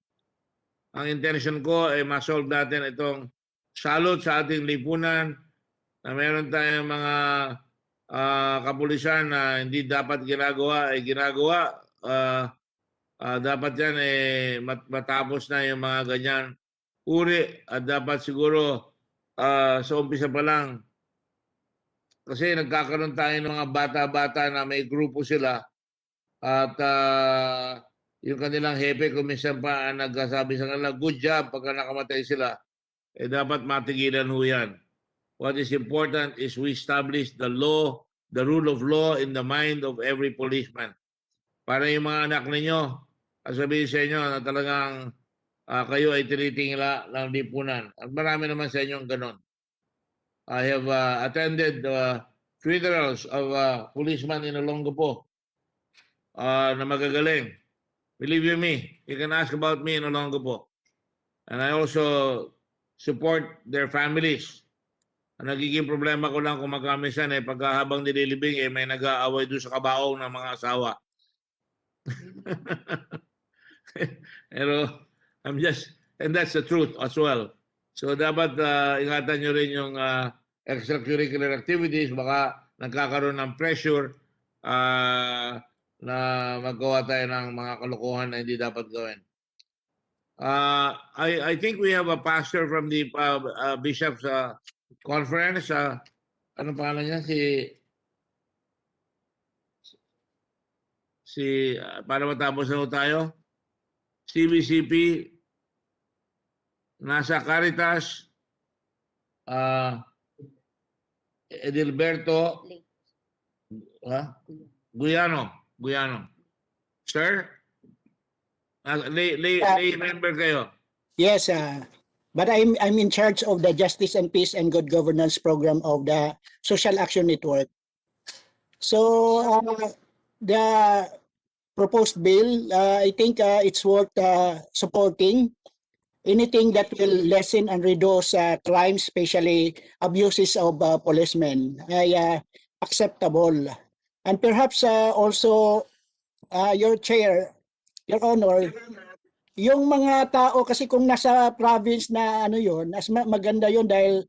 Ang intention ko ay ma-solve natin itong salot sa ating lipunan na meron tayong mga kapulisan na hindi dapat ginagawa ay ginagawa. Dapat yan matapos na yung mga ganyan uri at dapat siguro sa umpisa pa lang kasi nagkakaroon tayo ng mga bata-bata na may grupo sila at yung kanilang hepe kung minsan pa nagsasabi sa kanila good job pagka nakamatay sila dapat matigilan ho yan. What is important is we establish the law, the rule of law in the mind of every policeman. Para yung mga anak ninyo, sabihin sa inyo na talagang kayo ay tinitingala ng lipunan. At marami naman sa inyong ganon. I have attended funerals of policemen in Olongapo na magagaling. Believe you me, you can ask about me in Olongapo. And I also support their families. Ang nagiging problema ko lang kung magkamisan pagkahabang nililibing may nag-aaway doon sa kabaong ng mga asawa. Pero and that's the truth as well. So dapat ingatan nyo rin yung extracurricular activities, baka nagkakaroon ng pressure na magawa tayo ng mga kalokohan na hindi dapat gawin. I think we have a pastor from the Bishop's Conference. Anong pangalan niya? Para matapos na tayo. CBCP, nasa Caritas, Edilberto Guyano. Sir? Lay member kayo. Yes, but I'm in charge of the Justice and Peace and Good Governance program of the Social Action Network. So the proposed bill, I think it's worth supporting. Anything that will lessen and reduce crime, especially abuses of policemen. I acceptable. And perhaps also your chair, your honor, yung mga tao kasi kung nasa province na ano yun, mas maganda yun dahil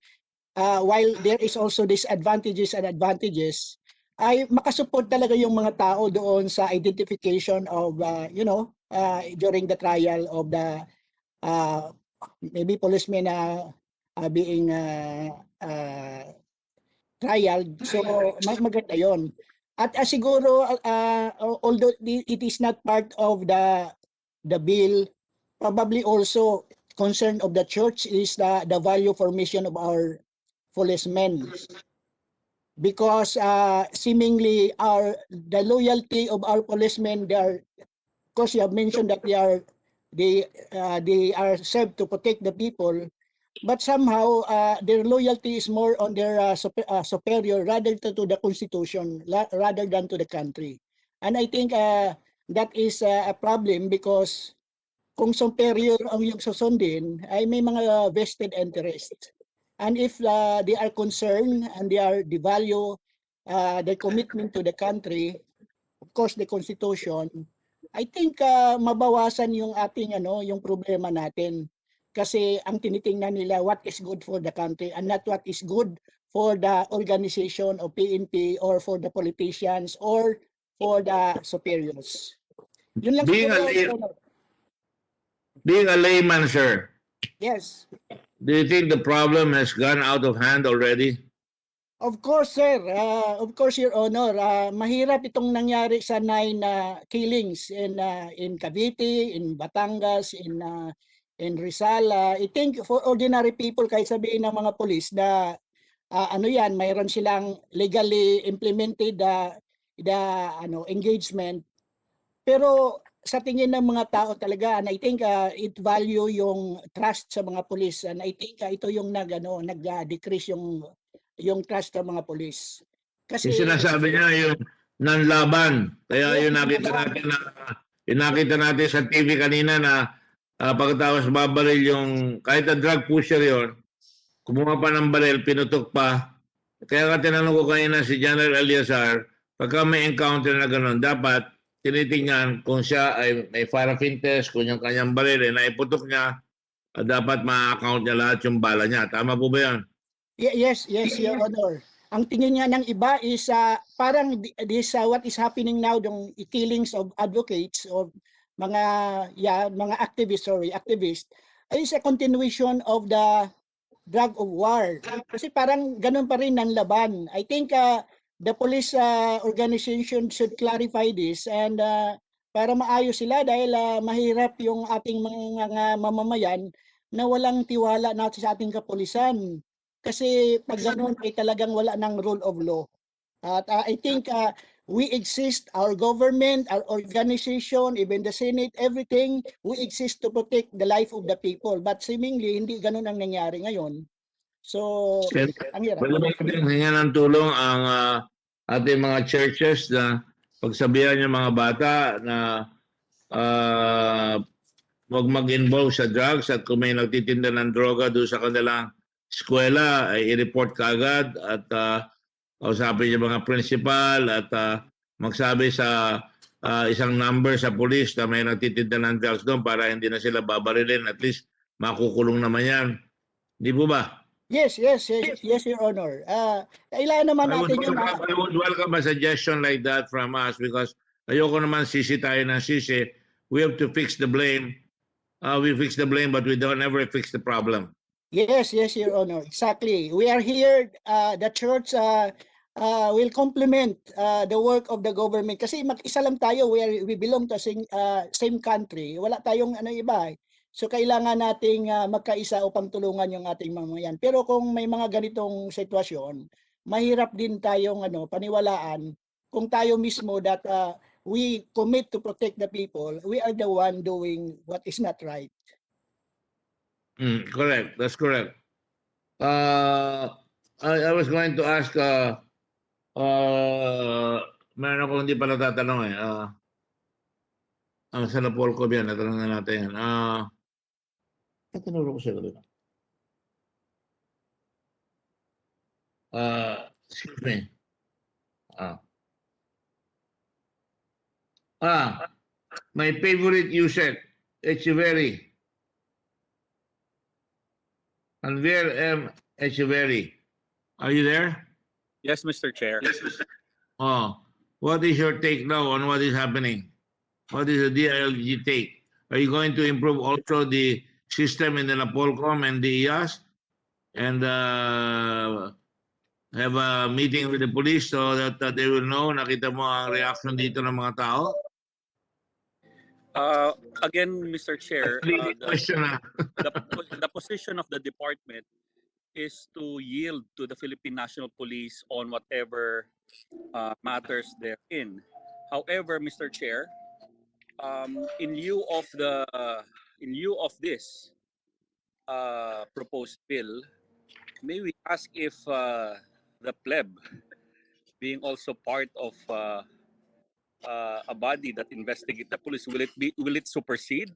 while there is also disadvantages and advantages, ay makasupport talaga yung mga tao doon sa identification of, during the trial of the maybe policemen being trial. So maganda yon. At siguro although it is not part of the bill, probably also concern of the church is the value formation of our policemen, because seemingly the loyalty of our policemen, they are, of course you have mentioned that they are served to protect the people, but somehow their loyalty is more on their superior rather to the constitution rather than to the country. And I think that is a problem, because kung superior ang yung susundin, ay may mga vested interest. And if they are concerned and they value their commitment to the country, of course the constitution, I think mabawasan yung ating yung problema natin. Kasi ang tinitingnan nila what is good for the country and not what is good for the organization of PNP or for the politicians or for the superiors. Yun lang siguro. Being a layman, sir, Yes. do you think the problem has gone out of hand already? Of course, sir. Of course, Your Honor. Mahirap itong nangyari sa 9 killings in Cavite, in Batangas, in Rizal. I think for ordinary people, kahit sabihin ng mga polis na mayroon silang legally implemented the engagement. Pero sa tingin ng mga tao talaga, and I think it value yung trust sa mga polis, and I think ito yung nag-decrease yung trust ng mga polis. Kasi Yung sinasabi niya yung nanlaban. Kaya yes, yung nakita natin sa TV kanina na pagkatapos babaril yung kahit na drug pusher yon, kumuha pa ng baril, pinutok pa. Kaya ka tinanong ko kanina si General Eliazar, pagka may encounter na gano'n, dapat tinitingnan kung siya ay may paraffin test, kung yung kanyang baril ay naiputok niya, dapat ma-account niya lahat yung bala niya. Tama po ba yan? Yes, Your Honor. Ang tingin niya ng iba is parang this what is happening now, yung killings of advocates or mga activists, is a continuation of the drug of war. Kasi parang ganun pa rin ang laban. I think the police organization should clarify this and para maayos sila, dahil mahirap yung ating mga mamamayan na walang tiwala natin sa ating kapulisan. Kasi pag ganun ay talagang wala ng rule of law. At I think we exist, our government, our organization, even the Senate, everything, we exist to protect the life of the people. But seemingly, hindi ganun ang nangyari ngayon. So, ang hirap. Pwede ba natin hingan ng tulong ang ating mga churches na pagsabihan yung mga bata na huwag mag-involve sa drugs, at kung may nagtitinda ng droga doon sa kanilang eskwela, ay i-report kaagad at kausapin yung mga principal at magsabi sa isang number sa police na may nagtitinda ng drugs doon para hindi na sila babarilin. At least makukulong naman yan. Di po ba? Yes, Your Honor. Kailangan naman natin yun. I would welcome a suggestion like that from us, because ayoko naman sisi tayo ng sisi. We have to fix the blame. We fix the blame, but we don't ever fix the problem. Yes, Your Honor. Exactly. We are here, the church will complement the work of the government. Kasi mag-isa lang tayo, we belong to same country. Wala tayong iba. So kailangan nating magkaisa upang tulungan yung ating mamamayan. Pero kung may mga ganitong sitwasyon, mahirap din tayong paniwalaan kung tayo mismo that we commit to protect the people, we are the one doing what is not right. Correct. That's correct. I was going to ask, meron ako hindi pa natatanong eh. Sa Napol ko yan, natanong natin yan. Tatanong ko siya ulit. Excuse me. My favorite user, Echeverry. Anvier M. Echeverry. Are you there? Yes, Mr. Chair. What is your take now on what is happening? What is the DILG take? Are you going to improve also the system in the Napolcom and the IAS and have a meeting with the police so that they will know, nakita mo ang reaction dito ng mga tao? Again, Mr. Chair, the position of the department is to yield to the Philippine National Police on whatever matters they're in. However, Mr. Chair, in lieu of this proposed bill, may we ask if the pleb, being also part of a body that investigates the police, will it supersede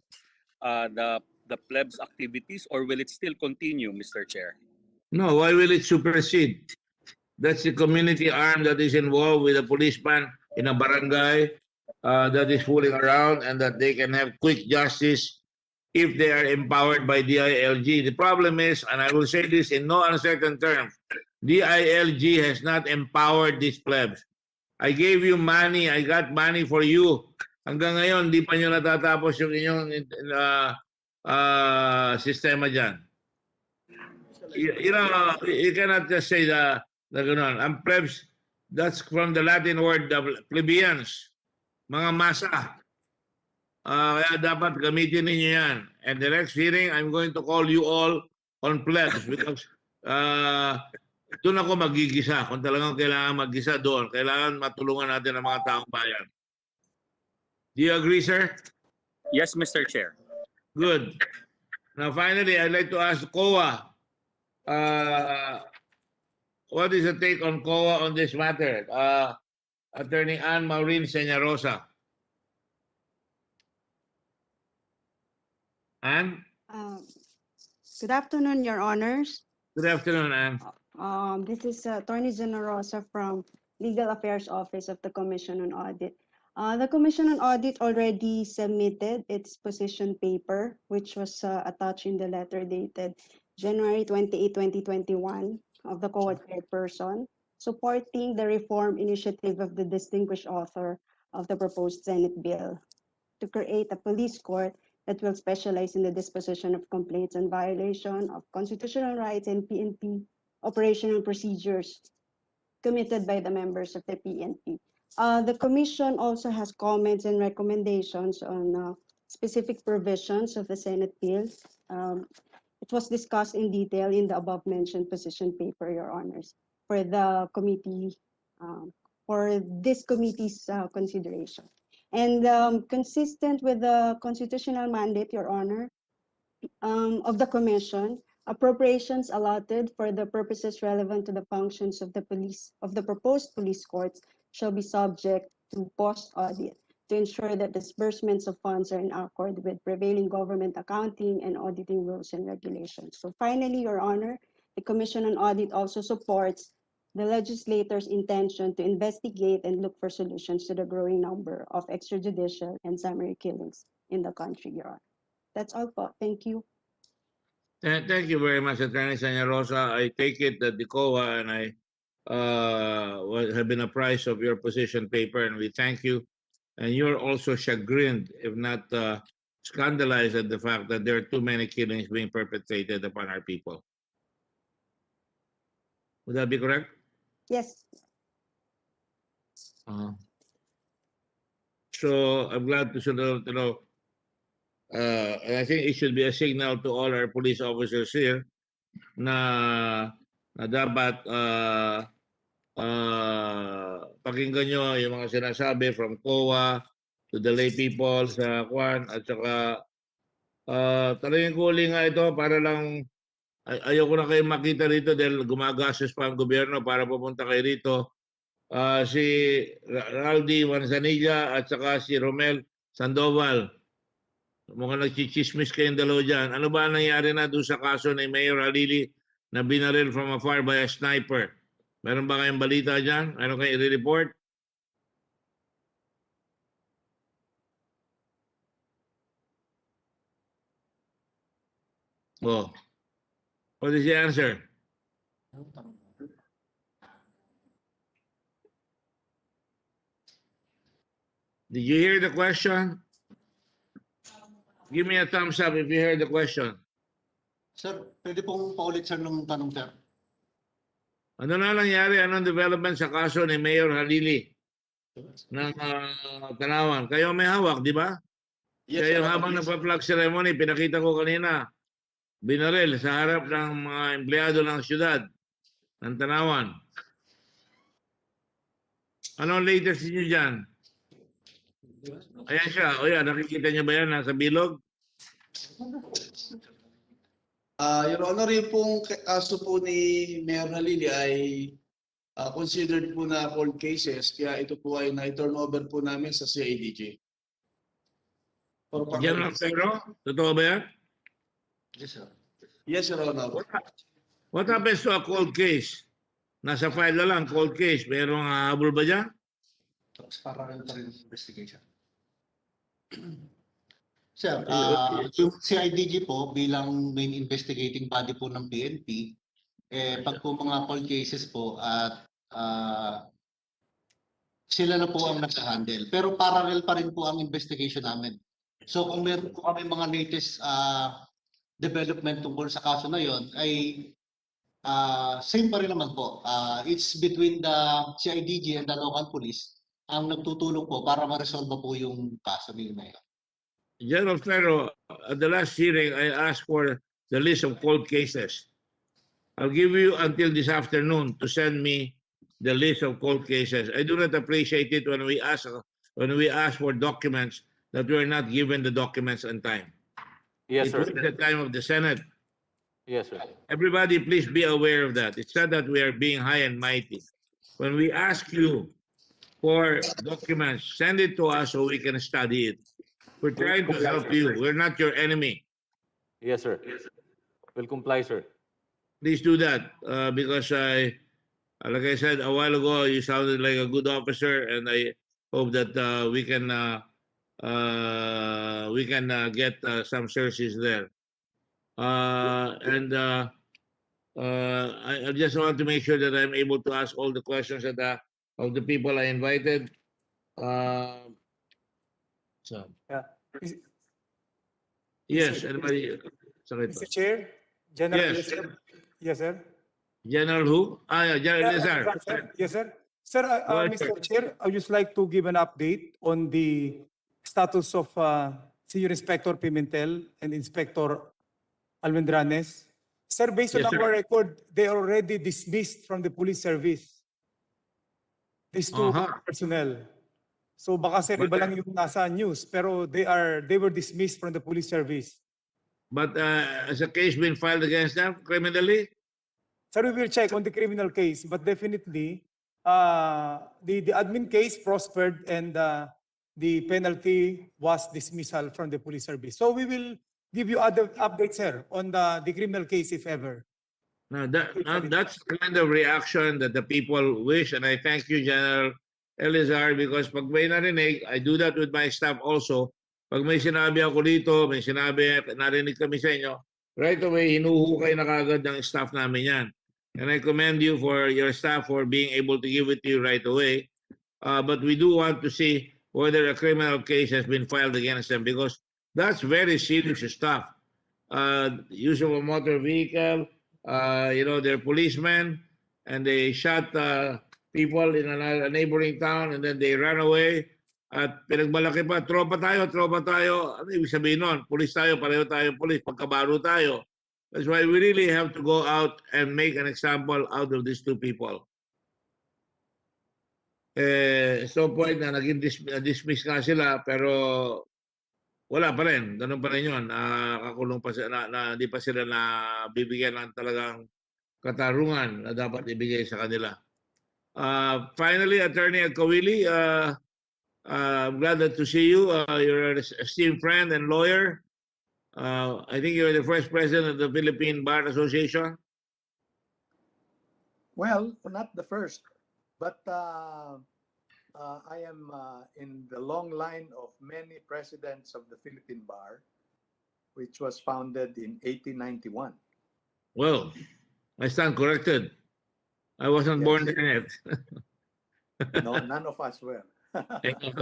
the pleb's activities, or will it still continue, Mr. Chair? No, why will it supersede? That's the community arm that is involved with a policeman in a barangay that is fooling around, and that they can have quick justice if they are empowered by DILG. The problem is, and I will say this in no uncertain terms, DILG has not empowered these plebs. I gave you money, I got money for you. Hanggang ngayon, di pa nyo natatapos yung inyong sistema dyan. You know, you cannot just say the gano'n. Ang plebs, that's from the Latin word, the plebeians, mga masa. Kaya dapat gamitin ninyo yan. And the next hearing, I'm going to call you all on plebs because doon ako magigisa. Kung talagang kailangan maggisa doon, kailangan matulungan natin ang mga taong bayan. Do you agree, sir? Yes, Mr. Chair. Good. Now, finally, I'd like to ask COA. What is the take on COA on this matter? Attorney Ann Maureen Señarosa. Ann? Good afternoon, Your Honors. Good afternoon, Ann. This is Attorney Generosa from Legal Affairs Office of the Commission on Audit. The Commission on Audit already submitted its position paper, which was attached in the letter dated January 28, 2021 of the COA chairperson, supporting the reform initiative of the distinguished author of the proposed Senate bill to create a police court that will specialize in the disposition of complaints and violation of constitutional rights and PNP operational procedures committed by the members of the PNP. The Commission also has comments and recommendations on specific provisions of the Senate bill. It was discussed in detail in the above-mentioned position paper, Your Honors, for the committee, for this committee's consideration. And consistent with the constitutional mandate, Your Honor, of the Commission, appropriations allotted for the purposes relevant to the functions of the police, of the proposed police courts, shall be subject to post-audit to ensure that disbursements of funds are in accord with prevailing government accounting and auditing rules and regulations. So finally, Your Honor, the Commission on Audit also supports the legislator's intention to investigate and look for solutions to the growing number of extrajudicial and summary killings in the country, Your Honor. That's all po. Thank you. Thank you very much, Attorney Señarosa. I take it that the COA and I have been apprised of your position paper, and we thank you. And you're also chagrined, if not scandalized, at the fact that there are too many killings being perpetrated upon our people. Would that be correct? Yes. So I'm glad to know. And I think it should be a signal to all our police officers here na dapat pakinggan nyo yung mga sinasabi from COA to the lay people sa Kwan, at saka talagang huli nga ito para lang ayoko na kayo makita rito dahil gumagastos pa ang gobyerno para pupunta kayo rito. Si Raldi Manzanilla at saka si Romel Sandoval, mukhang nagchichismis kayong dalawa dyan. Ano ba nangyari na doon sa kaso ni Mayor Halili na binaril from afar by a sniper? Meron ba kayong balita dyan? Meron kayong i-report? Oh. What is the answer? Did you hear the question? Give me a thumbs up if you heard the question. Sir, pwede pong paulit sir nung tanong sir. Ano na nangyari? Anong development sa kaso ni Mayor Halili ng Tanawan? Kayo may hawak, di ba? Yes, Kayo sir. habang nagpa-flag ceremony, pinakita ko kanina, binaril sa harap ng mga empleyado ng syudad ng Tanawan. Anong latest niyo dyan? Ayan siya. O yan, nakikita niyo ba yan? Nasa bilog? Your Honor, yung pong kaso po ni Mayor Halili ay considered po na cold cases, kaya ito po ay na-turn over po namin sa CIDG. General Pedro? Totoo ba yan? Yes, sir. Yes, Your Honor. What happens to a cold case? Nasa file na lang, cold case. Merong habol ba dyan? Parang pa rin investigation. Sir, yung CIDG po bilang main investigating body po ng PNP, pag po mga cold cases po at sila na po ang nag-handle. Pero parallel pa rin po ang investigation namin. So kung meron po kami mga latest development tungkol sa kaso na yon ay same pa rin naman po. It's between the CIDG and the local police ang nagtutulong po para ma-resolve po yung kaso ni Mayor. General Ferro, at the last hearing, I asked for the list of cold cases. I'll give you until this afternoon to send me the list of cold cases. I do not appreciate it when we ask for documents that we are not given the documents on time. Yes, sir. It was the time of the Senate. Yes, sir. Everybody, please be aware of that. It's not that we are being high and mighty. When we ask you for documents, send it to us so we can study it. We're trying to help you. We're not your enemy. Yes, sir. Will comply, sir. Please do that because like I said a while ago, you sounded like a good officer, and I hope that we can get some services there. I just want to make sure that I'm able to ask all the questions that of the people I invited. Yes, anybody? Mr. Chair, General. Yes. Yes, sir. General who? General Lazar. Yes, sir. Sir, Mr. Chair, I would just like to give an update on the status of Senior Inspector Pimentel and Inspector Almendranes. Sir, based on Yes, sir. our record, they are already dismissed from the police service. These two personnel. So baka sir, iba lang yung nasa news, pero they were dismissed from the police service. But has a case been filed against them criminally? Sir, we will check on the criminal case, but definitely the admin case prospered and the penalty was dismissal from the police service. So we will give you other updates, sir, on the criminal case if ever. Now that's the kind of reaction that the people wish, and I thank you, General Elizar, because pag may narinig, I do that with my staff also. Pag may sinabi ako dito, may sinabi, narinig kami sa inyo, right away, hinuhukay na kagad ng staff namin yan. And I commend you for your staff for being able to give it to you right away. But we do want to see whether a criminal case has been filed against them, because that's very serious stuff. Use of a motor vehicle, they're policemen, and they shot people in a neighboring town, and then they ran away. At pinagmalaki pa, tropa tayo. Ano ibig sabihin nun? Pulis tayo, pareho tayo pulis, pagkabaro tayo. That's why we really have to go out and make an example out of these two people. So point na naging dismiss nga sila, pero wala pa rin. Ganun pa rin yun. Kakulong pa sila, di pa sila bibigyan ng talagang katarungan na dapat ibigay sa kanila. Finally, Attorney Kawili, I'm glad to see you. You're an esteemed friend and lawyer. I think you're the first president of the Philippine Bar Association. Well, not the first, but I am in the long line of many presidents of the Philippine Bar, which was founded in 1891. Well, I stand corrected. I wasn't born Yes. then yet. No, none of us were. Thank you.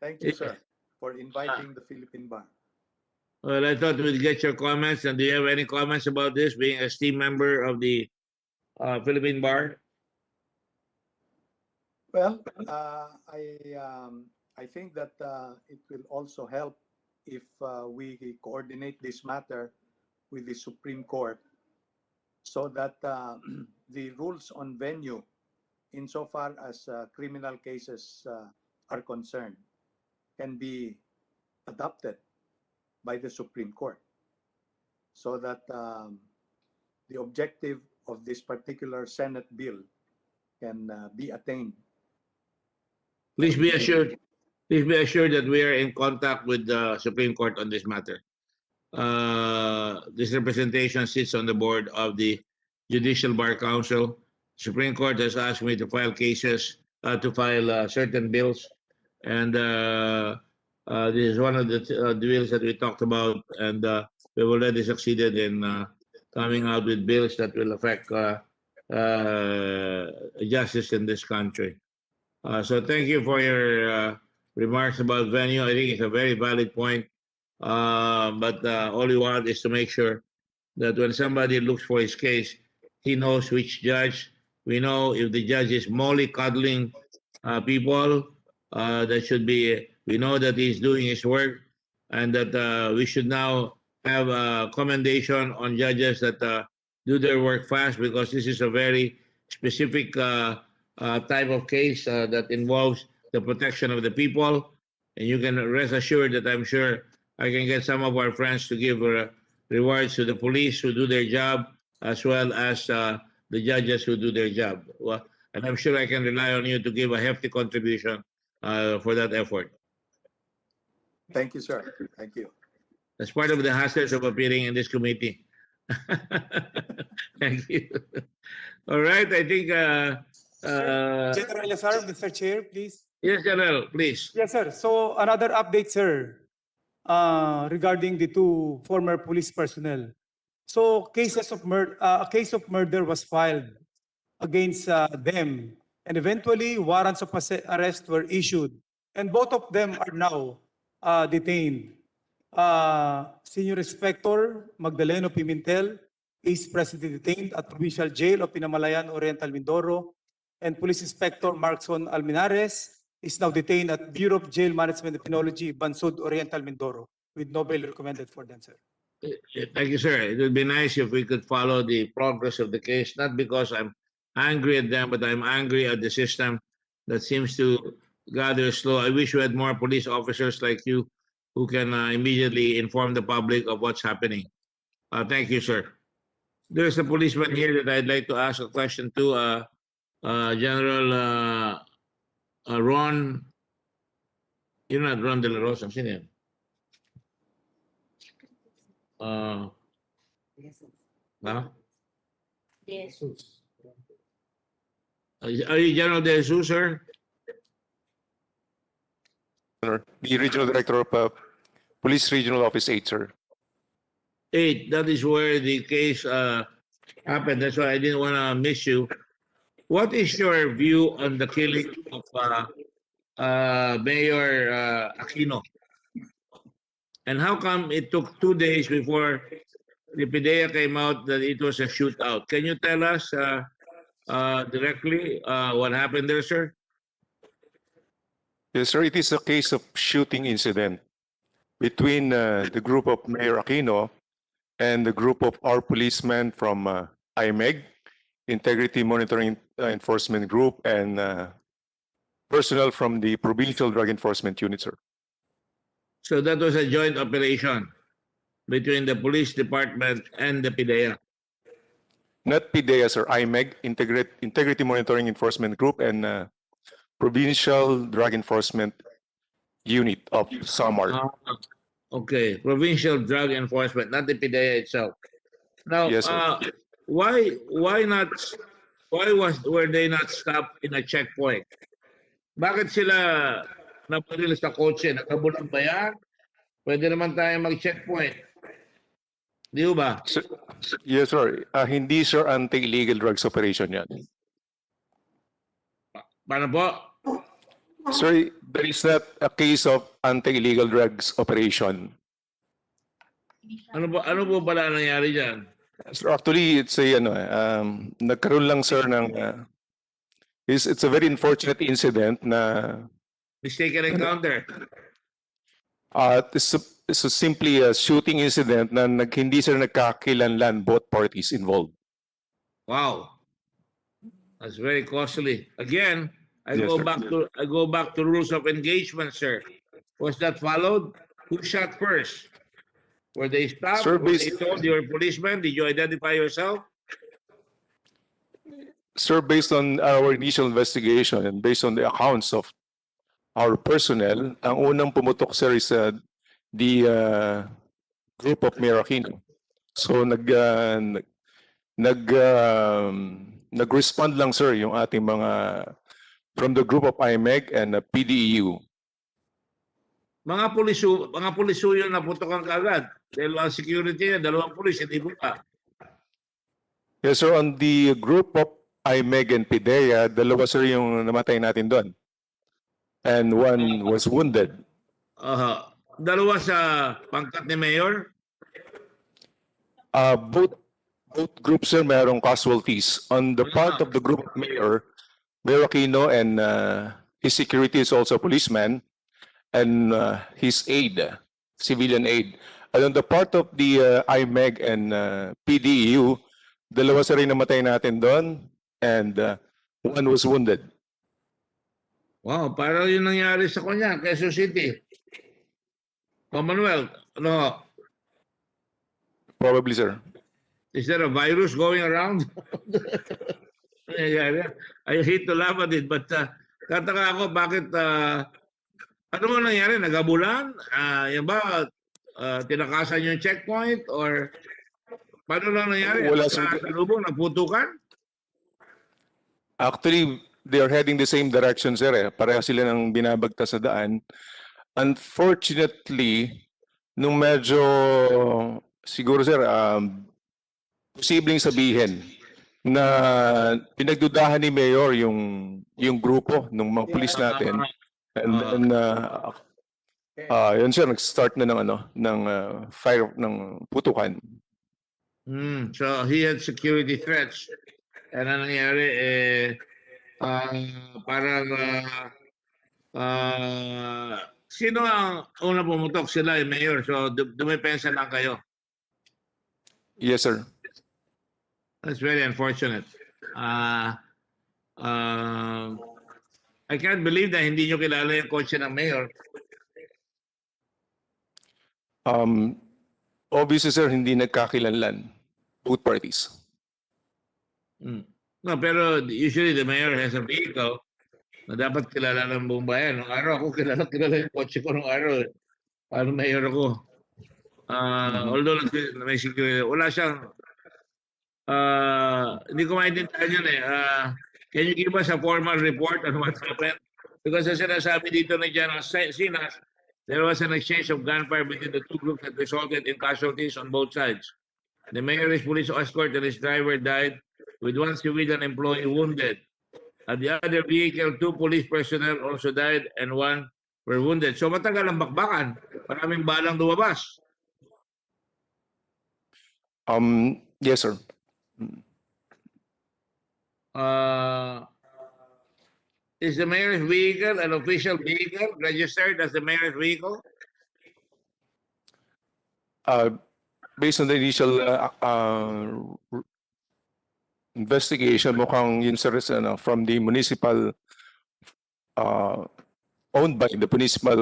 Thank you, sir, for inviting the Philippine Bar. Well, I thought we'd get your comments. And do you have any comments about this, being a esteemed member of the Philippine Bar? Well, I think that it will also help if we coordinate this matter with the Supreme Court so that the rules on venue, insofar as criminal cases are concerned, can be adopted by the Supreme Court so that the objective of this particular Senate bill can be attained. Please be assured. Please be assured that we are in contact with the Supreme Court on this matter. This representation sits on the board of the Judicial Bar Council. Supreme Court has asked me to file cases, to file certain bills, and this is one of the bills that we talked about, and we've already succeeded in coming out with bills that will affect justice in this country. So thank you for your remarks about venue. I think it's a very valid point. But all we want is to make sure that when somebody looks for his case, he knows which judge. We know if the judge is mollycoddling people, that should be, we know that he's doing his work, and that we should now have a commendation on judges that do their work fast, because this is a very specific type of case that involves the protection of the people. And you can rest assured that I'm sure I can get some of our friends to give rewards to the police who do their job, as well as the judges who do their job. Well, and I'm sure I can rely on you to give a hefty contribution for that effort. Thank you, sir. Thank you. That's part of the hassles of appearing in this committee. Thank you. All right, I think... General Lazar, Mr. Chair, please. Yes, General, please. Yes, sir. So another update, sir, regarding the two former police personnel. So a case of murder was filed against them, and eventually warrants of arrest were issued, and both of them are now detained. Senior Inspector Magdaleno Pimentel is presently detained at Provincial Jail of Pinamalayan Oriental Mindoro, and Police Inspector Markson Alminares is now detained at Bureau of Jail Management and Penology, Bansud Oriental Mindoro, with no bail recommended for them, sir. Thank you, sir. It would be nice if we could follow the progress of the case, not because I'm angry at them, but I'm angry at the system that seems to gather slow. I wish we had more police officers like you who can immediately inform the public of what's happening. Thank you, sir. There's a policeman here that I'd like to ask a question to, General Ron. You're not Ron De La Rosa, sino yan? Huh? Jesus. Are you General De Jesus, sir? The Regional Director of Police Regional Office 8, sir. 8, that is where the case happened. That's why I didn't want to miss you. What is your view on the killing of Mayor Aquino? And how come it took 2 days before the PDEA came out that it was a shootout? Can you tell us directly what happened there, sir? Yes, sir. It is a case of shooting incident between the group of Mayor Aquino and the group of our policemen from IMEG, Integrity Monitoring Enforcement Group, and personnel from the Provincial Drug Enforcement Unit, sir. So that was a joint operation between the police department and the PDEA? Not PDEA, sir. IMEG, Integrity Monitoring Enforcement Group, and Provincial Drug Enforcement Unit of SAMAR. Okay, Provincial Drug Enforcement, not the PDEA itself. Now, Yes, sir. why were they not stopped in a checkpoint? Bakit sila nabaril sa kotse? Nakabulag ba yan? Pwede naman tayo mag-checkpoint. Di ba? Yes, sir. Hindi, sir, anti-illegal drugs operation yan. Paano po? Sir, there is not a case of anti-illegal drugs operation. Ano po pala nangyari dyan? Sir, actually, it's a, nagkaroon lang, sir, ng, it's a very unfortunate incident na, Mistaken encounter. it's simply a shooting incident na hindi, sir, nagkakilanlan both parties involved. Wow. That's very costly. Again, I Yes, go back to rules of engagement, sir. Was that followed? Who shot first? Were they stopped? Sir, Were they told you were a policeman? Did you identify yourself? Sir, based on our initial investigation and based on the accounts of our personnel, ang unang pumutok, sir, is the group of Mayor Aquino. So nag-respond lang, sir, yung ating mga from the group of IMEG and PDEU. Mga puliso yun naputokan kaagad. Dahil ang security niya, 2 pulis, hindi po pa. Yes, sir, on the group of IMEG and PDEA, 2, sir, yung namatay natin doon. And 1 was wounded. 2 sa pangkat ni Mayor? Both groups, sir, mayroong casualties. On the part of the group of Mayor Aquino and his security is also a policeman and his aide, civilian aide. And on the part of the IMEG and PDEU, 2 sa rin namatay natin doon and 1 was wounded. Wow, parang yun nangyari sa kanya, Quezon City. Commonwealth, ano? Probably, sir. Is there a virus going around? I hate to laugh at it, but tataka ako bakit, ano mo nangyari? Nagabulan? Yan ba, tinakasan yung checkpoint? Or paano lang nangyari? Wala, Sa sir. lubong, nagputukan? Actually, they are heading the same direction, sir. Pareha sila ng binabagta sa daan. Unfortunately, nung medyo, siguro, sir, posibleng sabihin na pinagdudahan ni Mayor yung grupo ng mga pulis natin. And then, yun, sir, nag-start na ng fire, ng putukan. So he had security threats. And ang nangyari, parang sino ang una pumutok? Sila yung Mayor. So dumipensa lang kayo. Yes, sir. That's very unfortunate. I can't believe na hindi nyo kilala yung kotse ng Mayor. Obviously, sir, hindi nagkakilanlan both parties. No, pero usually the Mayor has a vehicle na dapat kilala ng buong bayan. Nung araw ako, kilala yung kotse ko nung araw. Paano Mayor ako? Although may security, wala siyang hindi ko maintindihan yun eh. Can you give us a formal report on what happened? Because as sinasabi dito ni General Sinas, there was an exchange of gunfire between the 2 groups that resulted in casualties on both sides. The mayor's police escort and his driver died, with 1 civilian employee wounded. At the other vehicle, 2 police personnel also died and 1 were wounded. So matagal ang bakbakan. Maraming balang lumabas. Yes, sir. Is the mayor's vehicle an official vehicle registered as the mayor's vehicle? Based on the initial investigation, mukhang yun, sir, is, from the municipal, owned by the municipal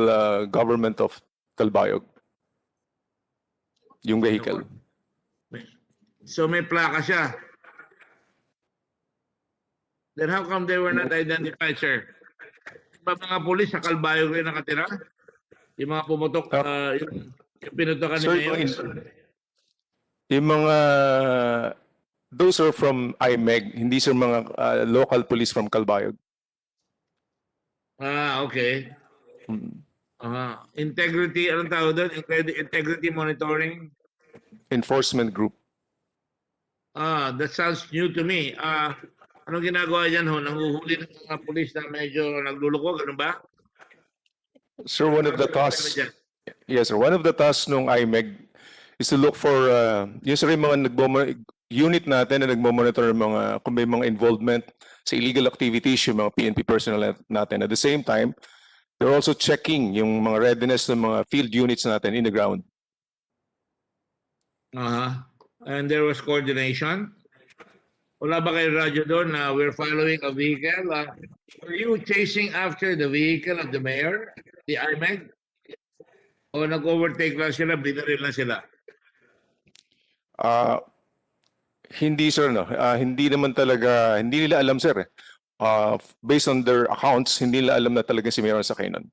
government of Talbayog, yung vehicle. So may plaka siya. Then how come they were not identified, sir? Mga pulis sa Calbayog rin nakatira? Yung mga pumutok, yung pinutokan ni Sir, Mayor? yung mga Those are from IMEG, hindi sir mga local police from Calbayog. Okay. Integrity, anong tawag doon? Integrity monitoring? Enforcement group. That sounds new to me. Anong ginagawa dyan ho? Nanguhuli ng mga pulis na medyo nagluloko, ganun ba? Sir, one of the tasks, yes sir, one of the tasks nung IMEG is to look for, yung sir, yung mga unit natin na nagmo-monitor mga, kung may mga involvement sa illegal activities, yung mga PNP personnel natin. At the same time, they're also checking yung mga readiness ng mga field units natin in the ground. And there was coordination. Wala ba kayo radyo doon na we're following a vehicle? Were you chasing after the vehicle of the mayor, the IMEG? O nag-overtake lang sila, binaril lang sila? Hindi sir, no. Hindi naman talaga, hindi nila alam sir. Based on their accounts, hindi nila alam na talaga si Mayor sa kainan.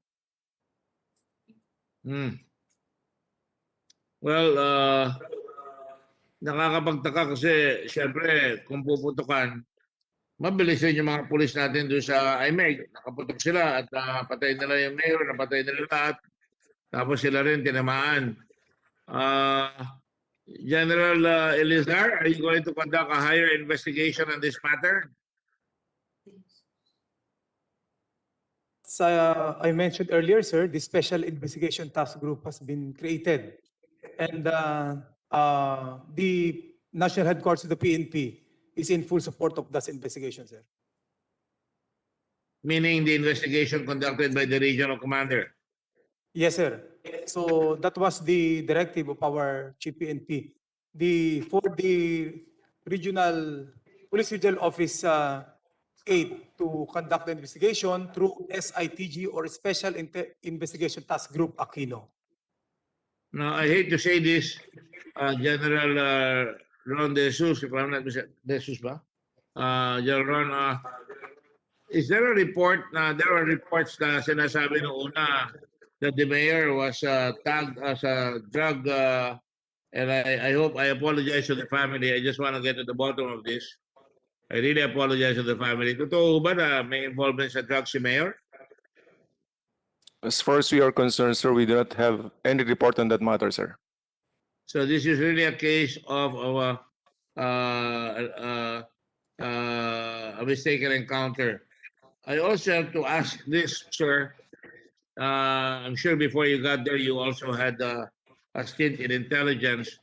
Well, nakakapagtaka kasi siyempre kung puputukan, mabilis rin yung mga pulis natin doon sa IMEG. Nakaputok sila at patay nila yung mayor, napatay nila lahat. Tapos sila rin tinamaan. General Elizar, are you going to conduct a higher investigation on this matter? As I mentioned earlier, sir, the Special Investigation Task Group has been created. And the national headquarters of the PNP is in full support of that investigation, sir. Meaning the investigation conducted by the regional commander? Yes, sir. So that was the directive of our Chief PNP. For the regional police regional office 8 to conduct the investigation through SITG or Special Investigation Task Group Aquino. Now, I hate to say this, General Ron De Jesus, if I'm not mistaken, De Jesus ba? General Ron, is there a report na there are reports na sinasabi noong una that the mayor was tagged as a drug and I hope I apologize to the family. I just want to get to the bottom of this. I really apologize to the family. Totoo ba na may involvement sa drug si mayor? As far as we are concerned, sir, we do not have any report on that matter, sir. So this is really a case of a mistaken encounter. I also have to ask this, sir. I'm sure before you got there, you also had a stint in intelligence.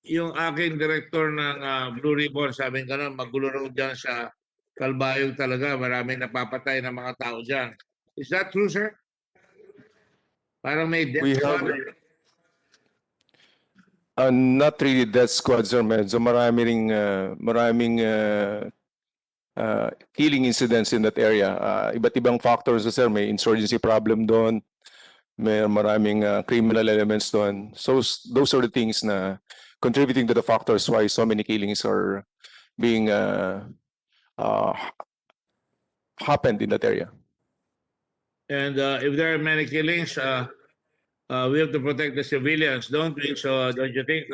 Yung aking director ng Blue Ribbon, sabi nga naman, magulo raw dyan sa Calbayog talaga. Maraming napapatay ng mga tao dyan. Is that true, sir? Parang may death squad. Not really death squad, sir. Medyo maraming killing incidents in that area. Iba't ibang factors, sir. May insurgency problem doon. May maraming criminal elements doon. So those are the things na contributing to the factors why so many killings are being happened in that area. And if there are many killings, we have to protect the civilians, don't we? So don't you think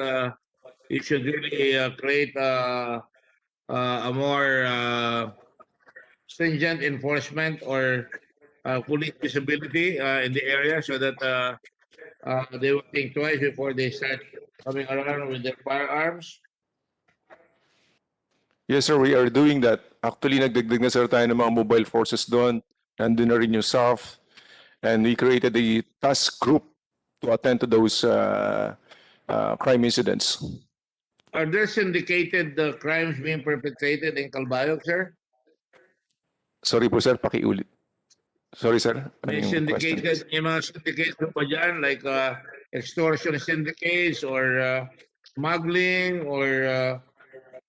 you should really create a more stringent enforcement or police visibility in the area so that they will think twice before they start coming around with their firearms? Yes, sir, we are doing that. Actually, nagdagdag na sir tayo ng mga mobile forces doon. Nandun na rin yung SAF. And we created a task group to attend to those crime incidents. Are there syndicated crimes being perpetrated in Calbayog, sir? Sorry po, sir, pakiulit. Sorry, sir. May syndicated, may mga syndicates pa dyan, like extortion syndicates or smuggling or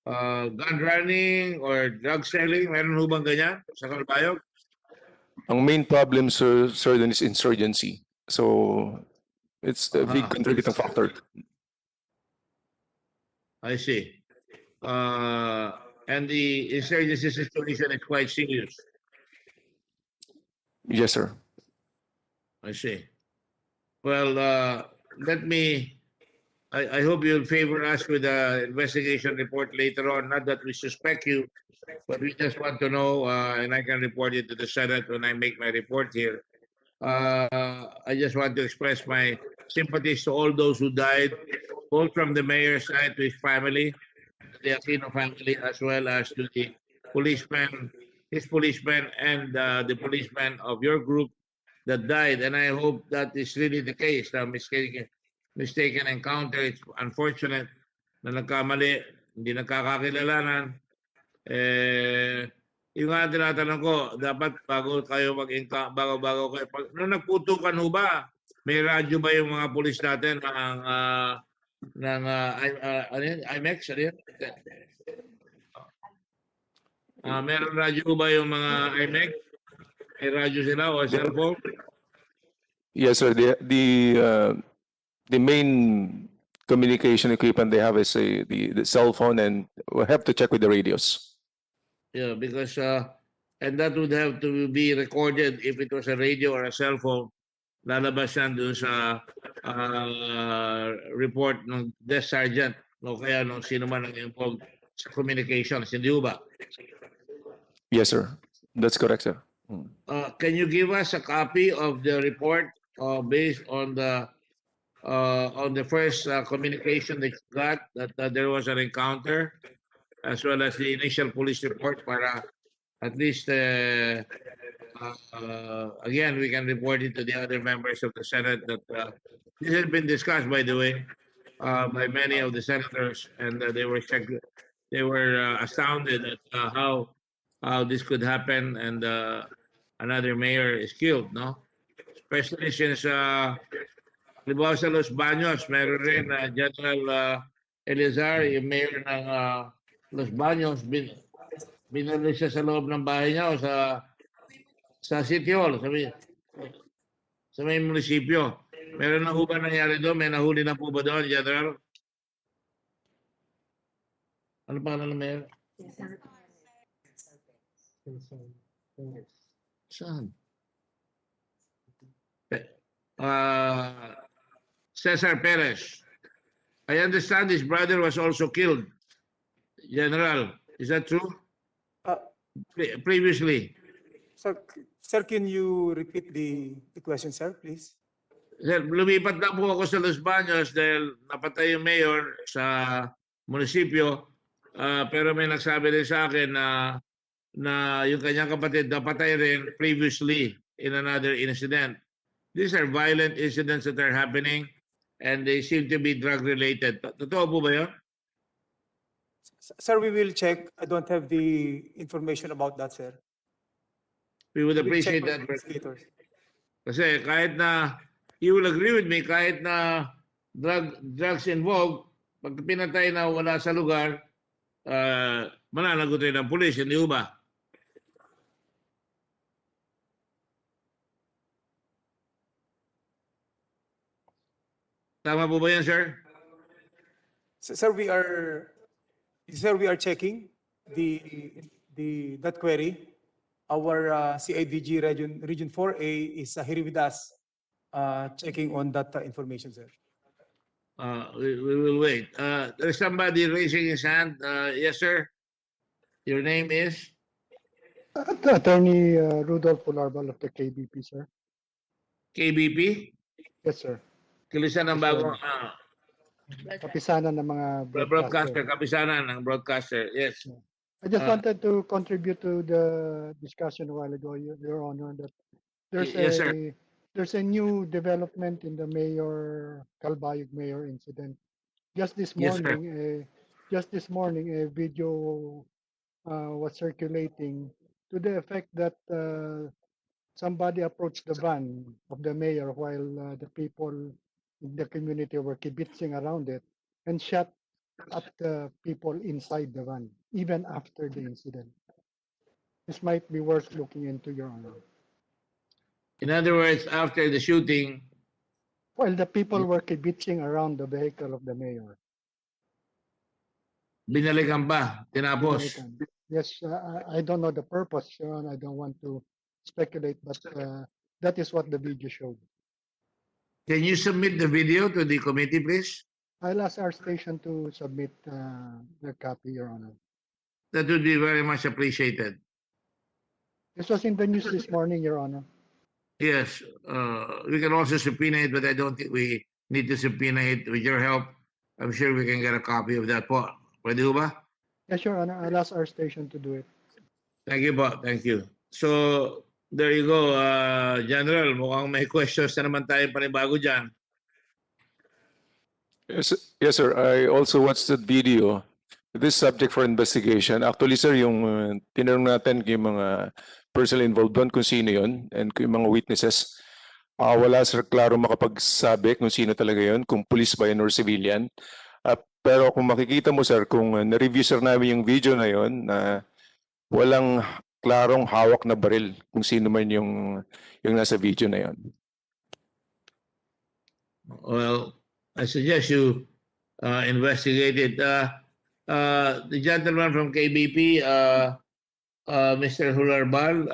gun running or drug selling. Meron ho bang ganyan sa Calbayog? Ang main problem, sir, is insurgency. So it's a big contributing factor. I see. And the insurgency situation is quite serious. Yes, sir. I see. Well, let me I hope you'll favor us with the investigation report later on. Not that we suspect you, but we just want to know, and I can report it to the Senate when I make my report here. I just want to express my sympathies to all those who died, both from the mayor's side to his family, the Aquino family, as well as to the policeman, his policeman, and the policeman of your group that died. And I hope that is really the case. The mistaken encounter, it's unfortunate na nagkamali, hindi nagkakakilalanan. Yung nga tinatanong ko, dapat bago kayo bago kayo, nung nagputukan ho ba, may radyo ba yung mga pulis natin ng ano yun? IMEX? Ano yun? Meron radyo ba yung mga IMEX? May radyo sila o cellphone? Yes, sir. The main communication equipment they have is the cell phone, and we'll have to check with the radios. Yeah, because and that would have to be recorded if it was a radio or a cell phone. Lalabas yan doon sa report ng desk sergeant o kaya nung sino man ang involved sa communications, hindi ba? Yes, sir. That's correct, sir. Can you give us a copy of the report based on the first communication that you got, that there was an encounter, as well as the initial police report, para at least again we can report it to the other members of the Senate that this has been discussed, by the way, by many of the senators, and they were astounded at how this could happen, and another mayor is killed, no? Especially since halimbawa sa Los Baños, meron rin General Elizar, yung mayor ng Los Baños, binalik siya sa loob ng bahay niya o sa City Hall, sa may munisipyo. Meron na po ba nangyari doon? May nahuli na po ba doon, General? Ano pa ng mayor? Saan? Cesar Perez. I understand his brother was also killed. General, is that true? Previously. Sir, can you repeat the question, sir, please? Sir, lumipat na po ako sa Los Baños dahil napatay yung mayor sa munisipyo. Pero may nagsabi din sa akin na yung kanyang kapatid napatay rin previously in another incident. These are violent incidents that are happening, and they seem to be drug-related. Totoo po ba yun? Sir, we will check. I don't have the information about that, sir. We would appreciate that. Kasi kahit na, you will agree with me, kahit na drugs involved, pag pinatay na wala sa lugar, mananagot rin ng pulis, hindi ba? Tama po ba yan, sir? Sir, we are checking that query. Our CIDG Region 4A is here with us, checking on that information, sir. We will wait. There's somebody raising his hand. Yes, sir. Your name is? Attorney Rudolph Pularbal of the KBP, sir. KBP? Yes, sir. Kilisan ng bagong kapisanan ng mga broadcaster. Kapisanan ng broadcaster. Yes. I just wanted to contribute to the discussion a while ago, Your Honor, that there's a new development in the Calbayog mayor incident. Just this morning, a video was circulating to the effect that somebody approached the van of the mayor while the people in the community were kibitzing around it and shot at the people inside the van, even after the incident. This might be worth looking into, Your Honor. In other words, after the shooting, while the people were kibitzing around the vehicle of the mayor. Binalikan ba? Tinapos? Yes, I don't know the purpose, Your Honor. I don't want to speculate, but that is what the video showed. Can you submit the video to the committee, please? I'll ask our station to submit the copy, Your Honor. That would be very much appreciated. This was in the news this morning, Your Honor. Yes, we can also subpoena it, but I don't think we need to subpoena it. With your help, I'm sure we can get a copy of that po. Pwede ba? Yes, Your Honor. I'll ask our station to do it. Thank you po. Thank you. So, there you go, General. Mukhang may questions na naman tayo panibago dyan. Yes, sir. I also watched that video. This subject for investigation. Actually, sir, yung tinanong natin yung mga personal involved doon kung sino yun and yung mga witnesses. Wala, sir, klaro makapagsabi kung sino talaga yun, kung police ba yun or civilian. Pero kung makikita mo, sir, kung na-review, sir, namin yung video na yun, na walang klarong hawak na baril kung sino man yung nasa video na yun. Well, I suggest you investigate it. The gentleman from KBP, Mr. Hularbal,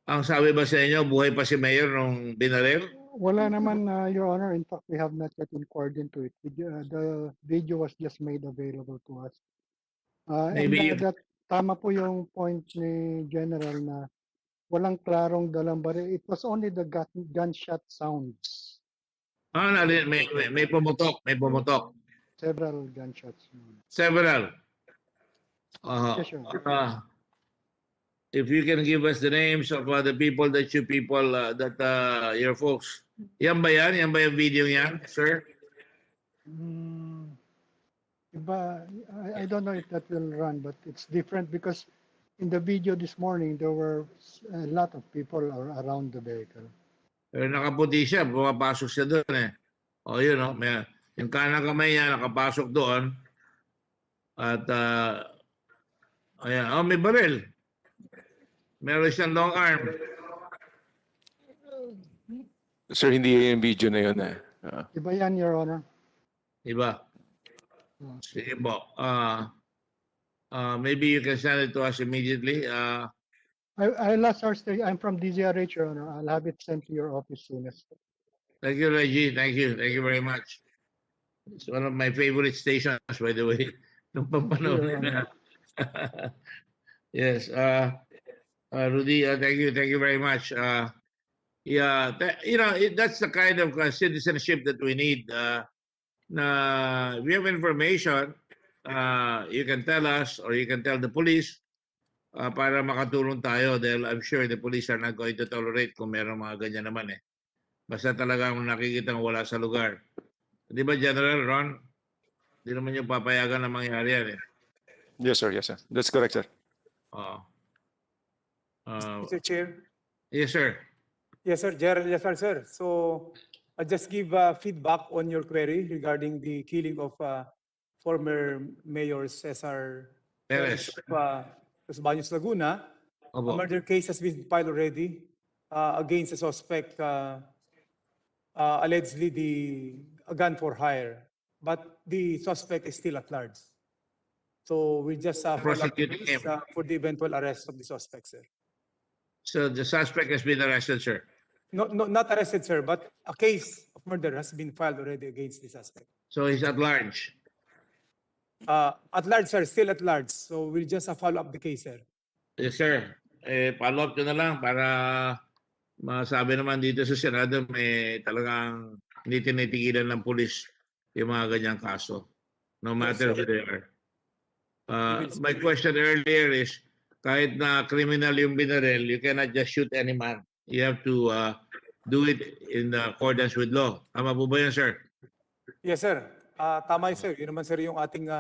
ang sabi ba sa inyo, buhay pa si Mayor nung binaril? Wala naman, Your Honor. In fact, we have not yet inquired into it. The video was just made available to us. Maybe That tama po yung point ni General na walang klarong dalang baril. It was only the gunshot sounds. May pumutok, may pumutok. Several gunshots. Several. Yes, Your Honor. If you can give us the names of the people that your folks. Yan ba yan? Yan ba yung video yan, sir? Iba, I don't know if that will run, but it's different because in the video this morning, there were a lot of people around the vehicle. Pero nakaputi siya, pumapasok siya doon eh. O yun, no? Yung kanang kamay niya nakapasok doon. At, ayan, may baril. Meron siyang long arm. Sir, hindi yung video na yun eh. Iba yan, Your Honor. Iba. Sige po. Maybe you can send it to us immediately. I'll ask our station. I'm from DZRH, Your Honor. I'll have it sent to your office soonest. Thank you, Reggie. Thank you. Thank you very much. It's one of my favorite stations, by the way. Nung pampanood na. Yes. Rudy, thank you. Thank you very much. Yeah, that's the kind of citizenship that we need. Na we have information, you can tell us or you can tell the police para makatulong tayo dahil I'm sure the police are not going to tolerate kung meron mga ganyan naman eh. Basta talagang nakikita wala sa lugar. Di ba, General Ron? Di naman yung papayagan na mangyari yan eh. Yes, sir. Yes, sir. That's correct, sir. Mr. Chair. Yes, sir. Yes, sir. Gerald, yes, sir. So I just give feedback on your query regarding the killing of former Mayor Cesar Perez of Los Baños, Laguna. A murder case has been filed already against the suspect, allegedly a gun for hire, but the suspect is still at large. So we just prosecuting him for the eventual arrest of the suspect, sir. So the suspect has been arrested, sir? No, not arrested, sir, but a case of murder has been filed already against the suspect. So he's at large? At large, sir, still at large. So we'll just follow up the case, sir. Yes, sir. Follow up ko na lang para masabi naman dito sa Senado may talagang hindi tinitigilan ng pulis yung mga ganyang kaso. No matter who they are. My question earlier is, kahit na criminal yung binaril, you cannot just shoot any man. You have to do it in accordance with law. Tama po ba yun, sir? Yes, sir. Tama yun, sir. Yun naman, sir, yung ating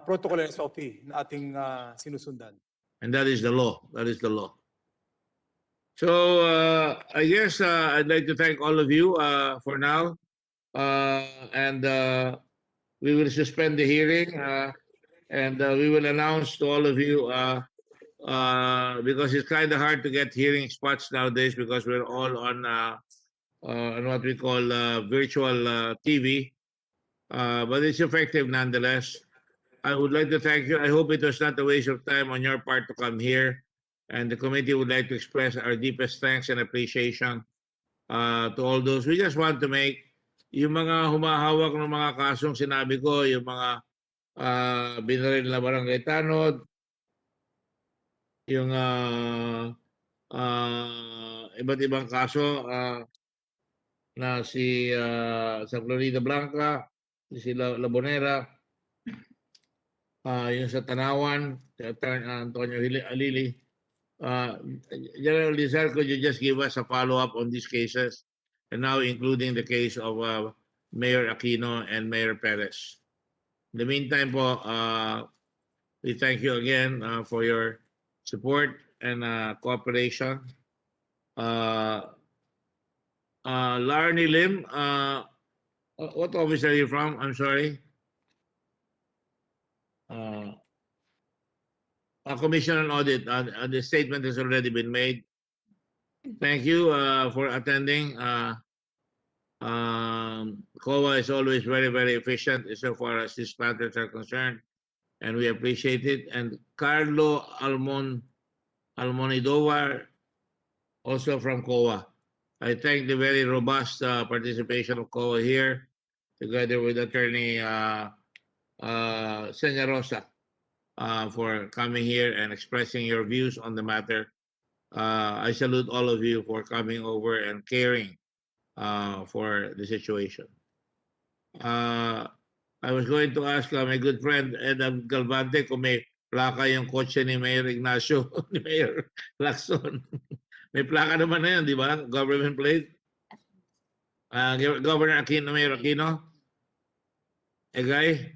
protocol and SOP na ating sinusundan. And that is the law. That is the law. So, I guess I'd like to thank all of you for now. And we will suspend the hearing. And we will announce to all of you because it's kind of hard to get hearing spots nowadays because we're all on what we call virtual TV. But it's effective nonetheless. I would like to thank you. I hope it was not a waste of time on your part to come here. And the committee would like to express our deepest thanks and appreciation to all those. We just want to make yung mga humahawak ng mga kasong sinabi ko, yung mga binaril na barangay tanod, yung iba't ibang kaso na si sa Florida Blanca, si Labonera, yung sa Tanawan, si Antonio Alili. General Lizar, could you just give us a follow-up on these cases, and now including the case of Mayor Aquino and Mayor Perez? In the meantime po, we thank you again for your support and cooperation. Larnie Lim, what office are you from? I'm sorry. Commission on Audit, the statement has already been made. Thank you for attending. COA is always very, very efficient so far as these matters are concerned, and we appreciate it. And Carlo Almonidova, also from COA. I thank the very robust participation of COA here, together with Attorney Señorosa, for coming here and expressing your views on the matter. I salute all of you for coming over and caring for the situation. I was going to ask my good friend Ed Galvante kung may plaka yung kotse ni Mayor Ignacio, ni Mayor Lacson. May plaka naman na yan, di ba? Government plate. Governor Aquino, Mayor Aquino. Egay?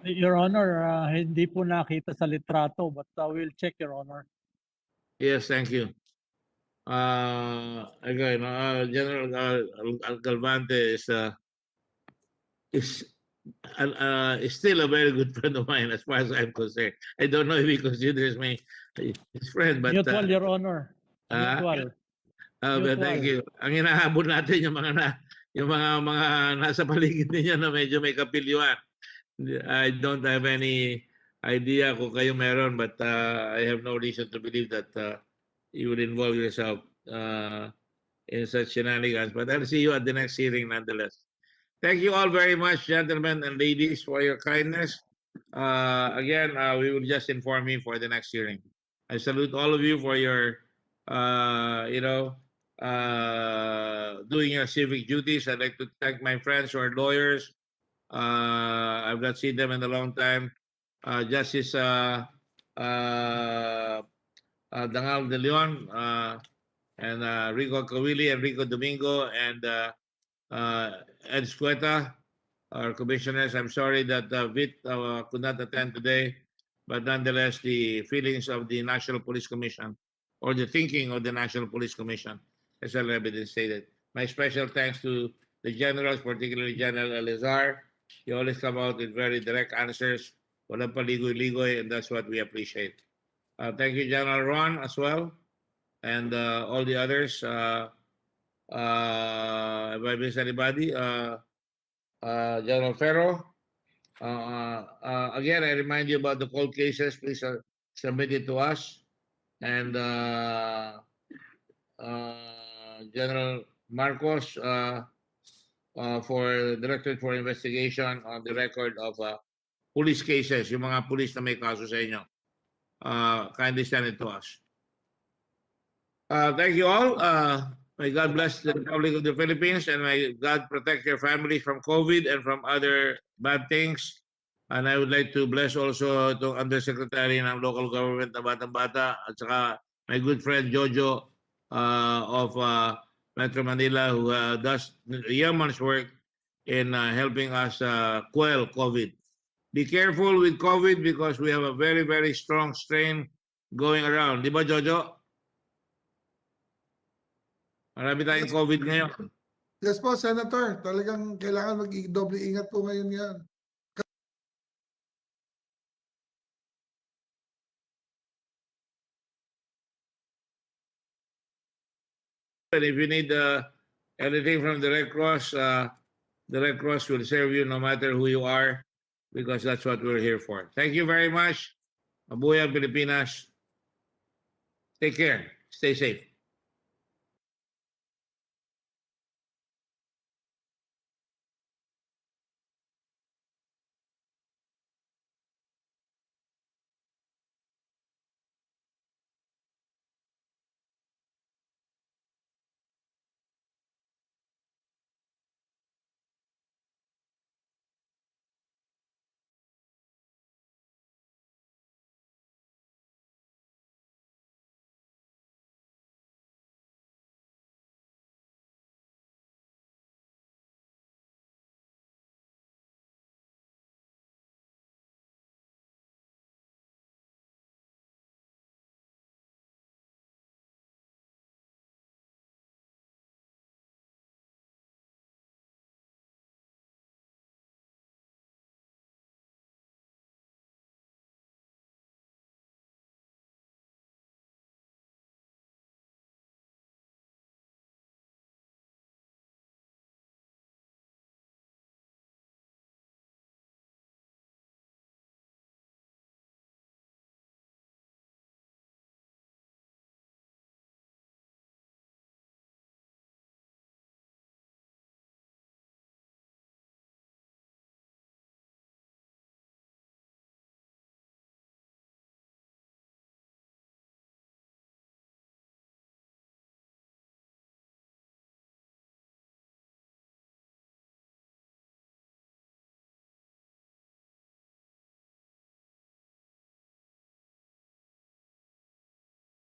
Your Honor, hindi po nakita sa litrato, but we'll check, Your Honor. Yes, thank you. Again, General Galvante is still a very good friend of mine as far as I'm concerned. I don't know if he considers me his friend, but Mutual, Your Honor. Mutual. But thank you. Ang hinahabol natin yung mga nasa paligid niya na medyo may kapilyuan. I don't have any idea kung kayo meron, but I have no reason to believe that you would involve yourself in such shenanigans. But I'll see you at the next hearing nonetheless. Thank you all very much, gentlemen and ladies, for your kindness. Again, we will just inform you for the next hearing. I salute all of you for your, doing your civic duties. I'd like to thank my friends who are lawyers. I've not seen them in a long time. Justice Dangal de Leon and Rico Cawili and Rico Domingo and Ed Squeta, our commissioners. I'm sorry that Vit could not attend today, but nonetheless, the feelings of the National Police Commission or the thinking of the National Police Commission has already been stated. My special thanks to the generals, particularly General Elazar. You always come out with very direct answers. Walang paligoy-ligoy, and that's what we appreciate. Thank you, General Ron, as well, and all the others. If I miss anybody, General Ferro. Again, I remind you about the cold cases. Please submit it to us. And General Marcos for Directorate for Investigation on the record of police cases, yung mga police na may kaso sa inyo. Kindly send it to us. Thank you all. May God bless the Republic of the Philippines, and may God protect your families from COVID and from other bad things. And I would like to bless also itong Undersecretary ng Local Government na Batang-Bata at saka my good friend Jojo of Metro Manila, who does yeoman's work in helping us quell COVID. Be careful with COVID because we have a very, very strong strain going around. Di ba, Jojo? Marami tayong COVID ngayon. Yes po, Senator. Talagang kailangan mag-doble ingat po ngayon yan. And if you need anything from the Red Cross will serve you no matter who you are, because that's what we're here for. Thank you very much. Mabuhay ang Pilipinas. Take care. Stay safe.